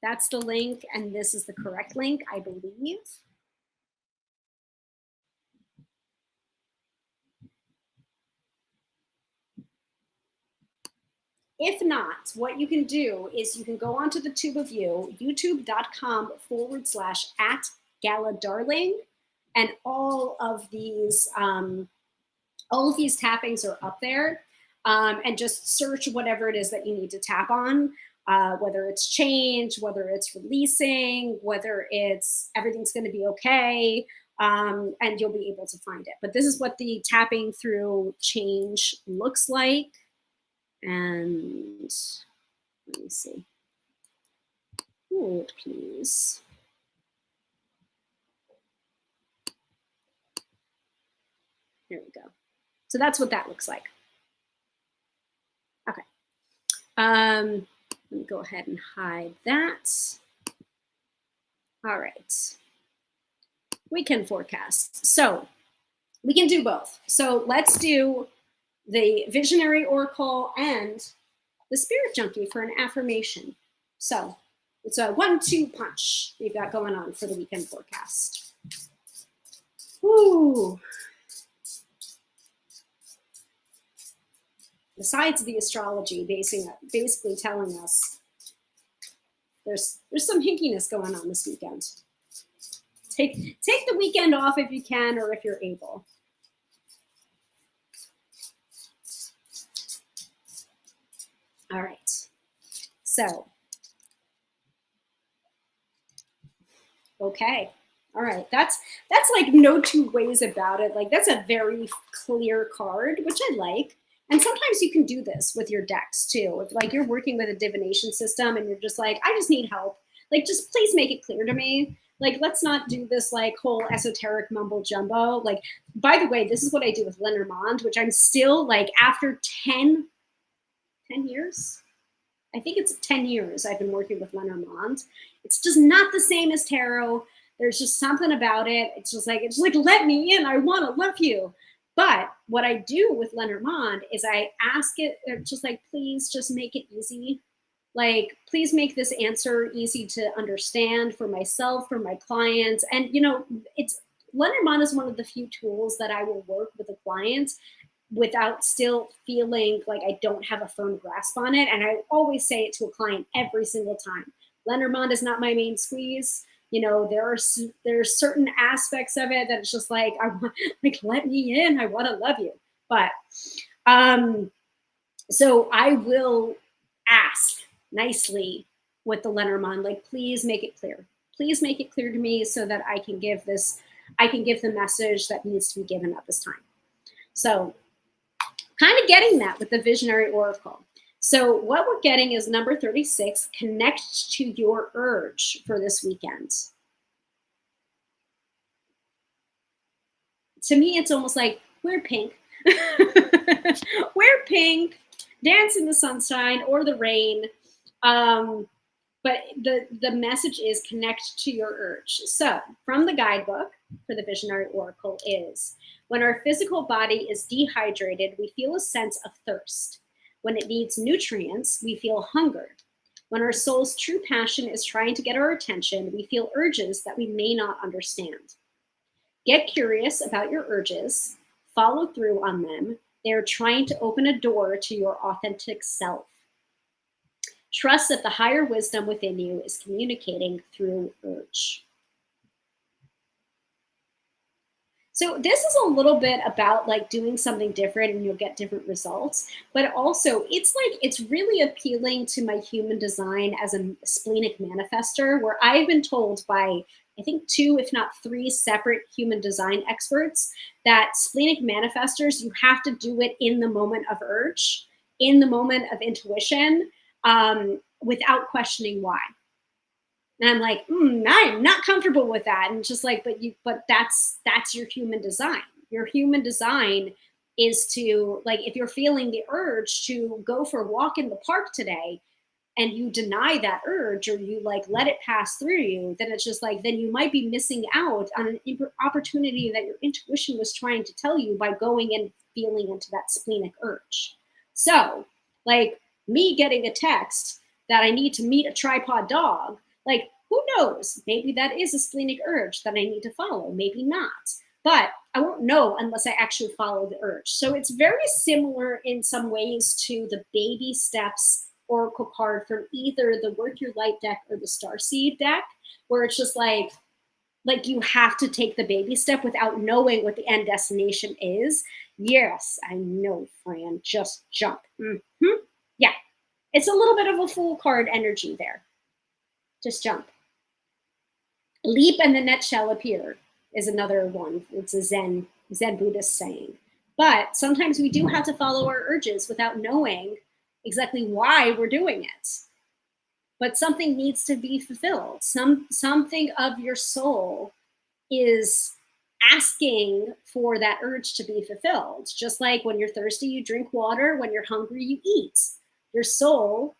That's the link, and this is the correct link, I believe. If not, what you can do is you can go onto the tube of you, youtube.com/@GalaDarling, and all of these tappings are up there, and just search whatever it is that you need to tap on. whether it's change, whether it's releasing, whether it's everything's going to be okay, and you'll be able to find it. But this is what the tapping through change looks like. And let me see. Hold, please. There we go. So that's what that looks like. Okay. Let me go ahead and hide that. All right. Weekend forecast. So we can do both. So let's do the Visionary Oracle and the Spirit Junkie for an affirmation. So it's a 1-2 punch we've got going on for the weekend forecast. Woo. Besides the astrology basically telling us there's some hinkiness going on this weekend. Take the weekend off if you can or if you're able. All right. So, okay. All right. That's like no two ways about it. Like that's a very clear card, which I like. And sometimes you can do this with your decks too. If like you're working with a divination system and you're just like, I just need help. Like, just please make it clear to me. Like, let's not do this like whole esoteric mumbo jumbo. Like, by the way, this is what I do with Lenormand, which I'm still like after 10 years. I think it's 10 years I've been working with Lenormand. It's just not the same as tarot. There's just something about it. It's just like, let me in. I want to love you. But what I do with Lenormand is I ask it just like, please just make it easy. Like, please make this answer easy to understand for myself, for my clients. And, you know, Lenormand is one of the few tools that I will work with a client without still feeling like I don't have a firm grasp on it. And I always say it to a client every single time. Lenormand is not my main squeeze. You know, there's certain aspects of it that it's just like, I want, like, let me in. I want to love you. But so I will ask nicely with the Lenormand, like, please make it clear. Please make it clear to me so that I can give the message that needs to be given at this time. So kind of getting that with the Visionary Oracle. So what we're getting is number 36, connect to your urge for this weekend. To me, it's almost like wear pink. Wear pink, dance in the sunshine or the rain. But the message is connect to your urge. So from the guidebook for the Visionary Oracle is, when our physical body is dehydrated, we feel a sense of thirst. When it needs nutrients, we feel hunger. When our soul's true passion is trying to get our attention, we feel urges that we may not understand. Get curious about your urges, follow through on them. They are trying to open a door to your authentic self. Trust that the higher wisdom within you is communicating through urge. So this is a little bit about like doing something different and you'll get different results, but also it's really appealing to my human design as a splenic manifester, where I've been told by, I think 2, if not 3 separate human design experts that splenic manifestors, you have to do it in the moment of urge, in the moment of intuition, without questioning why. And I'm like, I'm not comfortable with that. And just like, but that's your human design. Your human design is to, like, if you're feeling the urge to go for a walk in the park today and you deny that urge, or you like let it pass through you, then it's just like, then you might be missing out on an opportunity that your intuition was trying to tell you by going and feeling into that splenic urge. So like me getting a text that I need to meet a tripod dog, like, who knows? Maybe that is a splenic urge that I need to follow, maybe not. But I won't know unless I actually follow the urge. So it's very similar in some ways to the baby steps oracle card from either the Work Your Light deck or the Starseed deck, where it's just like you have to take the baby step without knowing what the end destination is. Yes, I know, Fran, just jump. Yeah. It's a little bit of a Fool card energy there. Just jump. Leap and the net shall appear is another one. It's a Zen Buddhist saying. But sometimes we do have to follow our urges without knowing exactly why we're doing it. But something needs to be fulfilled. Something of your soul is asking for that urge to be fulfilled. Just like when you're thirsty, you drink water. When you're hungry, you eat. Your soul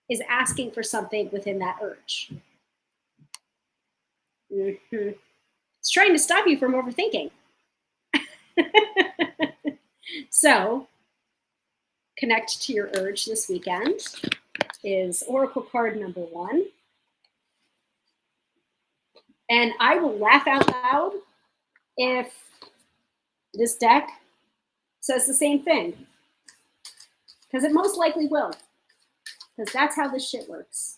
is asking for something within that urge. Mm-hmm. It's trying to stop you from overthinking. So, connect to your urge this weekend is Oracle card number 1. And I will laugh out loud if this deck says the same thing. Because it most likely will. Because that's how this shit works.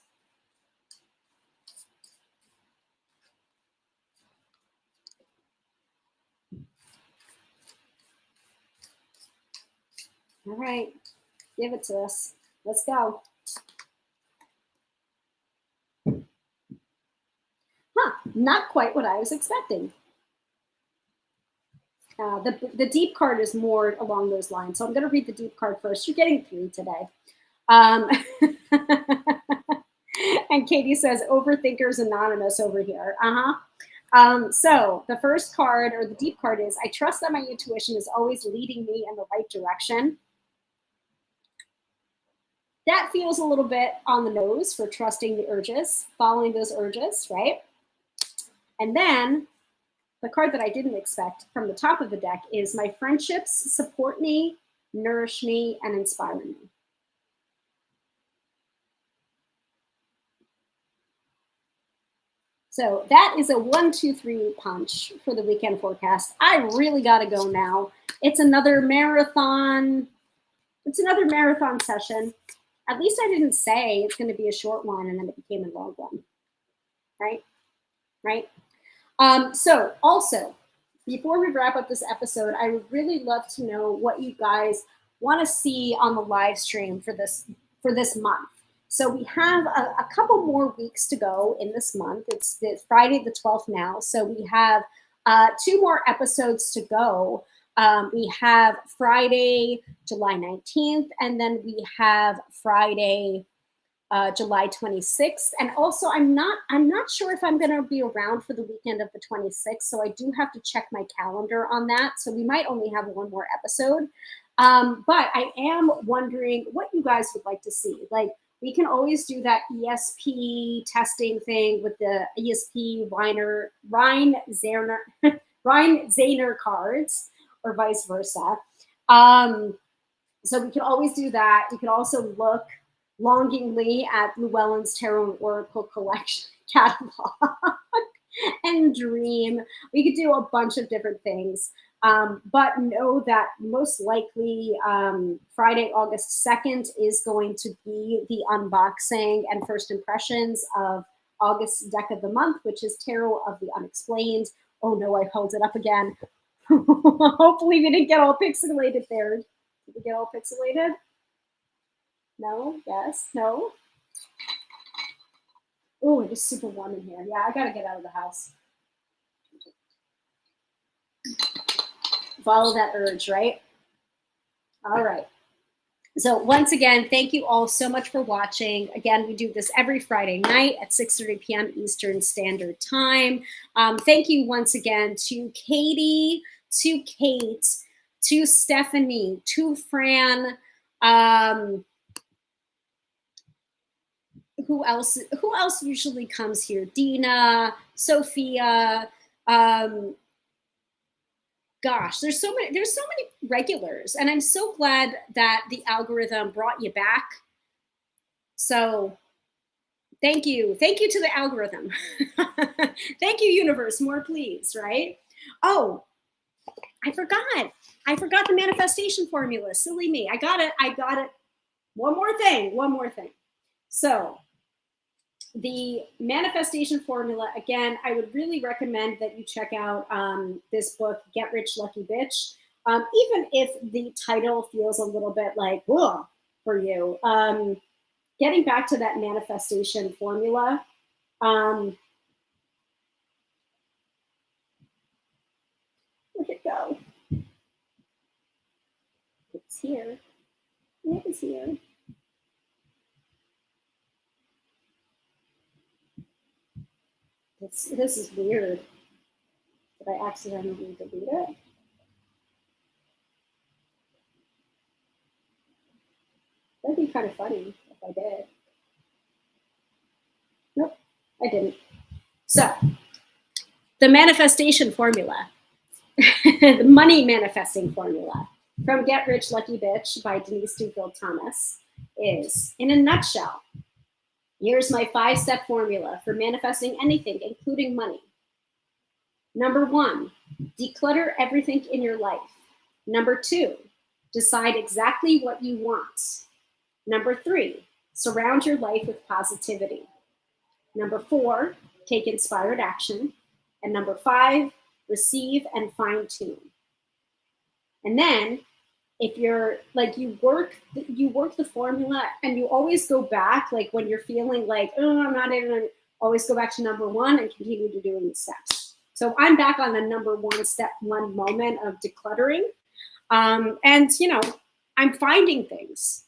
All right, give it to us. Let's go. Not quite what I was expecting. The deep card is more along those lines. So I'm going to read the deep card first. You're getting 3 today. And Katie says, Overthinkers Anonymous over here. So the first card, or the deep card, is I trust that my intuition is always leading me in the right direction. That feels a little bit on the nose for trusting the urges, following those urges, right? And then the card that I didn't expect from the top of the deck is my friendships support me, nourish me, and inspire me. So that is a 1, 2, 3 punch for the weekend forecast. I really got to go now. It's another marathon. It's another marathon session. At least I didn't say it's going to be a short one and then it became a long one. Right? So also, before we wrap up this episode, I would really love to know what you guys want to see on the live stream for this month. So we have a couple more weeks to go in this month. It's Friday the 12th now. So we have 2 more episodes to go. We have Friday, July 19th, and then we have Friday, July 26th. And also, I'm not sure if I'm going to be around for the weekend of the 26th. So I do have to check my calendar on that. So we might only have 1 more episode. But I am wondering what you guys would like to see. Like, we can always do that ESP testing thing with the ESP Rhine Zehner cards, or vice versa. So we can always do that. You can also look longingly at Llewellyn's Tarot and Oracle collection catalog and dream. We could do a bunch of different things. But know that most likely Friday, August 2nd is going to be the unboxing and first impressions of August's deck of the month, which is Tarot of the Unexplained. Oh no, I held it up again. Hopefully we didn't get all pixelated there. Did we get all pixelated? No? Yes? No? Oh, it is super warm in here. Yeah, I gotta get out of the house. Follow that urge, right? All right. So once again, thank you all so much for watching. Again, we do this every Friday night at 6:30 p.m. Eastern Standard Time. Thank you once again to Katie, to Kate, to Stephanie, to Fran. Who else usually comes here? Dina, Sophia. Gosh, there's so many regulars, and I'm so glad that the algorithm brought you back. So thank you to the algorithm. Thank you, universe, more please, right? Oh, I forgot the manifestation formula. Silly me. I got it. One more thing. So the manifestation formula, again, I would really recommend that you check out this book, Get Rich Lucky Bitch. Even if the title feels a little bit like, whoa, for you. getting back to that manifestation formula, where'd it go? It's here. It is here. This is weird. Did I accidentally delete it? That'd be kind of funny if I did. Nope, I didn't. So, the manifestation formula, the money manifesting formula from Get Rich Lucky Bitch by Denise Duffield Thomas is, in a nutshell, here's my 5-step formula for manifesting anything, including money. Number 1, declutter everything in your life. Number 2, decide exactly what you want. Number 3, surround your life with positivity. Number 4, take inspired action. And number 5, receive and fine tune. And then if you're like, you work the formula and you always go back, like when you're feeling like, oh, I'm not in, always go back to number 1 and continue to doing the steps. So I'm back on the number 1, step 1 moment of decluttering. And, you know, I'm finding things.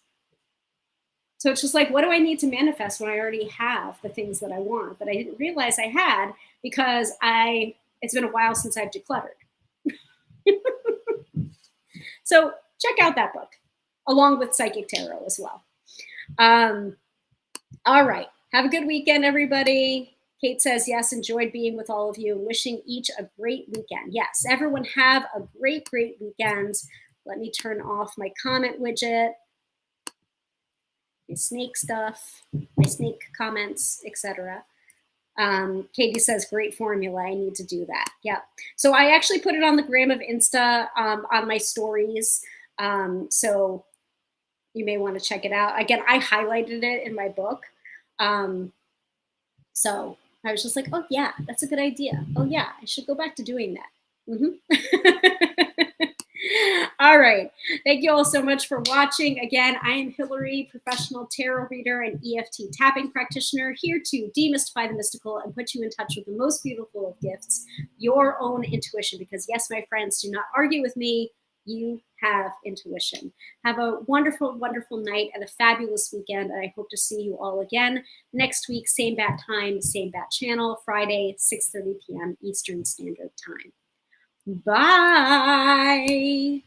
So it's just like, what do I need to manifest when I already have the things that I want that I didn't realize I had because it's been a while since I've decluttered. So check out that book along with Psychic Tarot as well. All right. Have a good weekend, everybody. Kate says, yes, enjoyed being with all of you. Wishing each a great weekend. Yes, everyone have a great, great weekend. Let me turn off my comment widget, my snake stuff, my snake comments, etc. Katie says, great formula. I need to do that. Yeah. So I actually put it on the gram of Insta on my stories. So you may want to check it out. Again, I highlighted it in my book. So I was just like, oh, yeah, that's a good idea. Oh, yeah, I should go back to doing that. All right. Thank you all so much for watching. Again, I am Hilary, professional tarot reader and EFT tapping practitioner, here to demystify the mystical and put you in touch with the most beautiful of gifts, your own intuition. Because yes, my friends, do not argue with me. You have intuition. Have a wonderful, wonderful night and a fabulous weekend. And I hope to see you all again next week, same bat time, same bat channel, Friday, 6:30 p.m. Eastern Standard Time. Bye.